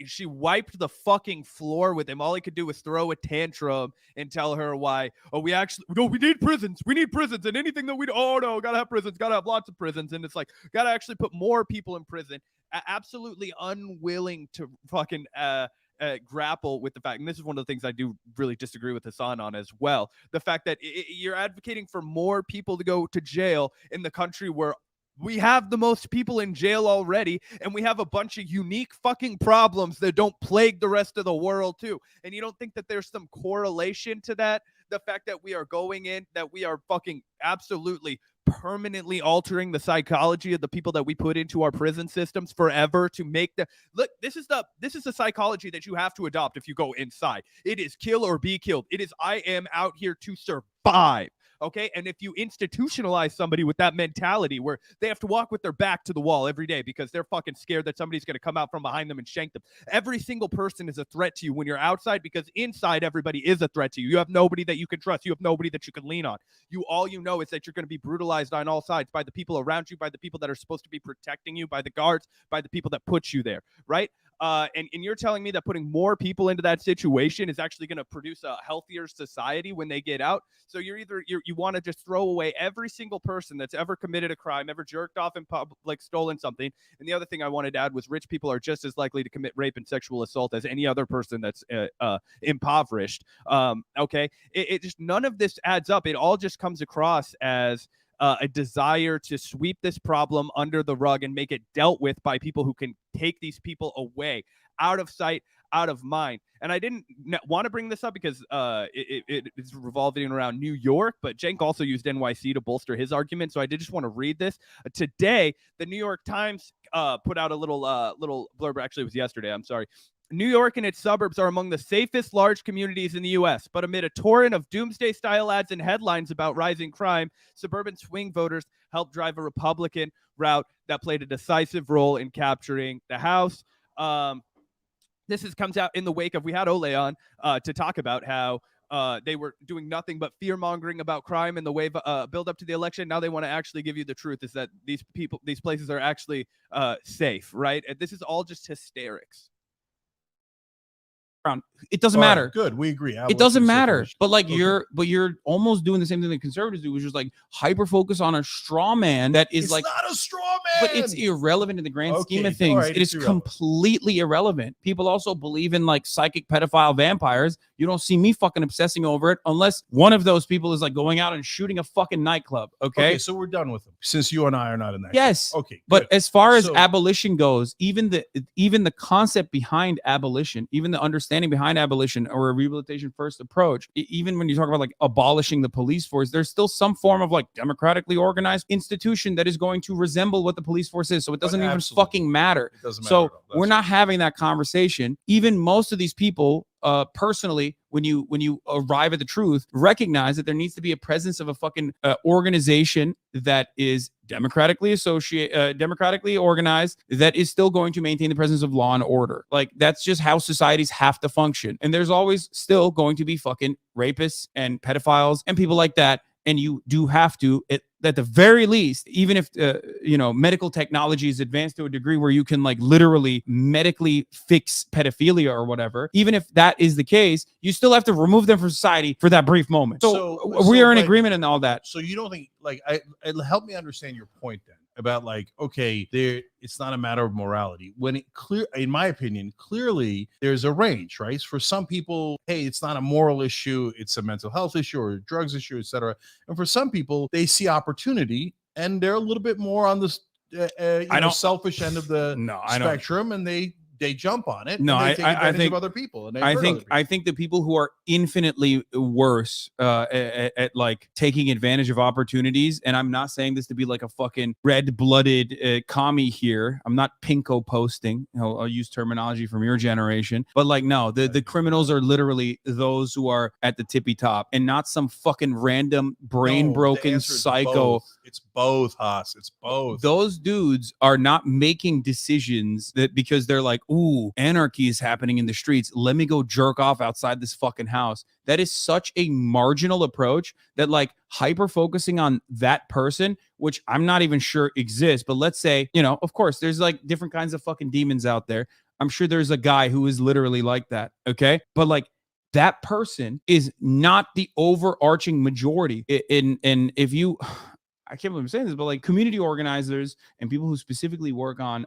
She wiped the fucking floor with him. All he could do was throw a tantrum and tell her why. Oh, we need prisons. We need prisons, and anything that gotta have prisons, gotta have lots of prisons. And it's like, gotta actually put more people in prison. Absolutely unwilling to fucking grapple with the fact, and this is one of the things I do really disagree with Hasan on as well, the fact that you're advocating for more people to go to jail in the country where we have the most people in jail already, and we have a bunch of unique fucking problems that don't plague the rest of the world too. And you don't think that there's some correlation to that? The fact that we are going in, that we are fucking absolutely permanently altering the psychology of the people that we put into our prison systems forever to make the look. This is the psychology that you have to adopt if you go inside. It is kill or be killed. It is I am out here to survive. Okay. And if you institutionalize somebody with that mentality where they have to walk with their back to the wall every day because they're fucking scared that somebody's going to come out from behind them and shank them. Every single person is a threat to you when you're outside, because inside everybody is a threat to you. You have nobody that you can trust. You have nobody that you can lean on. All you know is that you're going to be brutalized on all sides by the people around you, by the people that are supposed to be protecting you, by the guards, by the people that put you there. Right. And you're telling me that putting more people into that situation is actually going to produce a healthier society when they get out. So you want to just throw away every single person that's ever committed a crime, ever jerked off in public, stolen something. And the other thing I wanted to add was rich people are just as likely to commit rape and sexual assault as any other person that's impoverished. Okay. It just, none of this adds up. It all just comes across as a desire to sweep this problem under the rug and make it dealt with by people who can take these people away, out of sight, out of mind. And I didn't want to bring this up because it's revolving around New York, but Cenk also used NYC to bolster his argument. So I did just want to read this. Today, the New York Times put out a little blurb. Actually, it was yesterday. I'm sorry. New York and its suburbs are among the safest large communities in the U.S., but amid a torrent of doomsday-style ads and headlines about rising crime, suburban swing voters helped drive a Republican route that played a decisive role in capturing the House. This comes out in the wake of, we had Ole on to talk about how they were doing nothing but fear-mongering about crime in the wave build up to the election. Now they want to actually give you the truth, is that these places are actually safe, right? And this is all just hysterics. It doesn't matter. Good, we agree. It doesn't matter. But like you're almost doing the same thing that conservatives do, which is like hyper focus on a straw man that is it's not a straw man. But it's irrelevant in the grand scheme of things. Right, it is completely irrelevant. People also believe in like psychic pedophile vampires. You don't see me fucking obsessing over it unless one of those people is like going out and shooting a fucking nightclub. Okay, so we're done with them since you and I are not in that. Yes. Case. Okay. But as far as abolition goes, even the concept behind abolition, even the understanding behind abolition or a rehabilitation first approach, even when you talk about like abolishing the police force, there's still some form of like democratically organized institution that is going to resemble what the police force is. So it doesn't even fucking matter. It doesn't matter. So we're not having that conversation. Even most of these people, personally, when you arrive at the truth, recognize that there needs to be a presence of a fucking organization that is democratically organized, that is still going to maintain the presence of law and order. Like, that's just how societies have to function. And there's always still going to be fucking rapists and pedophiles and people like that. And you do have to, at the very least, even if medical technology is advanced to a degree where you can like literally medically fix pedophilia or whatever, even if that is the case, you still have to remove them from society for that brief moment. So we are in agreement in all that. So you don't think help me understand your point then about like, okay, it's not a matter of morality. When it in my opinion, clearly there's a range, right? For some people, hey, it's not a moral issue, it's a mental health issue or a drugs issue, etc. And for some people, they see opportunity and they're a little bit more on this selfish end of the spectrum, and they jump on it. No, and they take advantage think of other people. And I think the people who are infinitely worse at like taking advantage of opportunities, and I'm not saying this to be like a fucking red-blooded commie here. I'm not pinko posting. I'll use terminology from your generation, but like no, the criminals are literally those who are at the tippy top, and not some fucking random brain-broken psycho. It's both, Haas. It's both. Those dudes are not making decisions that because they're like, ooh, anarchy is happening in the streets, let me go jerk off outside this fucking house. That is such a marginal approach that like hyper focusing on that person, which I'm not even sure exists. But let's say, of course, there's like different kinds of fucking demons out there. I'm sure there's a guy who is literally like that. Okay. But like that person is not the overarching majority. And if you, I can't believe I'm saying this, but like community organizers and people who specifically work on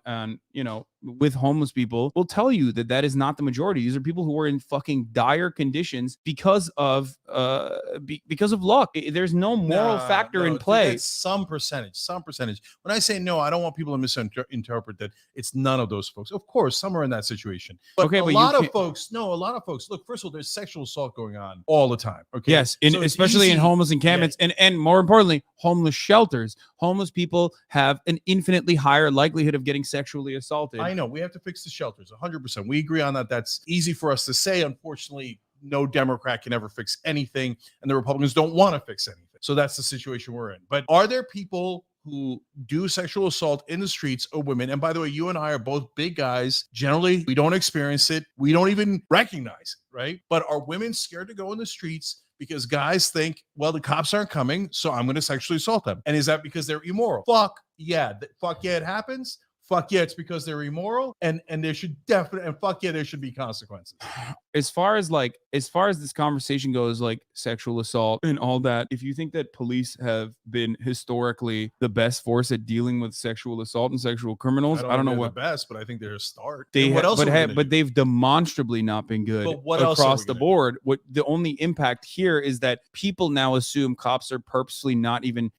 with homeless people will tell you that is not the majority. These are people who are in fucking dire conditions because of luck. There's no moral factor in play. That's some percentage. When I say no, I don't want people to misinterpret that it's none of those folks. Of course, some are in that situation. But a lot of folks, look, first of all, there's sexual assault going on all the time. Okay. Yes, especially in homeless encampments and more importantly, homeless shelters. Homeless people have an infinitely higher likelihood of getting sexually assaulted. I know we have to fix the shelters 100%. We agree on that. That's easy for us to say. Unfortunately, no Democrat can ever fix anything, and the Republicans don't want to fix anything. So that's the situation we're in. But are there people who do sexual assault in the streets of women? And by the way, you and I are both big guys. Generally, we don't experience it. We don't even recognize it, right? But are women scared to go in the streets because guys think, well, the cops aren't coming, so I'm going to sexually assault them? And is that because they're immoral? Fuck yeah, it happens. Fuck yeah, it's because they're immoral, and there should definitely, and fuck yeah, there should be consequences. As far as this conversation goes, like sexual assault and all that, if you think that police have been historically the best force at dealing with sexual assault and sexual criminals, I don't know what the best, but I think they're a start. But they've demonstrably not been good across the board. What the only impact here is that people now assume cops are purposely not even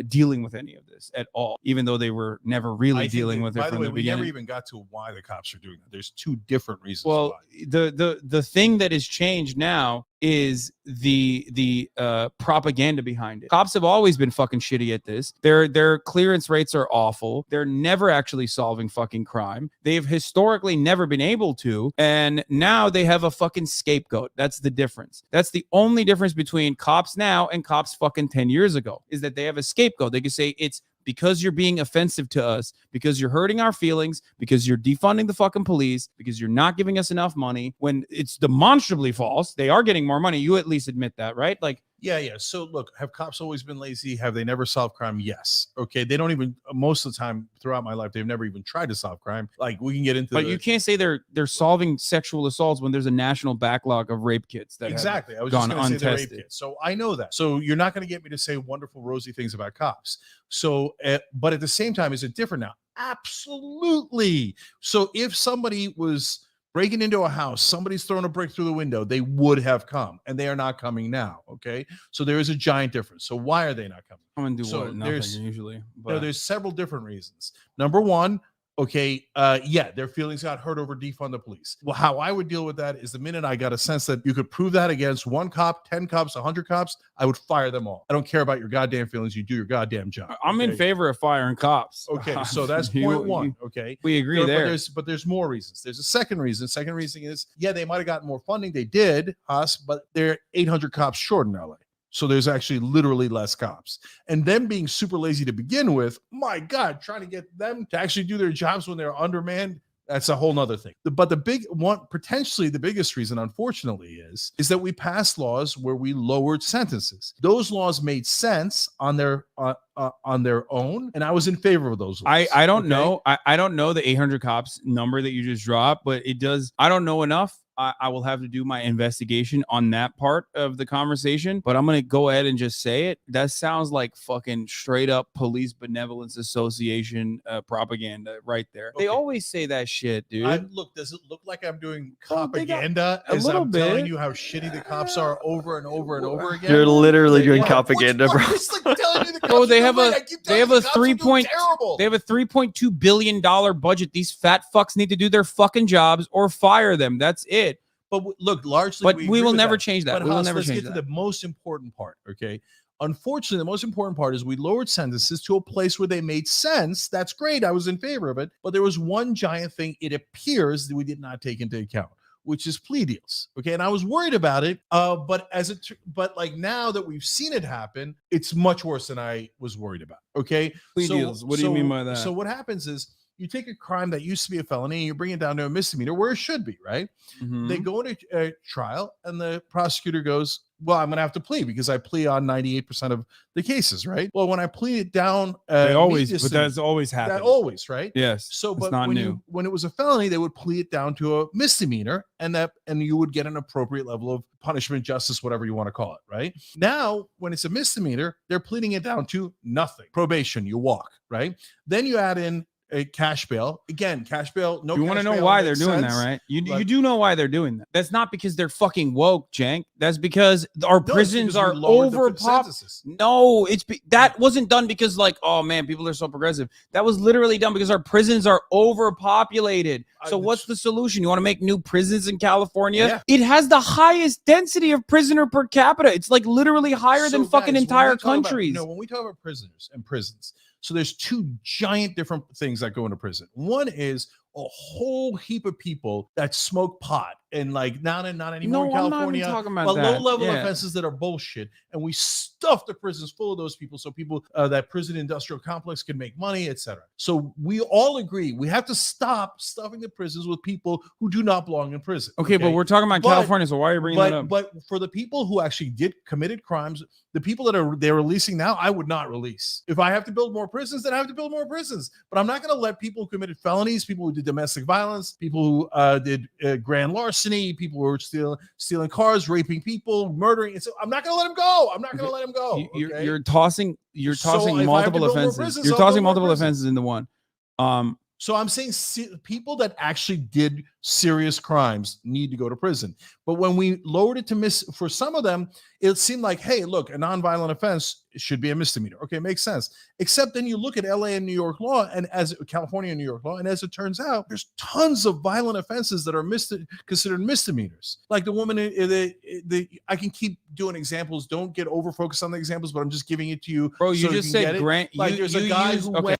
dealing with any of this at all, even though they were never really dealing with it from the beginning. We never even got to why the cops are doing that. There's two different reasons. Well, why. The thing that has changed now is the propaganda behind it. Cops have always been fucking shitty at this. Their clearance rates are awful. They're never actually solving fucking crime. They've historically never been able to, and now they have a fucking scapegoat. That's the difference. That's the only difference between cops now and cops fucking 10 years ago, is that they have a scapegoat. They can say it's because you're being offensive to us, because you're hurting our feelings, because you're defunding the fucking police, because you're not giving us enough money, when it's demonstrably false. They are getting more money. You at least admit that, right? Like, yeah. So look, have cops always been lazy? Have they never solved crime? Yes. Okay. They don't even, most of the time throughout my life, they've never even tried to solve crime. Like, we can get into, but you can't say they're solving sexual assaults when there's a national backlog of rape kits that exactly. I was gone just going to say the untested. rape kits. So I know that. So you're not going to get me to say wonderful, rosy things about cops. So, but at the same time, is it different now? Absolutely. So if somebody was breaking into a house, somebody's throwing a brick through the window, they would have come, and they are not coming now. Okay, so there is a giant difference. So why are they not coming? I'm gonna do so what? Nothing usually. But there's several different reasons. Number one, okay, their feelings got hurt over defund the police. Well, how I would deal with that is the minute I got a sense that you could prove that against one cop, 10 cops, 100 cops, I would fire them all. I don't care about your goddamn feelings. You do your goddamn job. I'm in favor of firing cops. Okay, so that's point one. Okay, we agree there. But there's more reasons. There's a second reason. Second reason is, yeah, they might have gotten more funding. They did, but they're 800 cops short in LA. So there's actually literally less cops. And them being super lazy to begin with, my God, trying to get them to actually do their jobs when they're undermanned, That's a whole nother thing. But the big one, potentially the biggest reason, unfortunately, is that we passed laws where we lowered sentences. Those laws made sense on their own, and I was in favor of those laws. I don't know. I don't know the 800 cops number that you just dropped, but it does. I don't know enough. I will have to do my investigation on that part of the conversation, but I'm going to go ahead and just say it. That sounds like fucking straight up Police Benevolence Association propaganda right there. Okay. They always say that shit, dude. Look, does it look like I'm doing Oh, they got propaganda a as little I'm telling bit. you how shitty the cops are over and over and over again? You're literally doing What? propaganda, What's bro. this, like, telling me the cops Bro, are they doing have right? a I keep they telling have you a the cops are doing terrible. they have a $3.2 billion budget. These fat fucks need to do their fucking jobs or fire them. That's it. But look, largely, But we we agree will with never that. change that. But We will Haas, never let's change get to that. the most important part. Okay. Unfortunately, the most important part is we lowered sentences to a place where they made sense. That's great. I was in favor of it. But there was one giant thing it appears that we did not take into account, which is plea deals. Okay. And I was worried about it. But like now that we've seen it happen, it's much worse than I was worried about. Okay. Plea deals. What do you mean by that? So what happens is you take a crime that used to be a felony and you bring it down to a misdemeanor where it should be, right? Mhm. They go into a trial and the prosecutor goes, well, I'm going to have to plea because I plea on 98% of the cases, right? Well, when I plea it down, They always, immediately- but that's always happened. that always, right? Yes. So, it's but not when new. when it was a felony, they would plea it down to a misdemeanor, and you would get an appropriate level of punishment, justice, whatever you want to call it, right? Now, when it's a misdemeanor, they're pleading it down to nothing. Probation, you walk, right? Then you add in a cash bail. Again, cash bail. No. You want to cash know bail why they're makes doing sense. that, right? You Like- do know why they're doing that. That's not because they're fucking woke, Cenk. That's because our No, it's prisons because we are lowered the overpop. sentences. No, that wasn't done because like, oh man, people are so progressive. That was literally done because our prisons are overpopulated. So what's the solution? You want to make new prisons in California? Yeah. It has the highest density of prisoner per capita. It's like literally higher So, than fucking guys, when entire we talk about- countries. no, when we talk about prisoners and prisons, so there's two giant different things that go into prison. One is a whole heap of people that smoke pot and like not anymore in No, I'm not even California. talking about But that. low-level Yeah. offenses that are bullshit, and we stuff the prisons full of those people, so people that prison industrial complex can make money, etc. So we all agree we have to stop stuffing the prisons with people who do not belong in prison. Okay, but we're talking about But- California, so why are you bringing that up? But for the people who actually committed crimes, the people that they're releasing now, I would not release. If I have to build more prisons, then I have to build more prisons. But I'm not going to let people who committed felonies, people who did domestic violence, people who did grand larceny, people who were stealing cars, raping people, murdering. And so I'm not going to let them go. I'm not going to let them go. Okay? You're tossing So if I have to multiple build more offenses. prisons, You're I'll build tossing more multiple prisons. offenses into one. So I'm saying people that actually did serious crimes need to go to prison. But when we lowered it to for some of them, it seemed like, hey, look, a nonviolent offense should be a misdemeanor. Okay, makes sense. Except then you look at LA and New York law, and as California and New York law, and as it turns out, there's tons of violent offenses that are considered misdemeanors. Like the woman, I can keep doing examples. Don't get over focused on the examples, but I'm just giving it to you. Bro, you so just can get said it. Grant. Like there's a guy who went.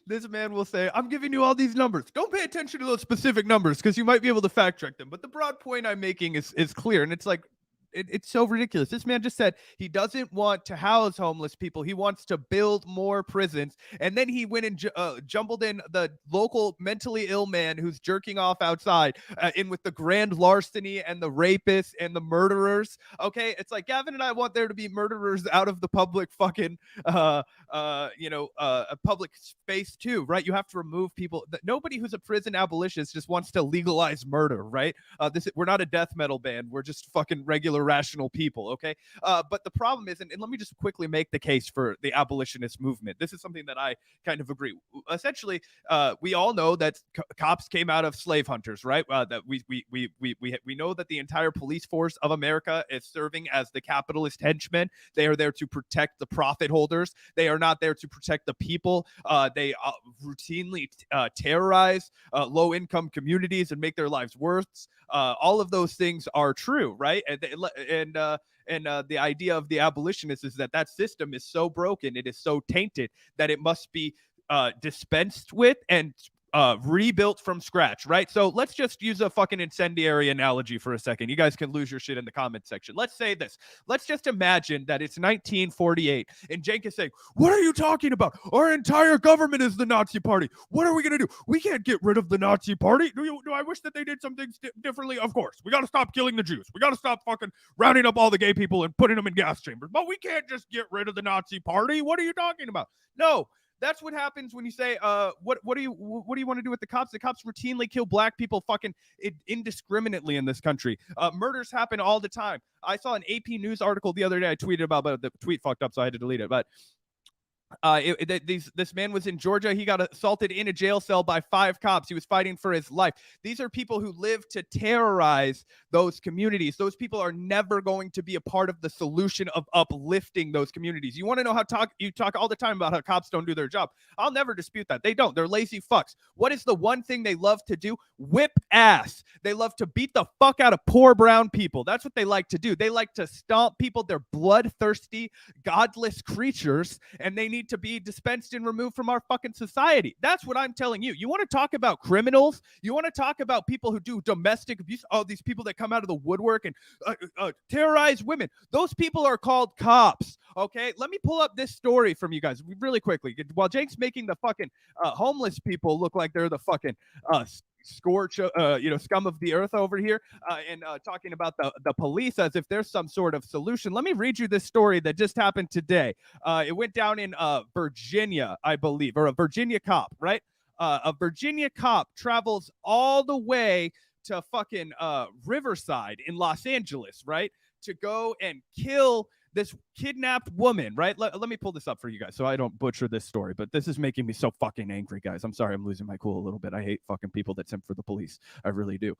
This man will say, I'm giving you all these numbers. Don't pay attention to those specific numbers because you might be able to fact check them. But the broad point I'm making is clear. And it's like, it's so ridiculous. This man just said he doesn't want to house homeless people. He wants to build more prisons. And then he went and jumbled in the local mentally ill man who's jerking off outside in with the grand larceny and the rapists and the murderers. Okay. It's like Gavin and I want there to be murderers out of the public fucking, a public space too, right? You have to remove people. Nobody who's a prison abolitionist just wants to legalize murder, right? We're not a death metal band. We're just fucking regular rational people, okay? But the problem is, and let me just quickly make the case for the abolitionist movement. This is something that I kind of agree. Essentially, we all know that cops came out of slave hunters, right? That we know that the entire police force of America is serving as the capitalist henchmen. They are there to protect the profit holders. They are not there to protect the people. They routinely terrorize low-income communities and make their lives worse. All of those things are true, right? And the idea of the abolitionists is that system is so broken, it is so tainted that it must be dispensed with and rebuilt from scratch, right? So let's just use a fucking incendiary analogy for a second. You guys can lose your shit in the comment section. Let's say this. Let's just imagine that it's 1948 and Cenk is saying, what are you talking about? Our entire government is the Nazi party. What are we going to do? We can't get rid of the Nazi party. Do I wish that they did some things differently? Of course. We got to stop killing the Jews. We got to stop fucking rounding up all the gay people and putting them in gas chambers. But we can't just get rid of the Nazi party. What are you talking about? No. That's what happens when you say, what do you want to do with the cops? The cops routinely kill black people fucking indiscriminately in this country. Murders happen all the time. I saw an AP News article the other day. I tweeted about, but the tweet fucked up, so I had to delete it. But this man was in Georgia. He got assaulted in a jail cell by 5 cops. He was fighting for his life. These are people who live to terrorize those communities. Those people are never going to be a part of the solution of uplifting those communities. You want to know you talk all the time about how cops don't do their job. I'll never dispute that. They don't. They're lazy fucks. What is the one thing they love to do? Whip ass. They love to beat the fuck out of poor brown people. That's what they like to do. They like to stomp people. They're bloodthirsty, godless creatures, and they need to be dispensed and removed from our fucking society. That's what I'm telling you. You want to talk about criminals? You want to talk about people who do domestic abuse? Oh, these people that come out of the woodwork and terrorize women. Those people are called cops. Okay, let me pull up this story from you guys really quickly. While Jake's making the fucking homeless people look like they're the fucking scorch, scum of the earth over here, and talking about the police as if there's some sort of solution. Let me read you this story that just happened today. It went down in Virginia, I believe, or a Virginia cop, right? A Virginia cop travels all the way to fucking Riverside in Los Angeles, right? To go and kill this kidnapped woman, right? Let me pull this up for you guys so I don't butcher this story, but this is making me so fucking angry, guys. I'm sorry I'm losing my cool a little bit. I hate fucking people that simp for the police. I really do.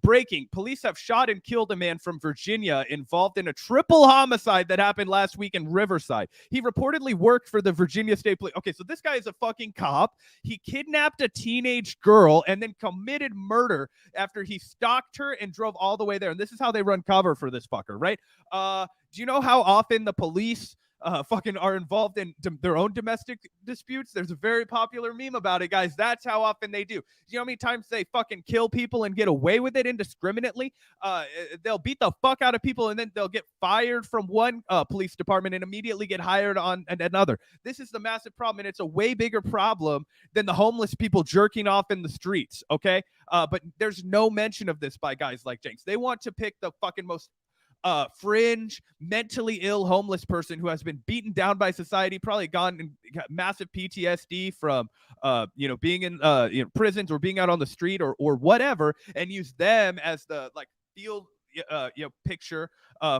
Breaking. Police have shot and killed a man from Virginia involved in a triple homicide that happened last week in Riverside. He reportedly worked for the Virginia State Police. Okay, so this guy is a fucking cop. He kidnapped a teenage girl and then committed murder after he stalked her and drove all the way there. And this is how they run cover for this fucker, right? Do you know how often the police fucking are involved in their own domestic disputes? There's a very popular meme about it, guys. That's how often they do. Do you know how many times they fucking kill people and get away with it indiscriminately? They'll beat the fuck out of people and then they'll get fired from one police department and immediately get hired on another. This is the massive problem, and it's a way bigger problem than the homeless people jerking off in the streets, okay? But there's no mention of this by guys like Jenks. They want to pick the fucking most fringe, mentally ill homeless person who has been beaten down by society, probably gone and got massive PTSD from being in prisons or being out on the street or whatever, and use them as the field picture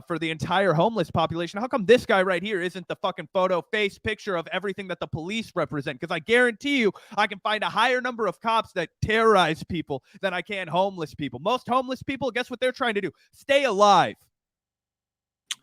for the entire homeless population. How come this guy right here isn't the fucking photo face picture of everything that the police represent? Because I guarantee you I can find a higher number of cops that terrorize people than I can homeless people. Most homeless people, guess what they're trying to do? Stay alive.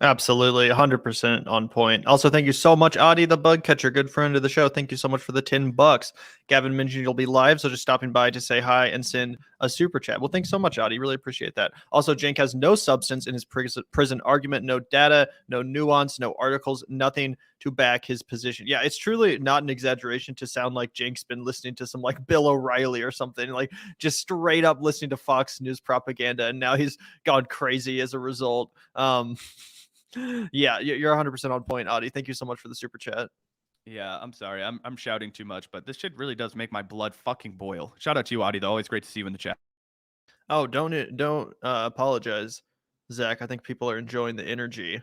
Absolutely, 100% on point. Also, thank you so much, Adi the Bug Catcher, good friend of the show. Thank you so much for the $10. Gavin mentioned you'll be live, so just stopping by to say hi and send a super chat. Well, thanks so much, Adi. Really appreciate that. Also, Cenk has no substance in his prison argument, no data, no nuance, no articles, nothing to back his position. Yeah, it's truly not an exaggeration to sound like Cenk's been listening to some Bill O'Reilly or something, just straight up listening to Fox News propaganda, and now he's gone crazy as a result. Yeah, you're 100% on point, Adi. Thank you so much for the super chat. Yeah, I'm sorry. I'm shouting too much, but this shit really does make my blood fucking boil. Shout out to you, Adi, though. Always great to see you in the chat. Oh, don't apologize, Zach. I think people are enjoying the energy.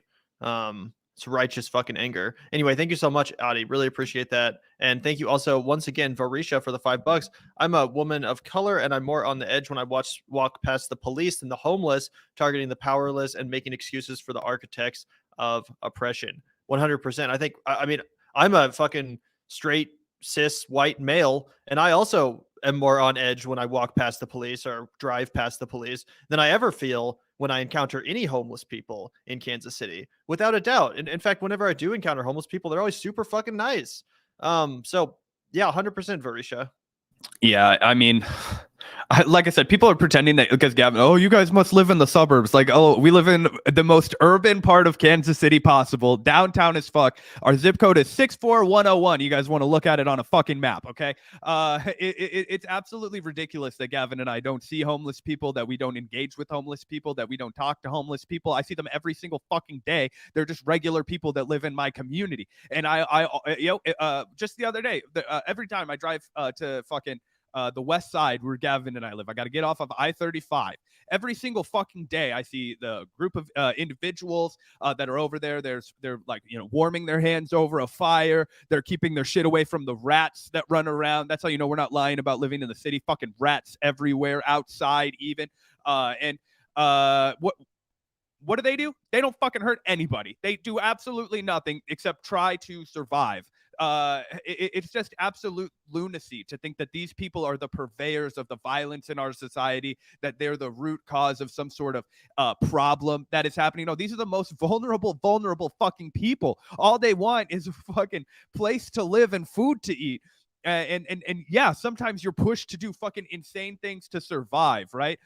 It's righteous fucking anger. Anyway, thank you so much, Adi. Really appreciate that. And thank you also once again, Varisha, for the $5. I'm a woman of color, and I'm more on the edge when I walk past the police than the homeless, targeting the powerless and making excuses for the architects of oppression. 100%. I mean, I'm a fucking straight cis white male, and I also am more on edge when I walk past the police or drive past the police than I ever feel when I encounter any homeless people in Kansas City, without a doubt. And in fact, whenever I do encounter homeless people, they're always super fucking nice. So yeah, 100% Varisha. Yeah, I mean, like I said, people are pretending that because Gavin, oh, you guys must live in the suburbs. Like, oh, we live in the most urban part of Kansas City possible, downtown as fuck. Our zip code is 64101. You guys want to look at it on a fucking map, okay? It's absolutely ridiculous that Gavin and I don't see homeless people, that we don't engage with homeless people, that we don't talk to homeless people. I see them every single fucking day. They're just regular people that live in my community. And just the other day, every time I drive to fucking the west side where Gavin and I live, I got to get off of I-35. Every single fucking day, I see the group of individuals that are over there. They're like, warming their hands over a fire. They're keeping their shit away from the rats that run around. That's how you know we're not lying about living in the city. Fucking rats everywhere, outside even. What do? They don't fucking hurt anybody. They do absolutely nothing except try to survive. It's just absolute lunacy to think that these people are the purveyors of the violence in our society, that they're the root cause of some sort of problem that is happening. No, these are the most vulnerable fucking people. All they want is a fucking place to live and food to eat. And yeah, sometimes you're pushed to do fucking insane things to survive, right?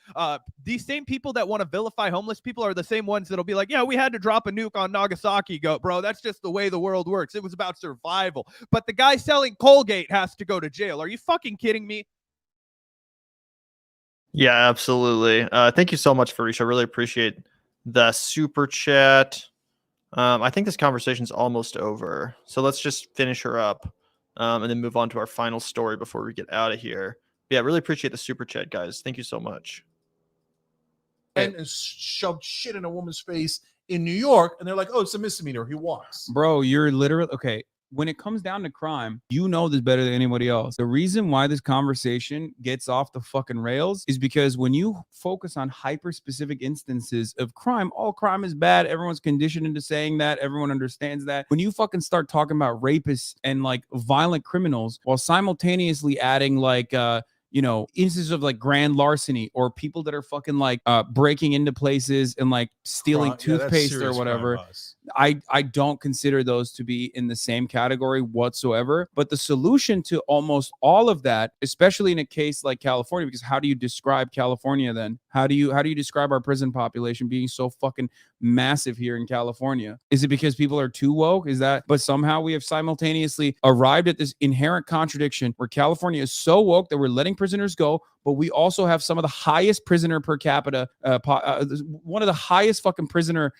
These same people that want to vilify homeless people are the same ones that'll be like, yeah, we had to drop a nuke on Nagasaki. Go, bro, that's just the way the world works. It was about survival. But the guy selling Colgate has to go to jail. Are you fucking kidding me? Yeah, absolutely. Thank you so much, Farisha. I really appreciate the super chat. I think this conversation's almost over, so let's just finish her up. And then move on to our final story before we get out of here. But yeah, really appreciate the super chat, guys. Thank you so much. And shoved shit in a woman's face in New York, and they're like, "Oh, it's a misdemeanor." He walks. Bro, you're literally okay. When it comes down to crime, you know this better than anybody else. The reason why this conversation gets off the fucking rails is because when you focus on hyper-specific instances of crime, all crime is bad. Everyone's conditioned into saying that. Everyone understands that. When you fucking start talking about rapists and like violent criminals while simultaneously adding like instances of like grand larceny or people that are fucking like breaking into places and like stealing toothpaste or whatever. I don't consider those to be in the same category whatsoever. But the solution to almost all of that, especially in a case like California, because how do you describe California then? How do you describe our prison population being so fucking massive here in California? Is it because people are too woke? Is that? But somehow we have simultaneously arrived at this inherent contradiction where California is so woke that we're letting prisoners go, but we also have some of the highest prisoner per capita, one of the highest fucking prisoner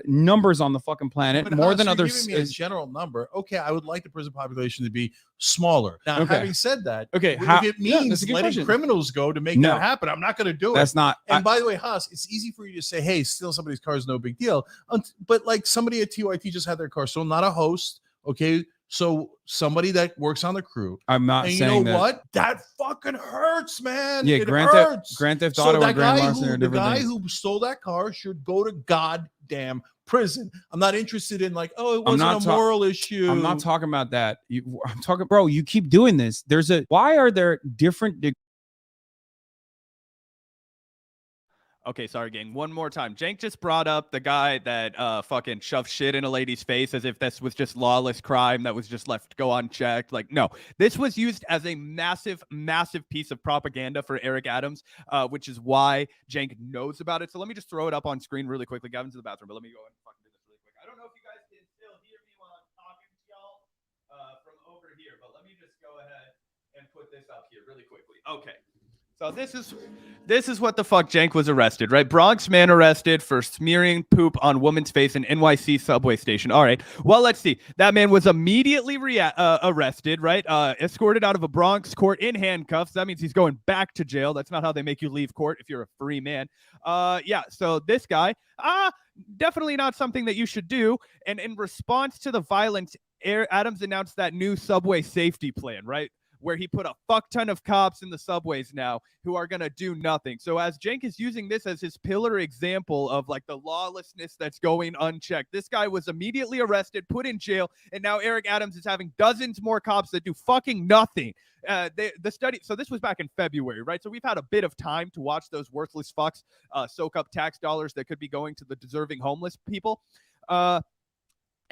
numbers on the fucking planet, but more than others. others. Giving me a general number. Okay, I would like the prison population to be smaller. Now, having said that, if it means letting criminals go to make that happen, I'm not going to do it. That's not. And by the way, Haas, it's easy for you to say, "Hey, stealing somebody's car is no big deal," but like somebody at TYT just had their car, so not a host. Okay. So somebody that works on the crew. I'm not saying that. You know what? That fucking hurts, man. Yeah, it Grand Theft Auto and Grand Larceny are different. The guy things. who stole that car should go to goddamn prison. I'm not interested in like, oh, it wasn't a moral issue. I'm not talking about that. I'm talking, bro. You keep doing this. Why are there different? Okay, sorry, gang. One more time. Cenk just brought up the guy that fucking shoved shit in a lady's face as if this was just lawless crime that was just left to go unchecked. Like, no, this was used as a massive, massive piece of propaganda for Eric Adams, which is why Cenk knows about it. So let me just throw it up on screen really quickly. Gavin's in the bathroom, but let me go and fucking do this really quick. I don't know if you guys can still hear me while I'm talking to y'all from over here, but let me just go ahead and put this up here really quickly. Okay. So this is what the fuck Cenk was arrested, right? Bronx man arrested for smearing poop on woman's face in NYC subway station. All right. Well, let's see. That man was immediately arrested, right? Escorted out of a Bronx court in handcuffs. That means he's going back to jail. That's not how they make you leave court if you're a free man. Yeah. So this guy, definitely not something that you should do. And in response to the violence, Adams announced that new subway safety plan, right? Where he put a fuck ton of cops in the subways now who are going to do nothing. So as Cenk is using this as his pillar example of like the lawlessness that's going unchecked, this guy was immediately arrested, put in jail, and now Eric Adams is having dozens more cops that do fucking nothing. The study, so this was back in February, right? So we've had a bit of time to watch those worthless fucks soak up tax dollars that could be going to the deserving homeless people.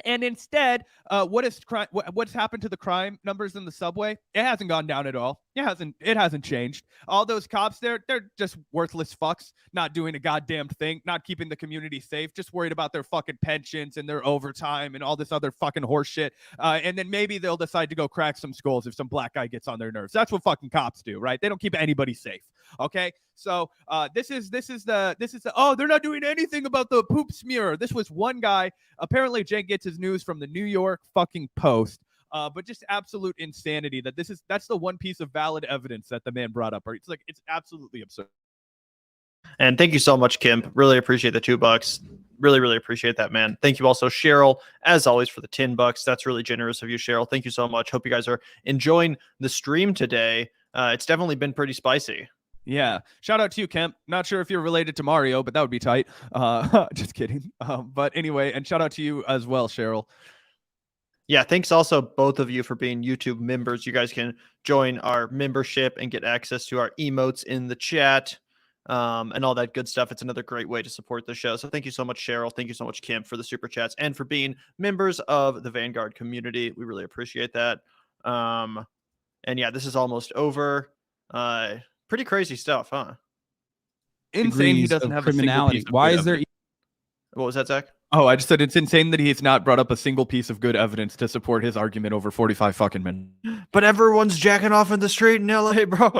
And instead, what's happened to the crime numbers in the subway? It hasn't gone down at all. It hasn't changed. All those cops, they're just worthless fucks, not doing a goddamn thing, not keeping the community safe, just worried about their fucking pensions and their overtime and all this other fucking horse shit. And then maybe they'll decide to go crack some skulls if some black guy gets on their nerves. That's what fucking cops do, right? They don't keep anybody safe. Okay, so this is the oh, they're not doing anything about the poop smear. This was one guy. Apparently, Cenk gets his news from the New York fucking Post. But just absolute insanity that's the one piece of valid evidence that the man brought up. Right? It's absolutely absurd. And thank you so much, Kim. Really appreciate the $2. Really, really appreciate that, man. Thank you also, Cheryl, as always, for the $10. That's really generous of you, Cheryl. Thank you so much. Hope you guys are enjoying the stream today. It's definitely been pretty spicy. Yeah. Shout out to you, Kemp. Not sure if you're related to Mario, but that would be tight. Just kidding. But anyway, and shout out to you as well, Cheryl. Yeah, thanks also both of you for being YouTube members. You guys can join our membership and get access to our emotes in the chat and all that good stuff. It's another great way to support the show. So thank you so much, Cheryl. Thank you so much, Kim, for the super chats and for being members of the Vanguard community. We really appreciate that. And yeah, this is almost over. Pretty crazy stuff, huh? Insane. He doesn't have criminality. A single piece of Why good is there? evidence. What was that, Zach? Oh, I just said it's insane that he's not brought up a single piece of good evidence to support his argument over 45 fucking minutes. But everyone's jacking off in the street in LA, bro.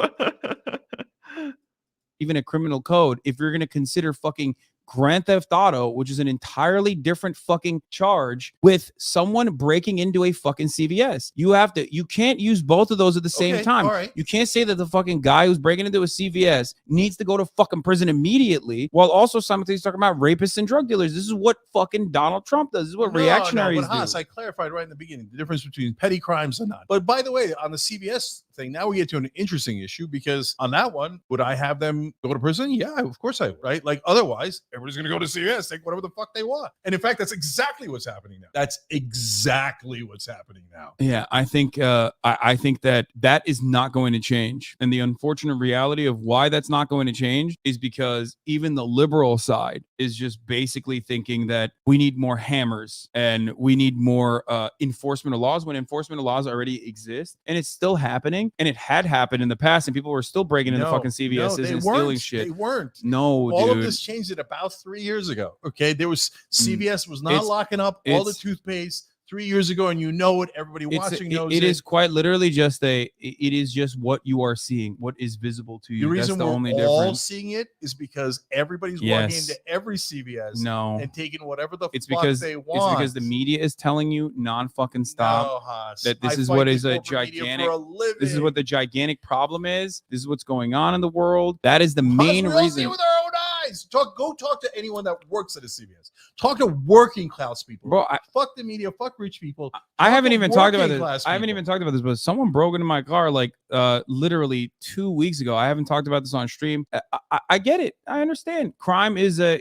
Even a criminal code, if you're going to consider fucking Grand Theft Auto, which is an entirely different fucking charge, with someone breaking into a fucking CVS. You can't use both of those at the same time. Right. You can't say that the fucking guy who's breaking into a CVS needs to go to fucking prison immediately while also simultaneously talking about rapists and drug dealers. This is what fucking Donald Trump does. This is what reactionaries but Haas, do. I clarified right in the beginning the difference between petty crimes and not. But by the way, on the CVS thing, now we get to an interesting issue, because on that one, would I have them go to prison? Yeah, of course I would, right? Like, otherwise, everybody's going to go to CVS, take whatever the fuck they want. And in fact, that's exactly what's happening now. That's exactly what's happening now. Yeah, I think I think that is not going to change. And the unfortunate reality of why that's not going to change is because even the liberal side is just basically thinking that we need more hammers and we need more enforcement of laws, when enforcement of laws already exist. And it's still happening. And it had happened in the past, and people were still breaking into fucking CVS's and stealing shit. They weren't. No, all dude. of this changed at about 3 years ago. Okay, there was CVS was not locking up all the toothpaste 3 years ago, and you know it. Everybody watching knows it. It is quite literally just it is just what you are seeing, what is visible to you. The reason That's the we're only all difference. seeing it is because everybody's walking into every CVS and taking whatever the fuck they want. It's because the media is telling you non-fucking stop that this is what is a gigantic. This is what the gigantic problem is. This is what's going on in the world. That is the main reason. With our own eyes. Go talk to anyone that works at a CVS. Talk to working class people. Bro, fuck the media. Fuck rich people. I haven't even talked about this. I haven't even talked about this, but someone broke into my car like literally 2 weeks ago. I haven't talked about this on stream. I get it. I understand. Crime is a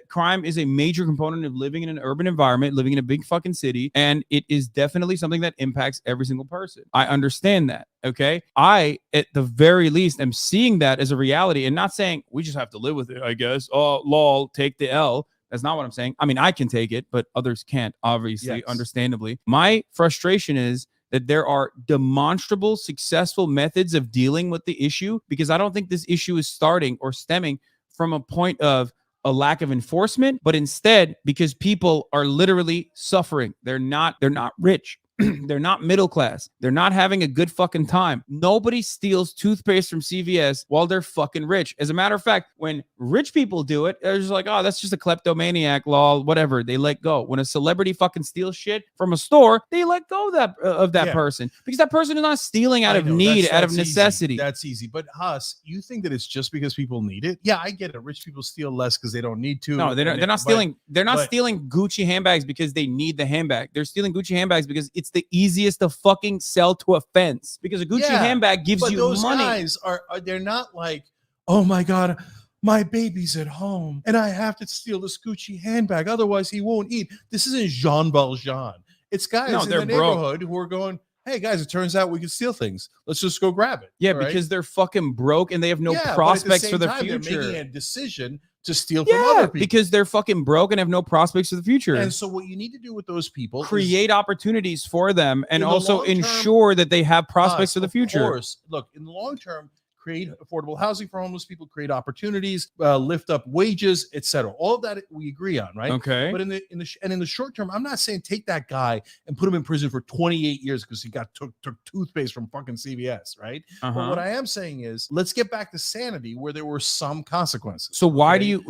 major component of living in an urban environment, living in a big fucking city, and it is definitely something that impacts every single person. I understand that. Okay. I, at the very least, am seeing that as a reality and not saying we just have to live with it, I guess. Oh, lol, take the L. That's not what I'm saying. I mean, I can take it, but others can't, obviously, understandably. My frustration is that there are demonstrable, successful methods of dealing with the issue, because I don't think this issue is starting or stemming from a point of a lack of enforcement, but instead because people are literally suffering. They're not rich. They're not middle class. They're not having a good fucking time. Nobody steals toothpaste from CVS while they're fucking rich. As a matter of fact, when rich people do it, they're just like, oh, that's just a kleptomaniac, lol, whatever. They let go. When a celebrity fucking steals shit from a store, they let go of that person, because that person is not stealing out of need, out of necessity. Easy. That's easy. But Haas, you think that it's just because people need it? Yeah, I get it. Rich people steal less because they don't need to. No, they're not stealing. They're not stealing Gucci handbags because they need the handbag. They're stealing Gucci handbags because it's the easiest to fucking sell to a fence, because a Gucci handbag gives you those money. Guys are they're not like, oh my God, my baby's at home and I have to steal this Gucci handbag, otherwise he won't eat. This isn't Jean Valjean. It's guys in the neighborhood who are going, hey guys, it turns out we can steal things. Let's just go grab it. Yeah, because they're fucking broke and they have no prospects for the future. They're making a decision to steal from other people. because they're fucking broke and have no prospects for the future. And so what you need to do with those people create opportunities for them and in the also long term, ensure that they have prospects for the future. Of course. Look, in the long term, create affordable housing for homeless people, create opportunities, lift up wages, etc. All of that we agree on, right? Okay. But in the short term, I'm not saying take that guy and put him in prison for 28 years because he took toothpaste from fucking CVS, right? But what I am saying is, let's get back to sanity where there were some consequences. So why do you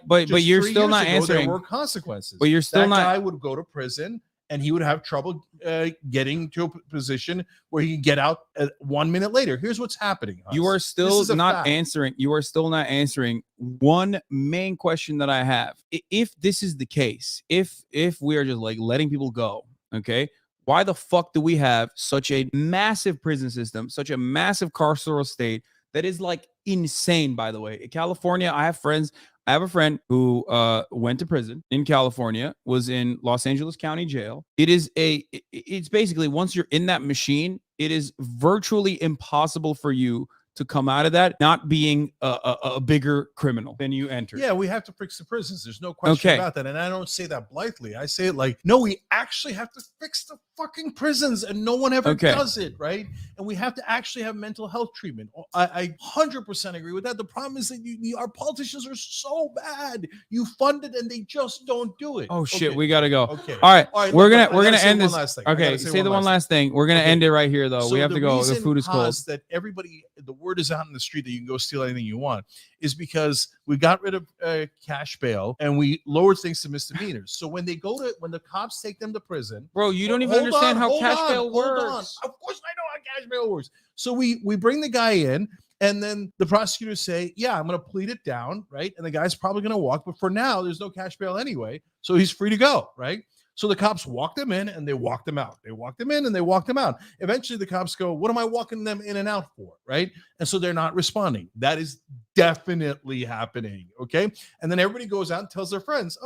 but you're still not answering. There were consequences. But you're still that not. guy would go to prison. And he would have trouble getting to a position where he can get out 1 minute later. Here's what's happening. You are still not answering. You are still not answering one main question that I have. If this is the case, if we are just like letting people go, okay, why the fuck do we have such a massive prison system, such a massive carceral state that is like insane? By the way, in California, I have a friend who went to prison in California, was in Los Angeles County Jail. It's basically, once you're in that machine, it is virtually impossible for you to come out of that not being a bigger criminal than you entered. Yeah, we have to fix the prisons. There's no question about that. And I don't say that blithely. I say it like, no, we actually have to fix the fucking prisons, and no one ever does it, right? And we have to actually have mental health treatment. I 100% agree with that. The problem is that our politicians are so bad. You fund it and they just don't do it. Oh shit, we gotta go. Okay. All right, we're gonna end this. Okay, say the one last thing. We're gonna end it right here though. So we have to go. The food is cold. That everybody, the word is out in the street that you can go steal anything you want, is because we got rid of cash bail and we lowered things to misdemeanors. So when the cops take them to prison, bro, you don't even understand how cash bail works. Of course I know how cash bail works. So we bring the guy in, and then the prosecutors say, yeah, I'm going to plead it down, right? And the guy's probably going to walk, but for now, there's no cash bail anyway, so he's free to go, right? So the cops walk them in and they walk them out. They walk them in and they walk them out. Eventually, the cops go, what am I walking them in and out for, right? And so they're not responding. That is definitely happening, okay? And then everybody goes out and tells their friends,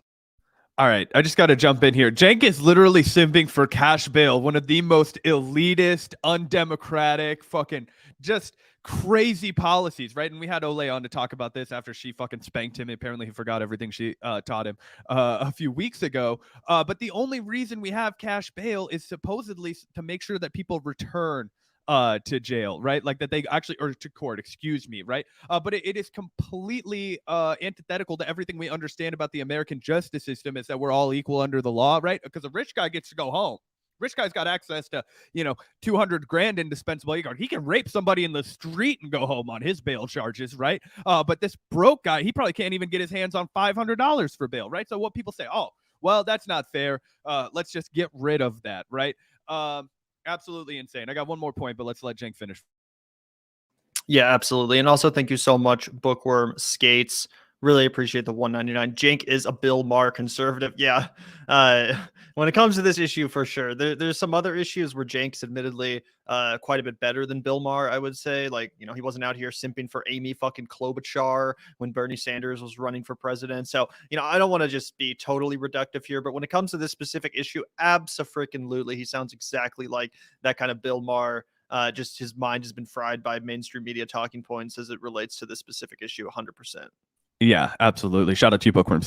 all right, I just got to jump in here. Cenk is literally simping for cash bail, one of the most elitist, undemocratic, fucking just crazy policies, right? And we had Ole on to talk about this after she fucking spanked him. Apparently, he forgot everything she taught him a few weeks ago. But the only reason we have cash bail is supposedly to make sure that people return to jail, right? Like that they actually, or to court, excuse me, right? But it is completely antithetical to everything we understand about the American justice system, is that we're all equal under the law, right? Because a rich guy gets to go home. Rich guy's got access to, 200 grand in dispensable card. He can rape somebody in the street and go home on his bail charges, right? But this broke guy, he probably can't even get his hands on $500 for bail, right? So what people say, oh, well, that's not fair. Let's just get rid of that, right? Absolutely insane. I got one more point, but let's let Cenk finish. Yeah, absolutely. And also thank you so much, Bookworm Skates. Really appreciate the $1.99. Cenk is a Bill Maher conservative. Yeah. When it comes to this issue, for sure, there's some other issues where Cenk's admittedly quite a bit better than Bill Maher, I would say. Like, he wasn't out here simping for Amy fucking Klobuchar when Bernie Sanders was running for president. So, I don't want to just be totally reductive here, but when it comes to this specific issue, abso-freaking-lutely, he sounds exactly like that kind of Bill Maher. Just his mind has been fried by mainstream media talking points as it relates to this specific issue 100%. Yeah, absolutely. Shout out to you, Bookworms.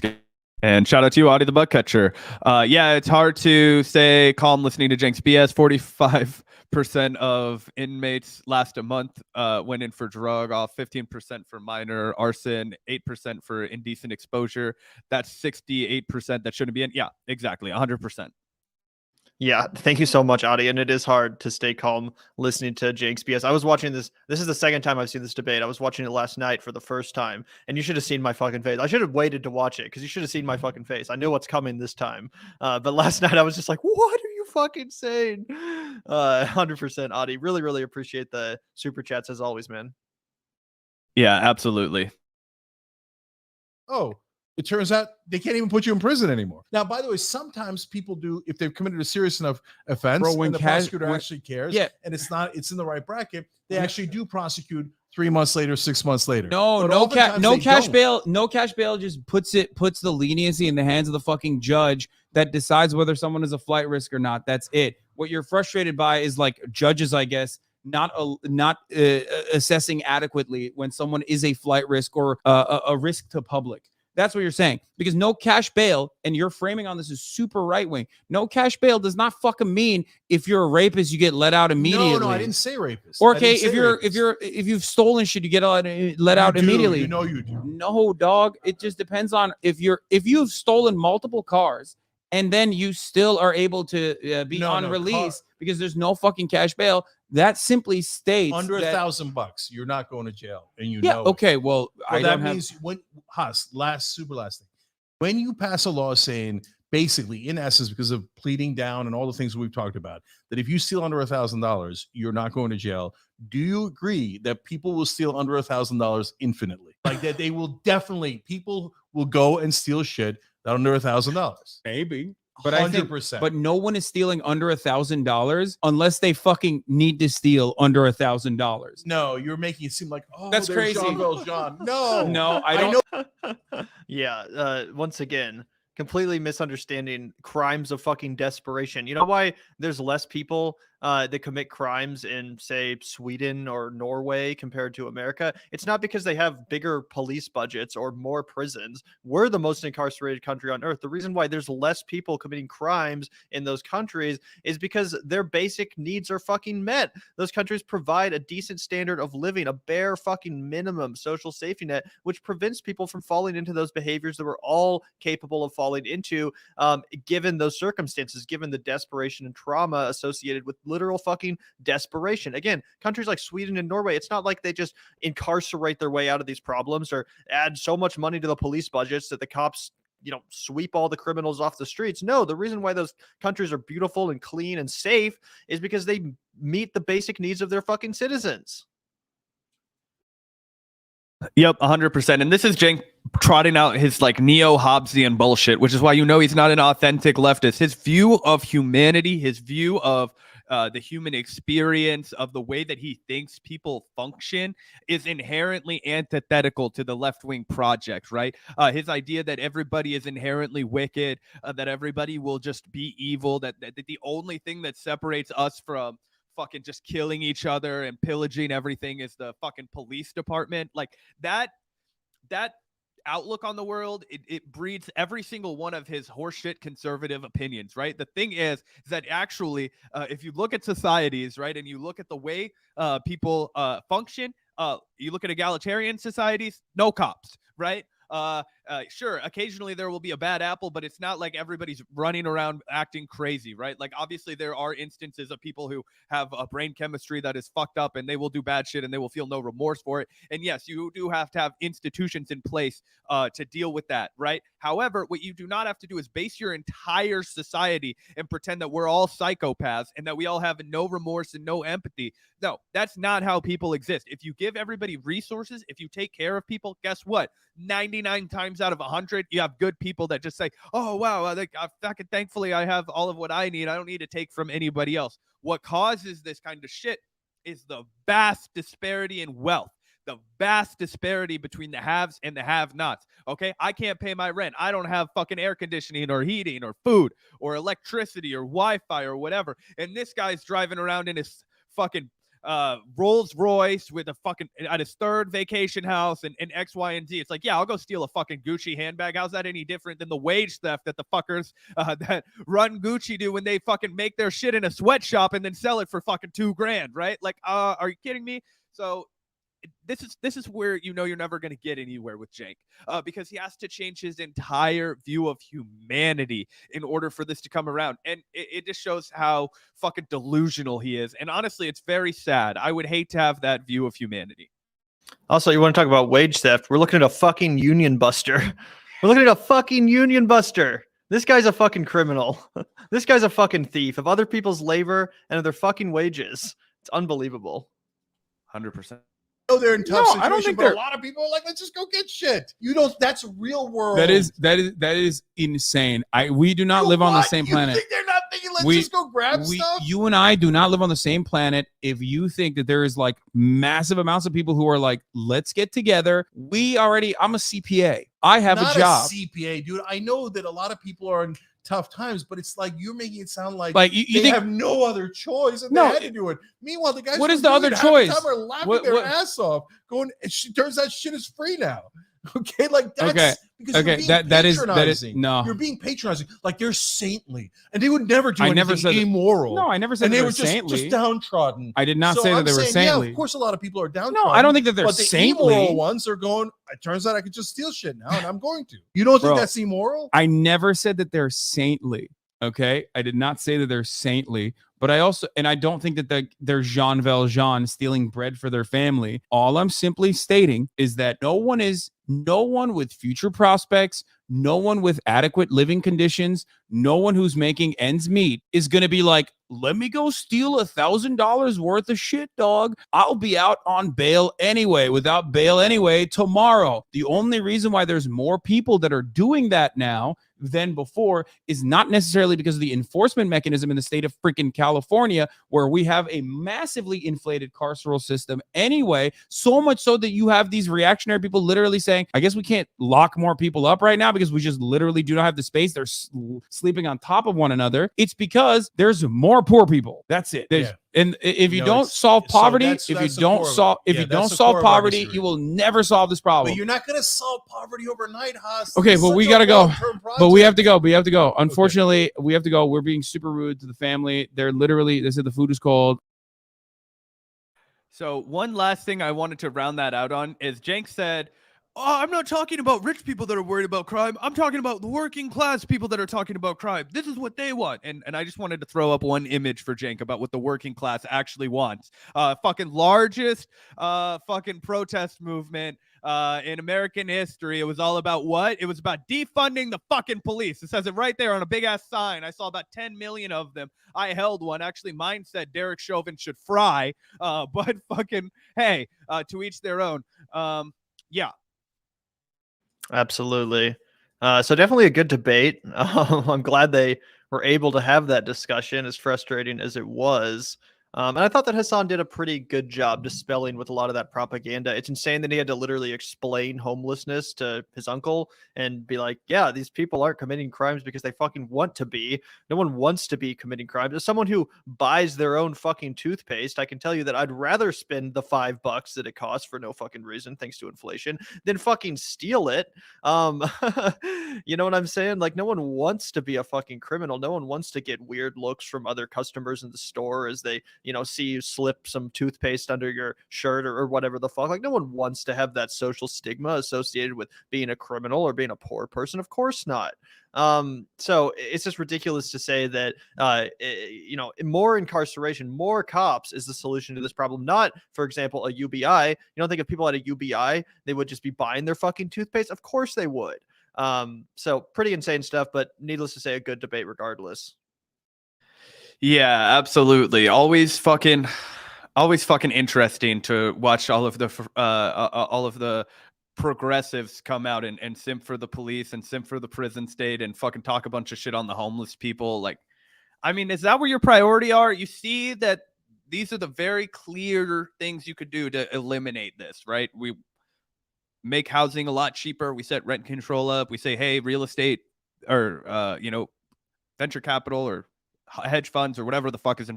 And shout out to you, Audie the Butt Catcher. Yeah, it's hard to stay calm listening to Cenk's BS. 45% of inmates last a month went in for drug off, 15% for minor arson, 8% for indecent exposure. That's 68% that shouldn't be in. Yeah, exactly. 100%. Yeah, thank you so much, Adi. And it is hard to stay calm listening to Cenk's BS. I was watching this. This is the second time I've seen this debate. I was watching it last night for the first time, and you should have seen my fucking face. I should have waited to watch it because you should have seen my fucking face. I knew what's coming this time. But last night I was just like, what are you fucking saying? 100% Adi. Really, really appreciate the super chats as always, man. Yeah, absolutely. Oh, it turns out they can't even put you in prison anymore. Now, by the way, sometimes people do, if they've committed a serious enough offense, bro, when the prosecutor actually cares, and it's in the right bracket, they actually do prosecute 3 months later, 6 months later. No cash bail. No cash bail just puts the leniency in the hands of the fucking judge that decides whether someone is a flight risk or not. That's it. What you're frustrated by is like judges, I guess, not assessing adequately when someone is a flight risk or a risk to public. That's what you're saying. Because no cash bail, and you're framing on this is super right wing. No cash bail does not fucking mean if you're a rapist you get let out immediately. No, I didn't say rapist. Or okay, if you've stolen shit, you get let out immediately. You know you do. No, dog. It just depends on if you've stolen multiple cars and then you still are able to be on release because there's no fucking cash bail. That simply states under $1,000, you're not going to jail, and you know. Okay, well, that means when last thing, when you pass a law saying basically, in essence, because of pleading down and all the things we've talked about, that if you steal under $1,000, you're not going to jail. Do you agree that people will steal under $1,000 infinitely? Like that, people will go and steal shit under $1,000. Maybe. But 100%. But no one is stealing under $1,000 unless they fucking need to steal under $1,000. No, you're making it seem like, oh, that's crazy. Jean Valjean. No, no, I know. Yeah. Once again, completely misunderstanding crimes of fucking desperation. You know why there's less people that commit crimes in, say, Sweden or Norway compared to America? It's not because they have bigger police budgets or more prisons. We're the most incarcerated country on earth. The reason why there's less people committing crimes in those countries is because their basic needs are fucking met. Those countries provide a decent standard of living, a bare fucking minimum social safety net, which prevents people from falling into those behaviors that we're all capable of falling into, given those circumstances, given the desperation and trauma associated with literal fucking desperation. Again, countries like Sweden and Norway, it's not like they just incarcerate their way out of these problems or add so much money to the police budgets that the cops, sweep all the criminals off the streets. No, the reason why those countries are beautiful and clean and safe is because they meet the basic needs of their fucking citizens. Yep, 100%. And this is Cenk trotting out his neo-Hobbesian bullshit, which is why he's not an authentic leftist. His view of humanity, his view of the human experience, of the way that he thinks people function, is inherently antithetical to the left-wing project, right? His idea that everybody is inherently wicked, that everybody will just be evil, that the only thing that separates us from fucking just killing each other and pillaging everything is the fucking police department. Like that outlook on the world, it breeds every single one of his horseshit conservative opinions, right? The thing is that actually, if you look at societies, right, and you look at the way people function, you look at egalitarian societies, no cops, right? Sure, occasionally there will be a bad apple, but it's not like everybody's running around acting crazy, right? Like, obviously there are instances of people who have a brain chemistry that is fucked up and they will do bad shit and they will feel no remorse for it. And yes, you do have to have institutions in place to deal with that, right? However, what you do not have to do is base your entire society and pretend that we're all psychopaths and that we all have no remorse and no empathy. No, that's not how people exist. If you give everybody resources, if you take care of people, guess what? 99 times out of 100, you have good people that just say, oh, wow, thankfully I have all of what I need. I don't need to take from anybody else. What causes this kind of shit is the vast disparity in wealth, the vast disparity between the haves and the have-nots. Okay, I can't pay my rent. I don't have fucking air conditioning or heating or food or electricity or Wi-Fi or whatever. And this guy's driving around in his fucking Rolls Royce with a fucking at his third vacation house and X, Y, and Z. It's like, yeah, I'll go steal a fucking Gucci handbag. How's that any different than the wage theft that the fuckers that run Gucci do when they fucking make their shit in a sweatshop and then sell it for fucking $2,000, right? Like, are you kidding me? So this is where you're never going to get anywhere with Cenk, because he has to change his entire view of humanity in order for this to come around. And it just shows how fucking delusional he is. And honestly, it's very sad. I would hate to have that view of humanity. Also, you want to talk about wage theft? We're looking at a fucking union buster. We're looking at a fucking union buster. This guy's a fucking criminal. This guy's a fucking thief of other people's labor and of their fucking wages. It's unbelievable. 100%. know they're in tough situation, I don't think but a lot of people are like, let's just go get shit. That's real world. That is insane. We do not live on the same planet. You think they're not thinking, let's just go grab stuff? You and I do not live on the same planet. If you think that there is like massive amounts of people who are like, let's get together. I'm a CPA. I have not a job. A CPA, dude. I know that a lot of people are in tough times, but it's like you're making it sound like you they think have no other choice and No, they had to do it. Meanwhile, the guys what who is are the doing other it half the choice? time are laughing What- their what- ass off, going, turns out shit is free now. Okay, like that's Okay. because Okay, you're being that is patronizing. no. You're being patronizing, like they're saintly, and they would never do I anything never said that- immoral. No, I never said and that they they were were saintly. just downtrodden. I did not So say that I'm they were saying, saintly. Yeah, of course, a lot of people are downtrodden. No, I don't think that they're but the saintly. immoral ones are going. It turns out I could just steal shit now, and I'm going to. You don't think Bro, that's immoral? I never said that they're saintly. Okay, I did not say that they're saintly, but I don't think that they're Jean Valjean stealing bread for their family. All I'm simply stating is that no one with future prospects, no one with adequate living conditions, no one who's making ends meet is going to be like, let me go steal $1,000 worth of shit, dog. I'll be out on bail anyway, without bail anyway, tomorrow. The only reason why there's more people that are doing that now than before is not necessarily because of the enforcement mechanism in the state of freaking California, where we have a massively inflated carceral system anyway, so much so that you have these reactionary people literally saying, I guess we can't lock more people up right now because we just literally do not have the space. They're sleeping on top of one another. It's because there's more poor people. That's it. And if you don't solve poverty, if you don't solve poverty, you will never solve this problem. But you're not going to solve poverty overnight, Haas. Okay, but we gotta go. But we have to go. We have to go. Okay. Unfortunately, we have to go. We're being super rude to the family. They said the food is cold. So one last thing I wanted to round that out on is Cenk said, oh, I'm not talking about rich people that are worried about crime. I'm talking about the working class people that are talking about crime. This is what they want. And I just wanted to throw up one image for Cenk about what the working class actually wants. Fucking largest fucking protest movement in American history. It was all about what? It was about defunding the fucking police. It says it right there on a big ass sign. I saw about 10 million of them. I held one. Actually, mine said Derek Chauvin should fry. But fucking, hey, to each their own. Yeah. Absolutely. So definitely a good debate. I'm glad they were able to have that discussion, as frustrating as it was. And I thought that Hasan did a pretty good job dispelling with a lot of that propaganda. It's insane that he had to literally explain homelessness to his uncle and be like, yeah, these people aren't committing crimes because they fucking want to be. No one wants to be committing crimes. As someone who buys their own fucking toothpaste, I can tell you that I'd rather spend the $5 that it costs for no fucking reason, thanks to inflation, than fucking steal it. You know what I'm saying? Like, no one wants to be a fucking criminal. No one wants to get weird looks from other customers in the store as they, see you slip some toothpaste under your shirt or whatever the fuck. Like, no one wants to have that social stigma associated with being a criminal or being a poor person. Of course not. So it's just ridiculous to say that, more incarceration, more cops is the solution to this problem. Not, for example, a UBI. You don't think if people had a UBI, they would just be buying their fucking toothpaste? Of course they would. So pretty insane stuff, but needless to say, a good debate regardless. Yeah, absolutely. Always fucking interesting to watch all of the progressives come out and simp for the police and simp for the prison state and fucking talk a bunch of shit on the homeless people. Like, I mean, is that where your priority are? You see that these are the very clear things you could do to eliminate this, right? We make housing a lot cheaper. We set rent control up. We say, hey, real estate or venture capital or hedge funds or whoever the fuck is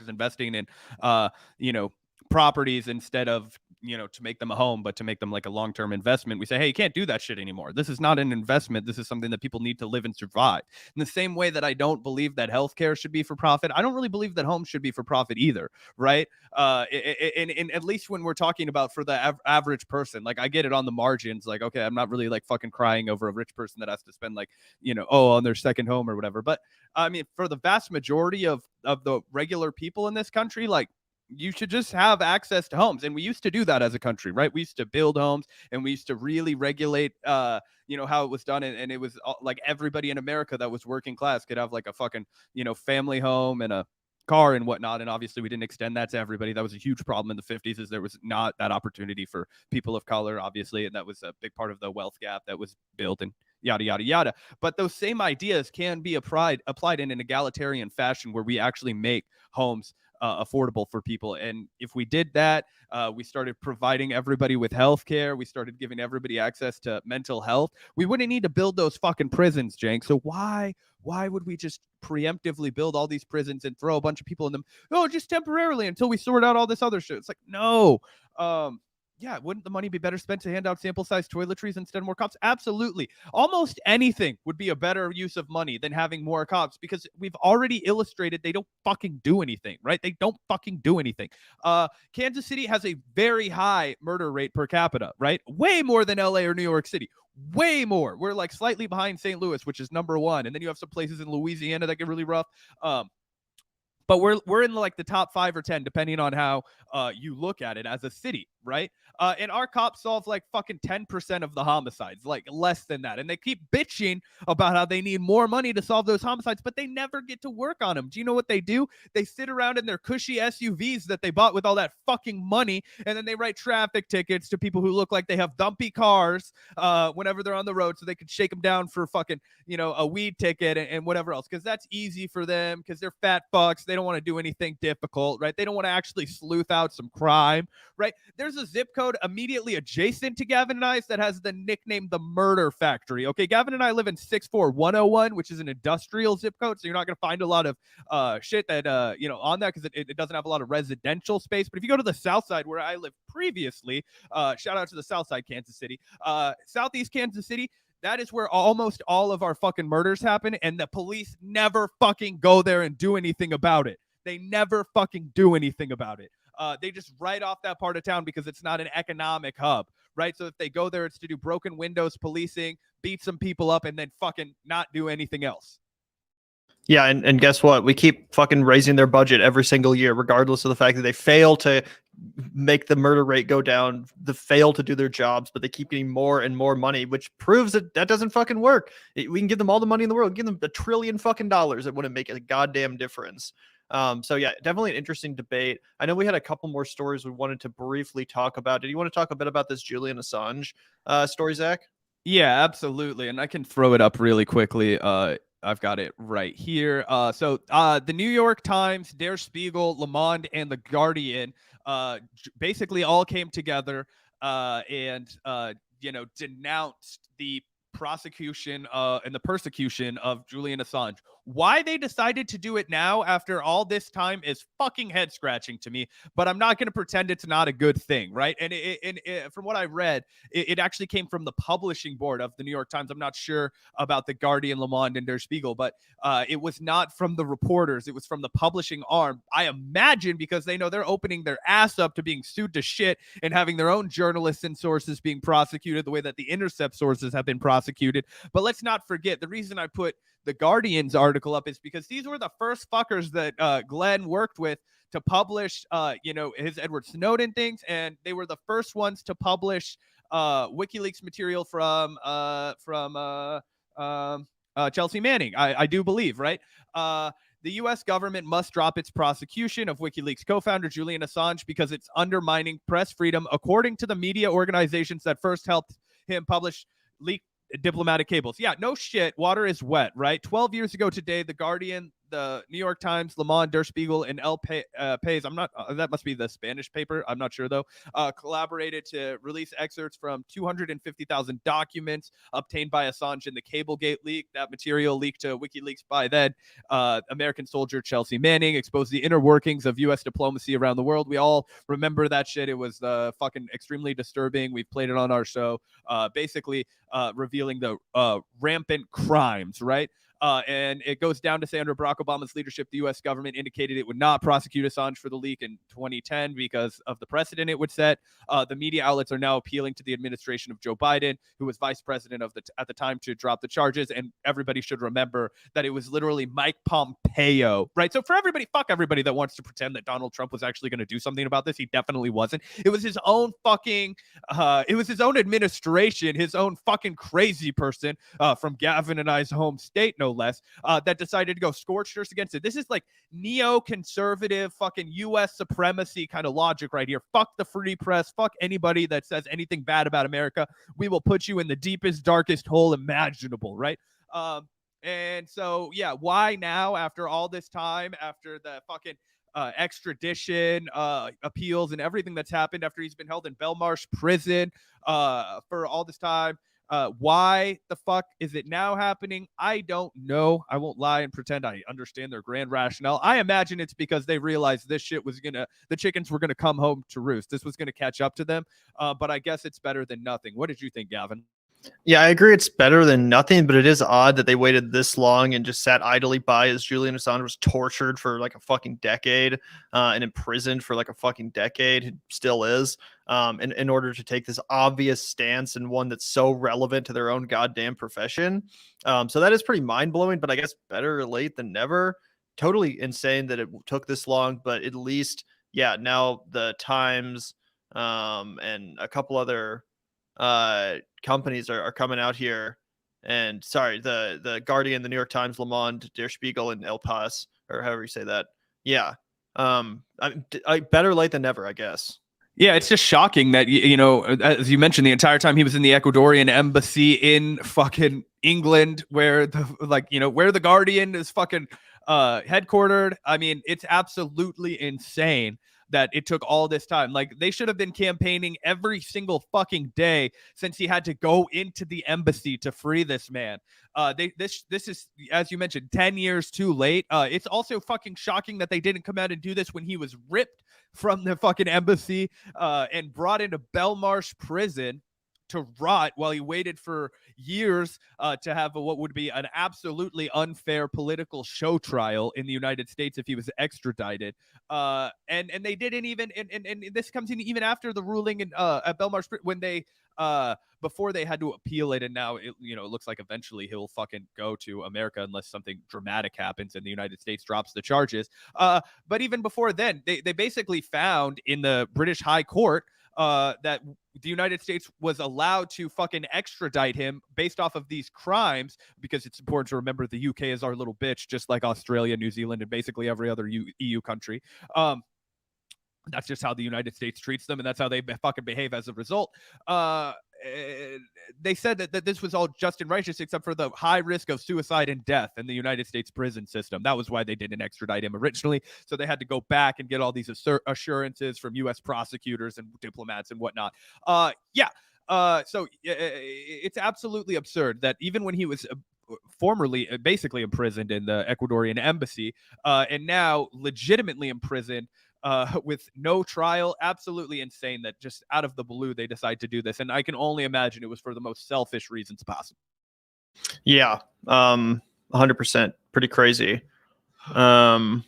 investing in properties instead of to make them a home, but to make them like a long-term investment. We say, hey, you can't do that shit anymore. This is not an investment. This is something that people need to live and survive. In the same way that I don't believe that healthcare should be for profit, I don't really believe that homes should be for profit either, right? And at least when we're talking about for the average person, like I get it on the margins, like, okay, I'm not really like fucking crying over a rich person that has to spend like, on their second home or whatever. But I mean, for the vast majority of the regular people in this country, like, you should just have access to homes. And we used to do that as a country, right? We used to build homes and we used to really regulate, how it was done. And it was like everybody in America that was working class could have like a fucking, family home and a car and whatnot. And obviously we didn't extend that to everybody. That was a huge problem in the 50s, is there was not that opportunity for people of color, obviously. And that was a big part of the wealth gap that was built and yada, yada, yada. But those same ideas can be applied in an egalitarian fashion where we actually make homes affordable for people. And if we did that, we started providing everybody with health care, we started giving everybody access to mental health, we wouldn't need to build those fucking prisons, Cenk. So why would we just preemptively build all these prisons and throw a bunch of people in them? Oh, just temporarily until we sort out all this other shit. It's like, no. Yeah, wouldn't the money be better spent to hand out sample-sized toiletries instead of more cops? Absolutely. Almost anything would be a better use of money than having more cops, because we've already illustrated they don't fucking do anything, right? They don't fucking do anything. Kansas City has a very high murder rate per capita, right? Way more than LA or New York City. Way more. We're like slightly behind St. Louis, which is number one. And then you have some places in Louisiana that get really rough. But we're in like the top 5 or 10, depending on how you look at it as a city, right? And our cops solve like fucking 10% of the homicides, like less than that. And they keep bitching about how they need more money to solve those homicides, but they never get to work on them. Do you know what they do? They sit around in their cushy SUVs that they bought with all that fucking money, and then they write traffic tickets to people who look like they have dumpy cars whenever they're on the road, so they can shake them down for fucking, a weed ticket and whatever else, because that's easy for them, because they're fat fucks. They don't want to do anything difficult, right? They don't want to actually sleuth out some crime, right? There's a zip code immediately adjacent to Gavin and I's that has the nickname the Murder Factory. Okay, Gavin and I live in 64101, which is an industrial zip code, so you're not going to find a lot of shit that on that, because it doesn't have a lot of residential space. But if you go to the south side where I lived previously, shout out to the south side, Kansas City, southeast Kansas City, that is where almost all of our fucking murders happen, and the police never fucking go there and do anything about it. They never fucking do anything about it. They just write off that part of town because it's not an economic hub, right? So if they go there, it's to do broken windows policing, beat some people up, and then fucking not do anything else. Yeah, and guess what? We keep fucking raising their budget every single year, regardless of the fact that they fail to make the murder rate go down, they fail to do their jobs, but they keep getting more and more money, which proves that doesn't fucking work. We can give them all the money in the world, give them $1 trillion fucking dollars. It wouldn't make a goddamn difference. So yeah, definitely an interesting debate. I know we had a couple more stories we wanted to briefly talk about. Did you want to talk a bit about this Julian Assange story, Zach? Yeah, absolutely. And I can throw it up really quickly. I've got it right here. So the New York Times, Der Spiegel, Le Monde, and The Guardian basically all came together and denounced the prosecution and the persecution of Julian Assange. Why they decided to do it now after all this time is fucking head scratching to me, but I'm not going to pretend it's not a good thing, right? And from what I read, it actually came from the publishing board of the New York Times. I'm not sure about the Guardian, Le Monde, and Der Spiegel, but it was not from the reporters. It was from the publishing arm. I imagine because they know they're opening their ass up to being sued to shit and having their own journalists and sources being prosecuted the way that the Intercept sources have been prosecuted. But let's not forget, the reason I put the Guardian's article up is because these were the first fuckers that Glenn worked with to publish, his Edward Snowden things, and they were the first ones to publish WikiLeaks material from Chelsea Manning, I do believe, right? The U.S. government must drop its prosecution of WikiLeaks co-founder Julian Assange because it's undermining press freedom, according to the media organizations that first helped him publish leaked diplomatic cables. Yeah, no shit. Water is wet, right? 12 years ago today, The Guardian, the New York Times, Le Monde, Der Spiegel, and El País, I'm not, that must be the Spanish paper, I'm not sure though, collaborated to release excerpts from 250,000 documents obtained by Assange in the Cablegate leak. That material leaked to WikiLeaks by then. American soldier Chelsea Manning exposed the inner workings of U.S. diplomacy around the world. We all remember that shit. It was fucking extremely disturbing. We've played it on our show, basically revealing the rampant crimes, right? And it goes down to say under Barack Obama's leadership, the U.S. government indicated it would not prosecute Assange for the leak in 2010 because of the precedent it would set. The media outlets are now appealing to the administration of Joe Biden, who was vice president at the time, to drop the charges. And everybody should remember that it was literally Mike Pompeo, right? So for everybody, fuck everybody that wants to pretend that Donald Trump was actually going to do something about this. He definitely wasn't. It was his own fucking, it was his own administration, his own fucking crazy person from Gavin and I's home state, no less, that decided to go scorched earth against it. This is like neo-conservative fucking U.S. supremacy kind of logic right here. Fuck the free press. Fuck anybody that says anything bad about America. We will put you in the deepest, darkest hole imaginable, right? And so, yeah, why now, after all this time, after the fucking extradition appeals and everything that's happened after he's been held in Belmarsh prison for all this time. Why the fuck is it now happening? I don't know. I won't lie and pretend I understand their grand rationale. I imagine it's because they realized this shit was the chickens were gonna come home to roost. This was gonna catch up to them. But I guess it's better than nothing. What did you think, Gavin? Yeah, I agree. It's better than nothing, but it is odd that they waited this long and just sat idly by as Julian Assange was tortured for like a fucking decade and imprisoned for like a fucking decade. It still is. In order to take this obvious stance and one that's so relevant to their own goddamn profession. So that is pretty mind blowing, but I guess better late than never. Totally insane that it took this long, but at least, yeah, now the Times and a couple other companies are coming out here, and sorry, the Guardian, the New York Times, Le Monde, Der Spiegel, and El Pas, or however you say that. Yeah, I better late than never, I guess. Yeah, it's just shocking that, you know, as you mentioned, the entire time he was in the Ecuadorian embassy in fucking England, where where the Guardian is fucking headquartered. I mean, it's absolutely insane that it took all this time. Like, they should have been campaigning every single fucking day since he had to go into the embassy to free this man. This is, as you mentioned, 10 years too late. It's also fucking shocking that they didn't come out and do this when he was ripped from the fucking embassy and brought into Belmarsh prison to rot while he waited for years to have what would be an absolutely unfair political show trial in the United States if he was extradited. And they didn't even, and this comes in even after the ruling in at Belmarsh, when they before they had to appeal it, and now it looks like eventually he'll fucking go to America unless something dramatic happens and the United States drops the charges. But even before then, they basically found in the British High Court that the United States was allowed to fucking extradite him based off of these crimes, because it's important to remember the UK is our little bitch, just like Australia, New Zealand, and basically every other EU country. That's just how the United States treats them, and that's how they fucking behave as a result. They said that this was all just and righteous, except for the high risk of suicide and death in the United States prison system. That was why they didn't extradite him originally. So they had to go back and get all these assurances from U.S. prosecutors and diplomats and whatnot. So it's absolutely absurd that even when he was formerly basically imprisoned in the Ecuadorian embassy and now legitimately imprisoned with no trial. Absolutely insane that just out of the blue they decide to do this. And I can only imagine it was for the most selfish reasons possible. Yeah, 100%. Pretty crazy. Hopefully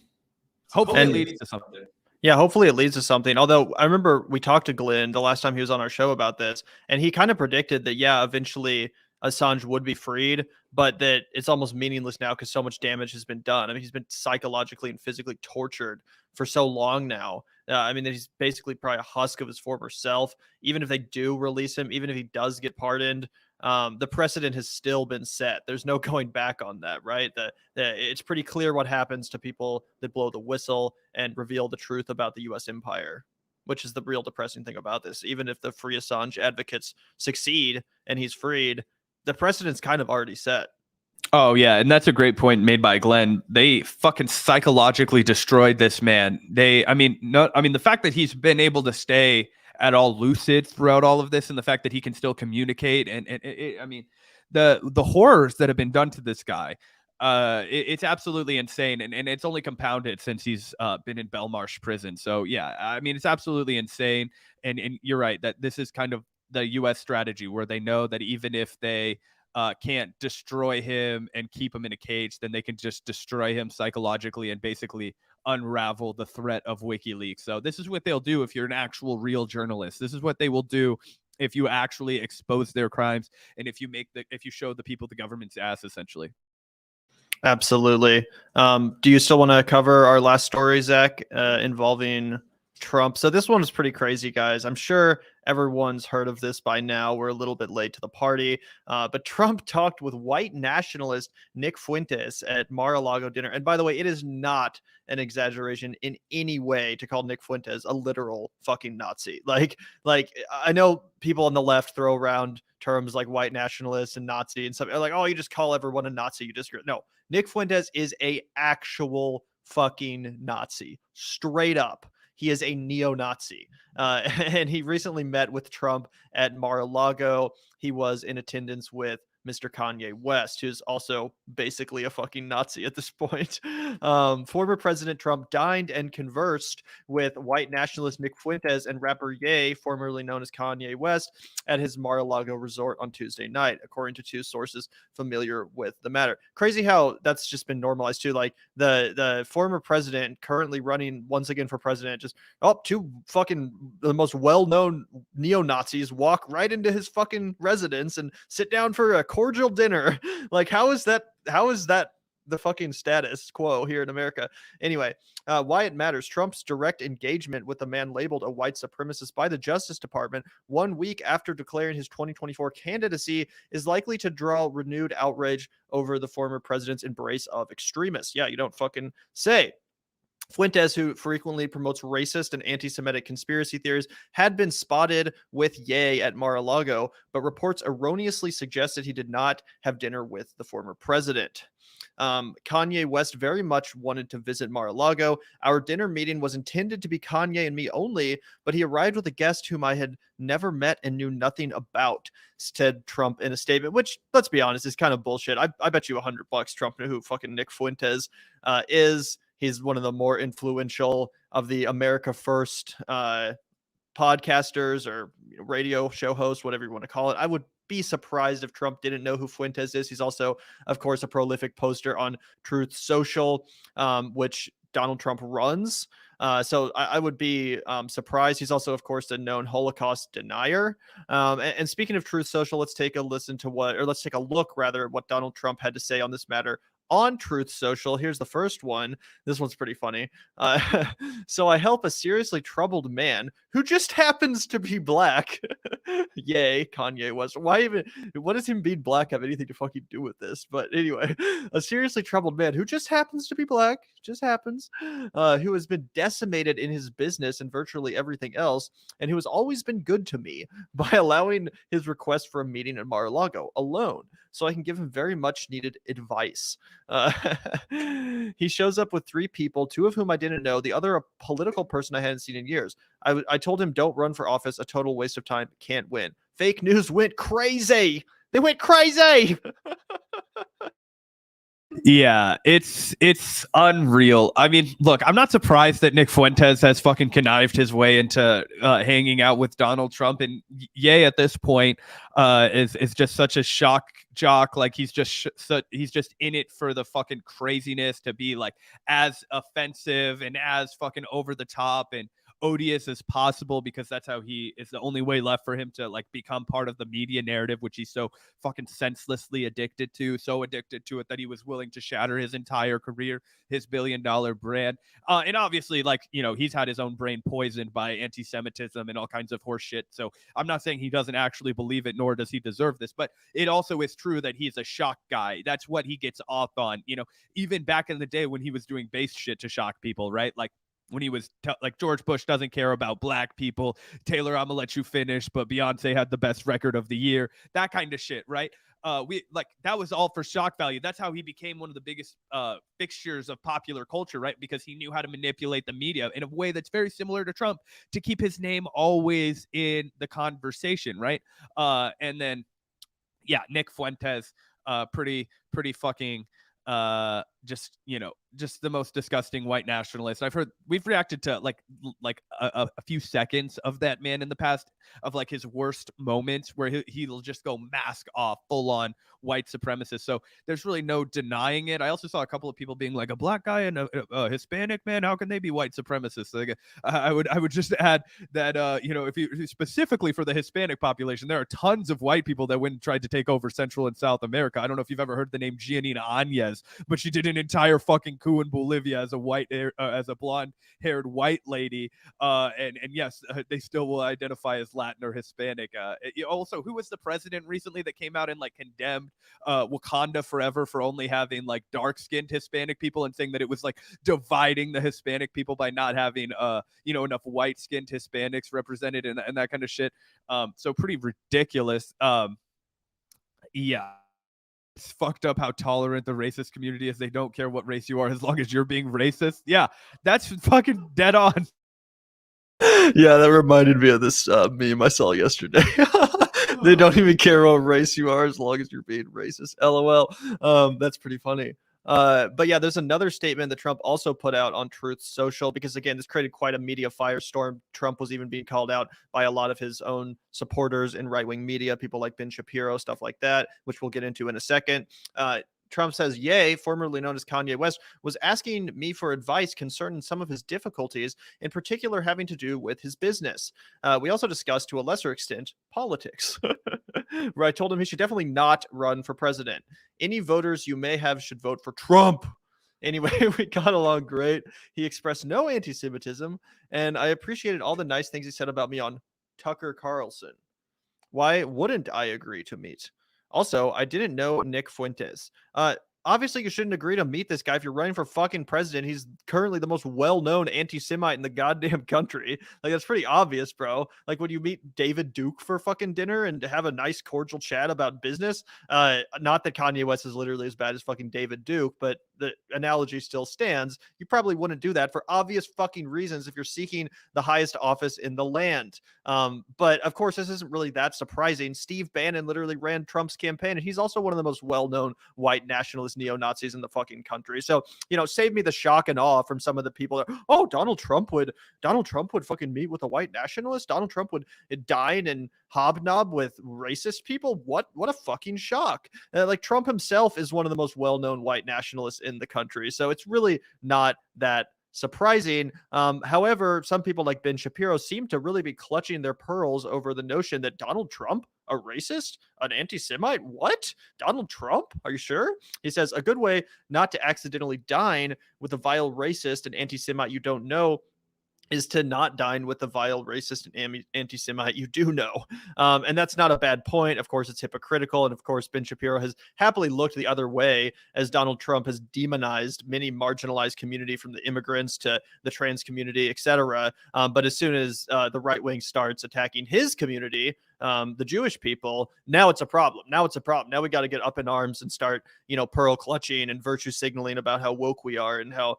it leads to something. Yeah, hopefully it leads to something. Although I remember we talked to Glenn the last time he was on our show about this, and he kind of predicted that, yeah, eventually Assange would be freed, but that it's almost meaningless now because so much damage has been done. I mean, he's been psychologically and physically tortured for so long now. I mean, that he's basically probably a husk of his former self. Even if they do release him, even if he does get pardoned, the precedent has still been set. There's no going back on that, right? It's pretty clear what happens to people that blow the whistle and reveal the truth about the U.S. empire, which is the real depressing thing about this. Even if the free Assange advocates succeed and he's freed, the precedent's kind of already set. Oh, yeah. And that's a great point made by Glenn. They fucking psychologically destroyed this man. The fact that he's been able to stay at all lucid throughout all of this, and the fact that he can still communicate, and the horrors that have been done to this guy, it's absolutely insane. And it's only compounded since he's been in Belmarsh prison. So, yeah, I mean, it's absolutely insane. And you're right that this is kind of the U.S. strategy, where they know that even if they can't destroy him and keep him in a cage, then they can just destroy him psychologically and basically unravel the threat of WikiLeaks. So this is what they'll do if you're an actual real journalist. This is what they will do if you actually expose their crimes and if you show the people the government's ass, essentially. Absolutely. Do you still want to cover our last story, Zach, involving Trump? So this one is pretty crazy, guys. I'm sure everyone's heard of this by now. We're a little bit late to the party, but Trump talked with white nationalist Nick Fuentes at Mar-a-Lago dinner. And by the way, it is not an exaggeration in any way to call Nick Fuentes a literal fucking Nazi. Like I know people on the left throw around terms like white nationalist and Nazi and stuff. Like, oh, you just call everyone a Nazi. You disagree. No, Nick Fuentes is a actual fucking Nazi. Straight up. He is a neo-Nazi. And he recently met with Trump at Mar-a-Lago. He was in attendance with Mr. Kanye West, who's also basically a fucking Nazi at this point. Former President Trump dined and conversed with white nationalist Nick Fuentes and rapper Ye, formerly known as Kanye West, at his Mar-a-Lago resort on Tuesday night, according to two sources familiar with the matter. Crazy how that's just been normalized too. Like the former president currently running once again for president, just two fucking the most well-known neo-Nazis walk right into his fucking residence and sit down for a cordial dinner. Like, how is that the fucking status quo here in America? Anyway, why it matters. Trump's direct engagement with the man labeled a white supremacist by the Justice Department 1 week after declaring his 2024 candidacy is likely to draw renewed outrage over the former president's embrace of extremists. Yeah, you don't fucking say. Fuentes, who frequently promotes racist and anti-Semitic conspiracy theories, had been spotted with Ye at Mar-a-Lago, but reports erroneously suggested he did not have dinner with the former president. Kanye West very much wanted to visit Mar-a-Lago. Our dinner meeting was intended to be Kanye and me only, but he arrived with a guest whom I had never met and knew nothing about, said Trump in a statement, which, let's be honest, is kind of bullshit. I bet you $100 Trump knew who fucking Nick Fuentes is. He's one of the more influential of the America First podcasters or radio show hosts, whatever you want to call it. I would be surprised if Trump didn't know who Fuentes is. He's also, of course, a prolific poster on Truth Social, which Donald Trump runs. So I would be surprised. He's also, of course, a known Holocaust denier. And speaking of Truth Social, let's take a look rather at what Donald Trump had to say on this matter on Truth Social. Here's the first one. This one's pretty funny. So I help a seriously troubled man who just happens to be black. Yay, Kanye West. What does him being black have anything to fucking do with this? But anyway, a seriously troubled man who just happens to be black, who has been decimated in his business and virtually everything else, and who has always been good to me by allowing his request for a meeting at Mar-a-Lago alone, so I can give him very much needed advice. He shows up with 3 people, 2 of whom I didn't know, the other a political person I hadn't seen in years. I told him, don't run for office, a total waste of time, can't win. Fake news went crazy. They went crazy. Yeah, it's unreal. I mean, look, I'm not surprised that Nick Fuentes has fucking connived his way into hanging out with Donald Trump, and Ye at this point is just such a shock jock. Like he's just in it for the fucking craziness, to be like as offensive and as fucking over the top and odious as possible, because that's how he is the only way left for him to like become part of the media narrative, which he's so fucking senselessly addicted to it that he was willing to shatter his entire career, his $1 billion brand. And obviously, like, you know, he's had his own brain poisoned by anti-Semitism and all kinds of horse shit. So I'm not saying he doesn't actually believe it, nor does he deserve this, but it also is true that he's a shock guy. That's what he gets off on, you know, even back in the day when he was doing base shit to shock people, right? Like, when he was like, George Bush doesn't care about black people. Taylor, I'm gonna let you finish, but Beyonce had the best record of the year. That kind of shit, right? That was all for shock value. That's how he became one of the biggest fixtures of popular culture, right? Because he knew how to manipulate the media in a way that's very similar to Trump to keep his name always in the conversation, right? And then, yeah, Nick Fuentes, pretty fucking just, you know, just the most disgusting white nationalist. We've reacted to like a few seconds of that man in the past, of like his worst moments where he'll just go mask off, full on white supremacist. So there's really no denying it. I also saw a couple of people being like, a black guy and a Hispanic man, how can they be white supremacists? Like, I would just add that, you know, if you specifically for the Hispanic population, there are tons of white people that went and tried to take over Central and South America. I don't know if you've ever heard the name Giannina Áñez, but she did an entire fucking coup in Bolivia as a blonde-haired white lady, and yes, they still will identify as Latin or Hispanic. Also, who was the president recently that came out and like condemned Wakanda Forever for only having like dark-skinned Hispanic people, and saying that it was like dividing the Hispanic people by not having you know, enough white-skinned Hispanics represented, and that kind of shit. So pretty ridiculous. Yeah. It's fucked up how tolerant the racist community is. They don't care what race you are as long as you're being racist. Yeah, that's fucking dead on. Yeah, that reminded me of this meme I saw yesterday. They don't even care what race you are as long as you're being racist. LOL. That's pretty funny. But yeah, there's another statement that Trump also put out on Truth Social, because again, this created quite a media firestorm. Trump was even being called out by a lot of his own supporters in right-wing media, people like Ben Shapiro, stuff like that, which we'll get into in a second. Trump says, Ye, formerly known as Kanye West, was asking me for advice concerning some of his difficulties, in particular having to do with his business. We also discussed, to a lesser extent, politics, where I told him he should definitely not run for president. Any voters you may have should vote for Trump. Anyway, we got along great. He expressed no anti-Semitism, and I appreciated all the nice things he said about me on Tucker Carlson. Why wouldn't I agree to meet? Also, I didn't know Nick Fuentes. Obviously, you shouldn't agree to meet this guy if you're running for fucking president. He's currently the most well-known anti-Semite in the goddamn country. Like, that's pretty obvious, bro. Like, when you meet David Duke for fucking dinner and have a nice, cordial chat about business, not that Kanye West is literally as bad as fucking David Duke, but the analogy still stands. You probably wouldn't do that for obvious fucking reasons if you're seeking the highest office in the land. But of course, this isn't really that surprising. Steve Bannon literally ran Trump's campaign, and he's also one of the most well-known white nationalist neo-Nazis in the fucking country. So, save me the shock and awe from some of the people that, oh, Donald Trump would fucking meet with a white nationalist. Donald Trump would dine and hobnob with racist people. What a fucking shock. Like, Trump himself is one of the most well-known white nationalists in the country. So it's really not that surprising. However, some people like Ben Shapiro seem to really be clutching their pearls over the notion that Donald Trump, a racist, an anti-Semite, what? Donald Trump? Are you sure? He says, a good way not to accidentally dine with a vile racist and anti-Semite you don't know is to not dine with the vile racist and anti-Semite you do know. And that's not a bad point. Of course, it's hypocritical. And of course, Ben Shapiro has happily looked the other way as Donald Trump has demonized many marginalized community, from the immigrants to the trans community, etc. But as soon as the right wing starts attacking his community, the Jewish people, now it's a problem. Now we got to get up in arms and start, pearl clutching and virtue signaling about how woke we are and how,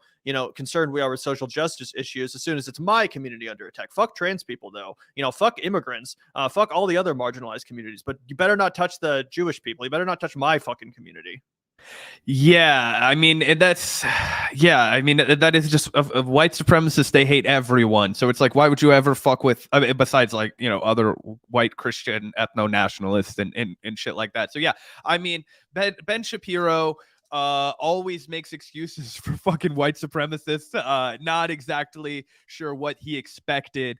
concerned we are with social justice issues as soon as it's my community under attack. Fuck trans people, though. Fuck immigrants. Fuck all the other marginalized communities. But you better not touch the Jewish people. You better not touch my fucking community. Yeah, I mean, that is just of white supremacists. They hate everyone. So it's like, why would you ever fuck with, besides like, other white Christian ethno-nationalists and shit like that. So yeah, I mean, Ben Shapiro always makes excuses for fucking white supremacists. Not exactly sure what he expected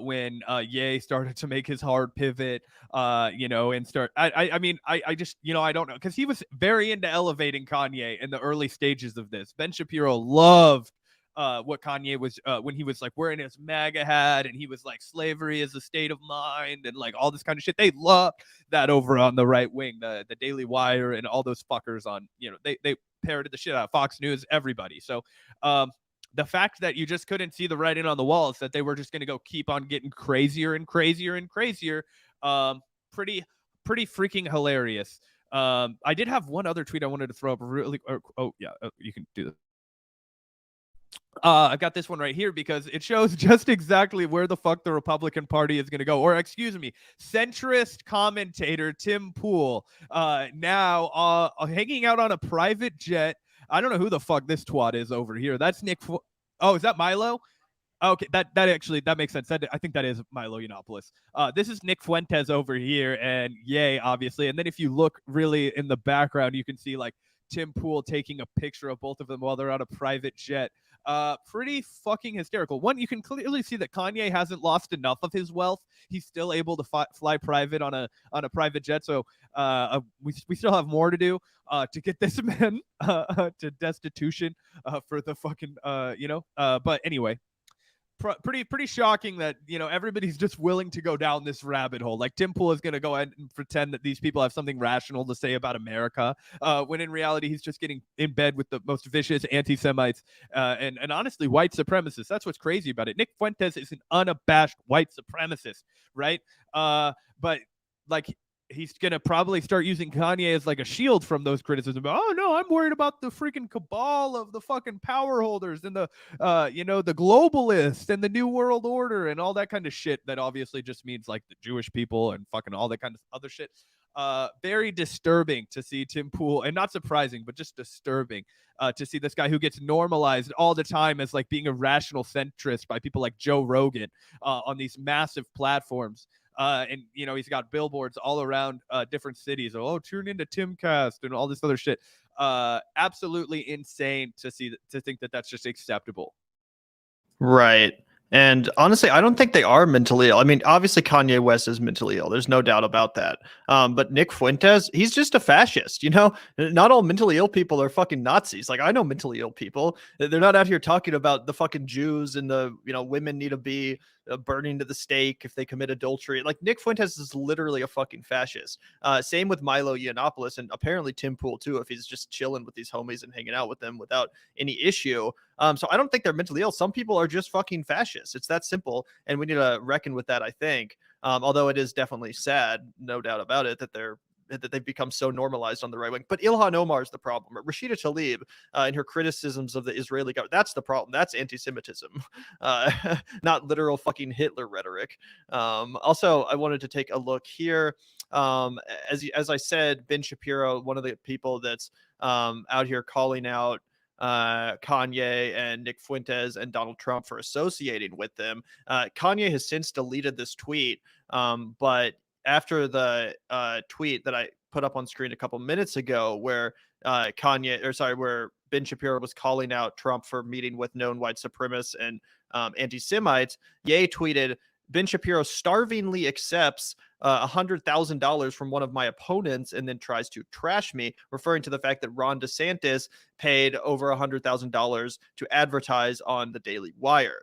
when Ye started to make his hard pivot, and start. I just, I don't know, because he was very into elevating Kanye in the early stages of this. Ben Shapiro loved what Kanye was when he was like wearing his MAGA hat and he was like, slavery is a state of mind and like all this kind of shit. They love that over on the right wing, the Daily Wire and all those fuckers on, they parroted the shit out of Fox News, everybody. So the fact that you just couldn't see the writing on the wall is that they were just going to go keep on getting crazier and crazier and crazier. Pretty freaking hilarious. I did have one other tweet I wanted to throw up really. You can do this. I got this one right here because it shows just exactly where the fuck the Republican Party is going to go. Or excuse me, centrist commentator Tim Pool now hanging out on a private jet. I don't know who the fuck this twat is over here. That's Nick. Oh, is that Milo? Okay, that makes sense. I think that is Milo Yiannopoulos. This is Nick Fuentes over here, and Ye, obviously. And then if you look really in the background, you can see like Tim Pool taking a picture of both of them while they're on a private jet. Pretty fucking hysterical. One, you can clearly see that Kanye hasn't lost enough of his wealth. He's still able to fly private on a private jet. So we still have more to do to get this man to destitution for the fucking but anyway. Pretty shocking that everybody's just willing to go down this rabbit hole. Like Tim Pool is going to go ahead and pretend that these people have something rational to say about America, when in reality he's just getting in bed with the most vicious anti-Semites and honestly white supremacists. That's what's crazy about it. Nick Fuentes is an unabashed white supremacist, right? But like he's gonna probably start using Kanye as like a shield from those criticisms. Oh no, I'm worried about the freaking cabal of the fucking power holders and the the globalists and the new world order and all that kind of shit. That obviously just means like the Jewish people and fucking all that kind of other shit. Very disturbing to see Tim Pool, and not surprising, but just disturbing to see this guy who gets normalized all the time as like being a rational centrist by people like Joe Rogan on these massive platforms. And he's got billboards all around different cities. Oh, tune into Timcast and all this other shit. Absolutely insane to think that that's just acceptable. Right. And honestly, I don't think they are mentally ill. I mean, obviously Kanye West is mentally ill. There's no doubt about that. But Nick Fuentes, he's just a fascist. Not all mentally ill people are fucking Nazis. Like, I know mentally ill people. They're not out here talking about the fucking Jews and the, women need to be burning to the stake if they commit adultery. Like, Nick Fuentes is literally a fucking fascist. Same with Milo Yiannopoulos, and apparently Tim Pool too, if he's just chilling with these homies and hanging out with them without any issue. So I don't think they're mentally ill. Some people are just fucking fascists. It's that simple, and we need to reckon with that, I think. Although it is definitely sad, no doubt about it, that they've become so normalized on the right wing. But Ilhan Omar is the problem. Rashida Tlaib and her criticisms of the Israeli government, that's the problem. That's anti-Semitism, not literal fucking Hitler rhetoric. Also, I wanted to take a look here. As I said, Ben Shapiro, one of the people that's out here calling out Kanye and Nick Fuentes and Donald Trump for associating with them. Kanye has since deleted this tweet, but after the tweet that I put up on screen a couple minutes ago, where where Ben Shapiro was calling out Trump for meeting with known white supremacists and anti-Semites, Ye tweeted, Ben Shapiro starvingly accepts $100,000 from one of my opponents and then tries to trash me, referring to the fact that Ron DeSantis paid over $100,000 to advertise on the Daily Wire.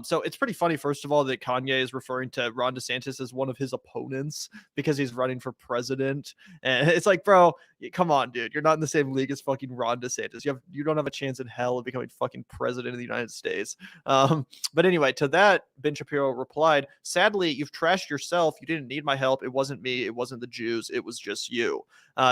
So it's pretty funny, first of all, that Kanye is referring to Ron DeSantis as one of his opponents because he's running for president. And it's like, bro, come on, dude. You're not in the same league as fucking Ron DeSantis. You don't have a chance in hell of becoming fucking president of the United States. But anyway, to that, Ben Shapiro replied, sadly, you've trashed yourself. You didn't need my help. It wasn't me. It wasn't the Jews. It was just you.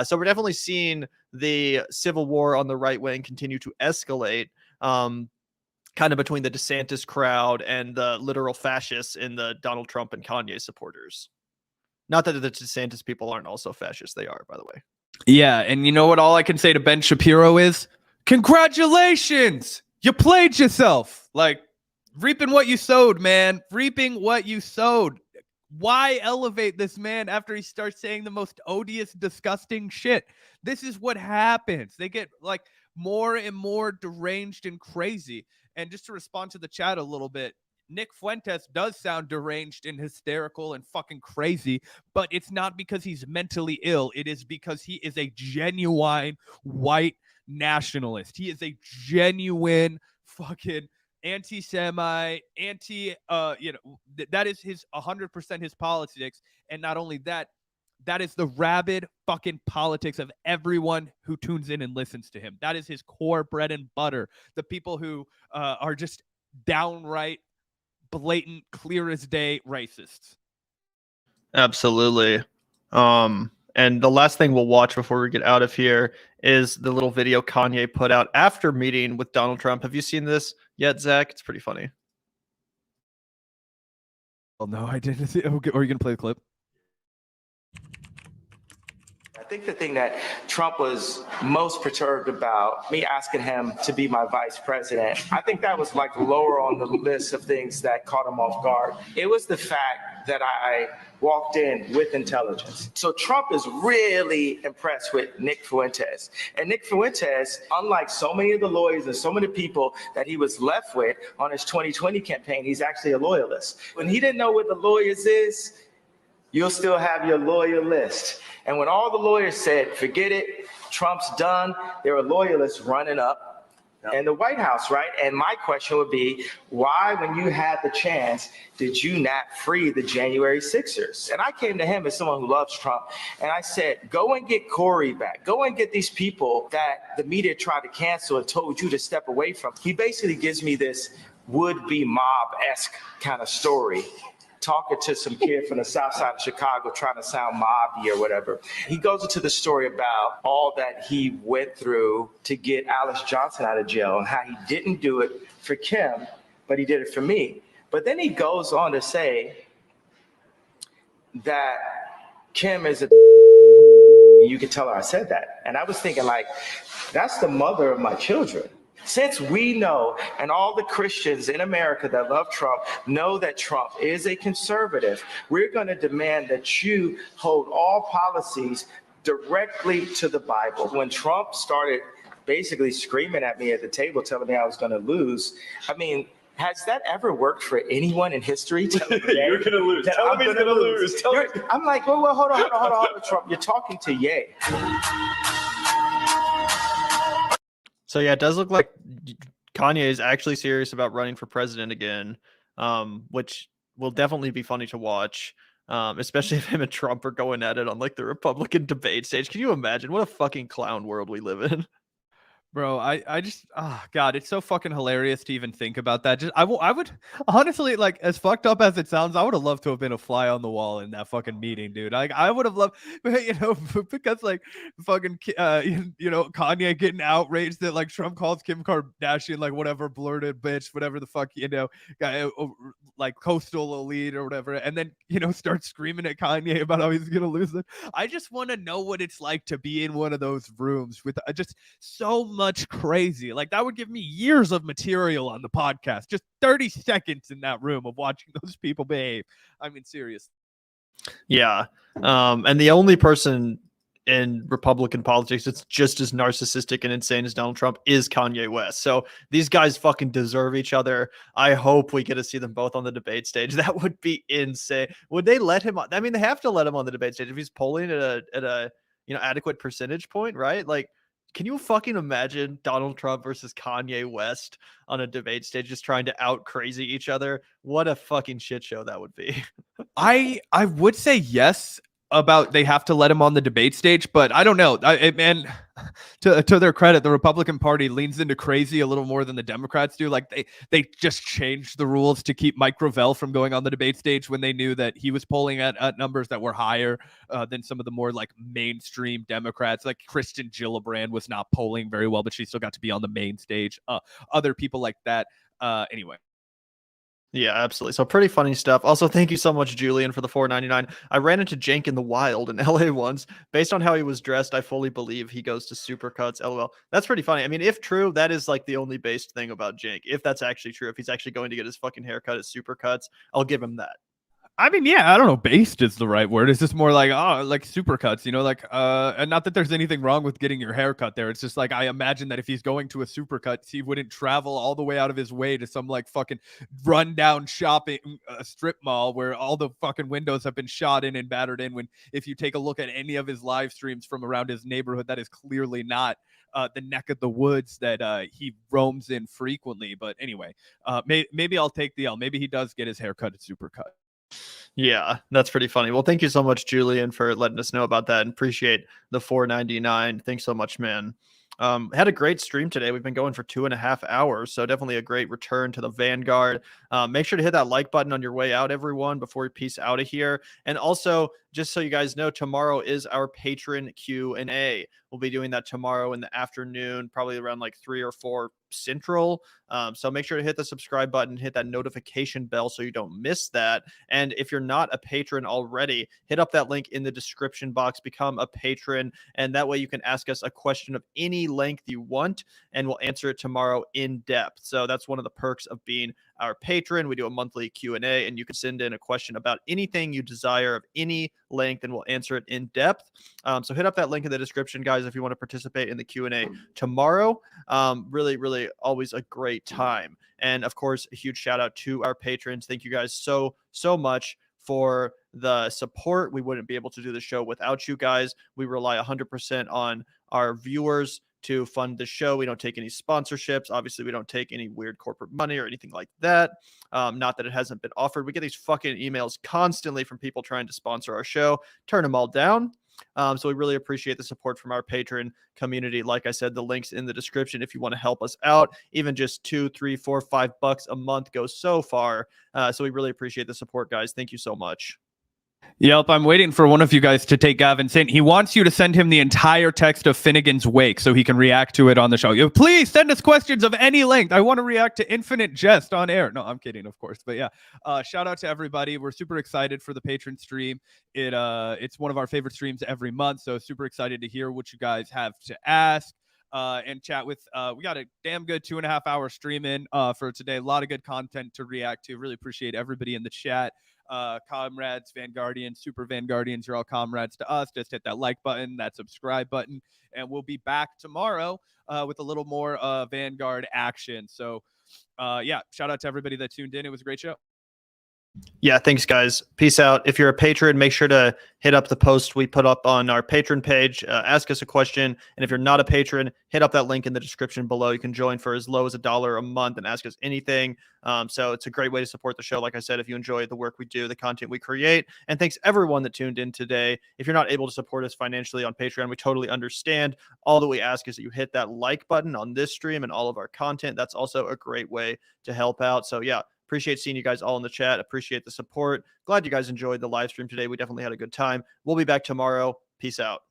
So we're definitely seeing the civil war on the right wing continue to escalate. Kind of between the DeSantis crowd and the literal fascists in the Donald Trump and Kanye supporters. Not that the DeSantis people aren't also fascists. They are, by the way. Yeah, and you know what? All I can say to Ben Shapiro is, congratulations! You played yourself. Like, reaping what you sowed, man. Reaping what you sowed. Why elevate this man after he starts saying the most odious, disgusting shit? This is what happens. They get like more and more deranged and crazy. And just to respond to the chat a little bit, Nick Fuentes does sound deranged and hysterical and fucking crazy, but it's not because he's mentally ill. It is because he is a genuine white nationalist. He is a genuine fucking anti-Semite, that is his 100% his politics. And not only that, that is the rabid fucking politics of everyone who tunes in and listens to him. That is his core bread and butter. The people who are just downright blatant, clear as day racists. Absolutely. And the last thing we'll watch before we get out of here is the little video Kanye put out after meeting with Donald Trump. Have you seen this yet, Zach? It's pretty funny. Oh, no, I didn't see. Okay, are you going to play the clip? I think the thing that Trump was most perturbed about, me asking him to be my vice president, I think that was like lower on the list of things that caught him off guard. It was the fact that I walked in with intelligence. So Trump is really impressed with Nick Fuentes. And Nick Fuentes, unlike so many of the lawyers and so many people that he was left with on his 2020 campaign, he's actually a loyalist. When he didn't know what the lawyers is, you'll still have your lawyer list. And when all the lawyers said, forget it, Trump's done, there were loyalists running up in the White House, right? And my question would be, why, when you had the chance, did you not free the January 6ers? And I came to him as someone who loves Trump, and I said, go and get Corey back. Go and get these people that the media tried to cancel and told you to step away from. He basically gives me this would-be mob-esque kind of story. talking to some kid from the south side of Chicago trying to sound mobby or whatever. He goes into the story about all that he went through to get Alice Johnson out of jail and how he didn't do it for Kim, but he did it for me. But then he goes on to say that Kim is a you can tell her I said that. And I was thinking, like, that's the mother of my children. Since we know, and all the Christians in America that love Trump know that Trump is a conservative, we're going to demand that you hold all policies directly to the Bible. When Trump started basically screaming at me at the table, telling me I was going to lose, I mean, has that ever worked for anyone in history? You're going to lose. Tell him he's going to lose. I'm like, well, hold on, Trump. You're talking to Ye. So yeah, it does look like Kanye is actually serious about running for president again, which will definitely be funny to watch, especially if him and Trump are going at it on like the Republican debate stage. Can you imagine what a fucking clown world we live in? Bro, I just, oh God, it's so fucking hilarious to even think about that. Just, I would honestly, like, as fucked up as it sounds, I would have loved to have been a fly on the wall in that fucking meeting, dude. Like, I would have loved, you know, because like fucking, you know, Kanye getting outraged that like Trump calls Kim Kardashian like whatever blurted bitch, whatever the fuck, you know, guy, like coastal elite or whatever, and then you know start screaming at Kanye about how he's gonna lose it. I just want to know what it's like to be in one of those rooms with just so much crazy. Like that would give me years of material on the podcast. Just 30 seconds in that room of watching those people behave. I mean, seriously. Yeah. And the only person in Republican politics that's just as narcissistic and insane as Donald Trump is Kanye West. So these guys fucking deserve each other. I hope we get to see them both on the debate stage. That would be insane. Would they let him on? I mean, they have to let him on the debate stage if he's polling at a you know adequate percentage point, right? Like, can you fucking imagine Donald Trump versus Kanye West on a debate stage just trying to out crazy each other? What a fucking shit show that would be. I would say yes about they have to let him on the debate stage, but I don't know. Man, to their credit, the Republican Party leans into crazy a little more than the Democrats do. Like they just changed the rules to keep Mike Gravel from going on the debate stage when they knew that he was polling at numbers that were higher than some of the more like mainstream Democrats. Like Kristen Gillibrand was not polling very well, but she still got to be on the main stage. Other people like that. Anyway. Yeah, absolutely. So pretty funny stuff. Also, thank you so much, Julian, for the $4.99. I ran into Cenk in the wild in LA once. Based on how he was dressed, I fully believe he goes to Supercuts. LOL. That's pretty funny. I mean, if true, that is like the only based thing about Cenk. If that's actually true, if he's actually going to get his fucking haircut at Supercuts, I'll give him that. I mean, yeah, I don't know. Based is the right word. It's just more like, oh, like Supercuts, you know, like, and not that there's anything wrong with getting your hair cut there. It's just like, I imagine that if he's going to a Supercuts, he wouldn't travel all the way out of his way to some like fucking rundown shopping strip mall where all the fucking windows have been shot in and battered in. When if you take a look at any of his live streams from around his neighborhood, that is clearly not the neck of the woods that he roams in frequently. But anyway, maybe I'll take the L. Maybe he does get his hair cut at Supercut. Yeah, that's pretty funny. Well, thank you so much, Julian, for letting us know about that and appreciate the $4.99. Thanks so much, man. Had a great stream today. We've been going for 2.5 hours, so definitely a great return to the Vanguard. Make sure to hit that like button on your way out, everyone, before we peace out of here. And also, just so you guys know, tomorrow is our patron Q&A. We'll be doing that tomorrow in the afternoon, probably around like 3 or 4 Central. So make sure to hit the subscribe button, hit that notification bell so you don't miss that. And if you're not a patron already, hit up that link in the description box, become a patron, and that way you can ask us a question of any length you want, and we'll answer it tomorrow in depth. So that's one of the perks of being our patron. We do a monthly Q&A, and you can send in a question about anything you desire of any length, and we'll answer it in depth. So hit up that link in the description, guys, if you want to participate in the Q&A tomorrow. Really always a great time. And of course, a huge shout out to our patrons. Thank you guys so much for the support. We wouldn't be able to do the show without you guys. We rely 100% on our viewers to fund the show. We don't take any sponsorships. Obviously, we don't take any weird corporate money or anything like that. Not that it hasn't been offered. We get these fucking emails constantly from people trying to sponsor our show. Turn them all down. So we really appreciate the support from our patron community. Like I said, the link's in the description if you want to help us out. Even just $2, $3, $4, $5 a month goes so far. So we really appreciate the support, guys. Thank you so much. Yep, I'm waiting for one of you guys to take Gavin's hint. He wants you to send him the entire text of Finnegan's Wake so he can react to it on the show. Please send us questions of any length. I want to react to Infinite Jest on air. No, I'm kidding, of course. But yeah, shout out to everybody. We're super excited for the patron stream. It's one of our favorite streams every month, so super excited to hear what you guys have to ask. And chat with. We got a damn good 2.5 hour stream in for today. A lot of good content to react to. Really appreciate everybody in the chat. Comrades, Vanguardians, Super Vanguardians, you're all comrades to us. Just hit that like button, that subscribe button, and we'll be back tomorrow with a little more Vanguard action. So yeah, shout out to everybody that tuned in. It was a great show. Yeah, thanks, guys. Peace out. If you're a patron, make sure to hit up the post we put up on our patron page. Ask us a question. And if you're not a patron, hit up that link in the description below. You can join for as low as $1 a month and ask us anything. So it's a great way to support the show. Like I said, if you enjoy the work we do, the content we create. And thanks everyone that tuned in today. If you're not able to support us financially on Patreon, we totally understand. All that we ask is that you hit that like button on this stream and all of our content. That's also a great way to help out. So yeah. Appreciate seeing you guys all in the chat. Appreciate the support. Glad you guys enjoyed the live stream today. We definitely had a good time. We'll be back tomorrow. Peace out.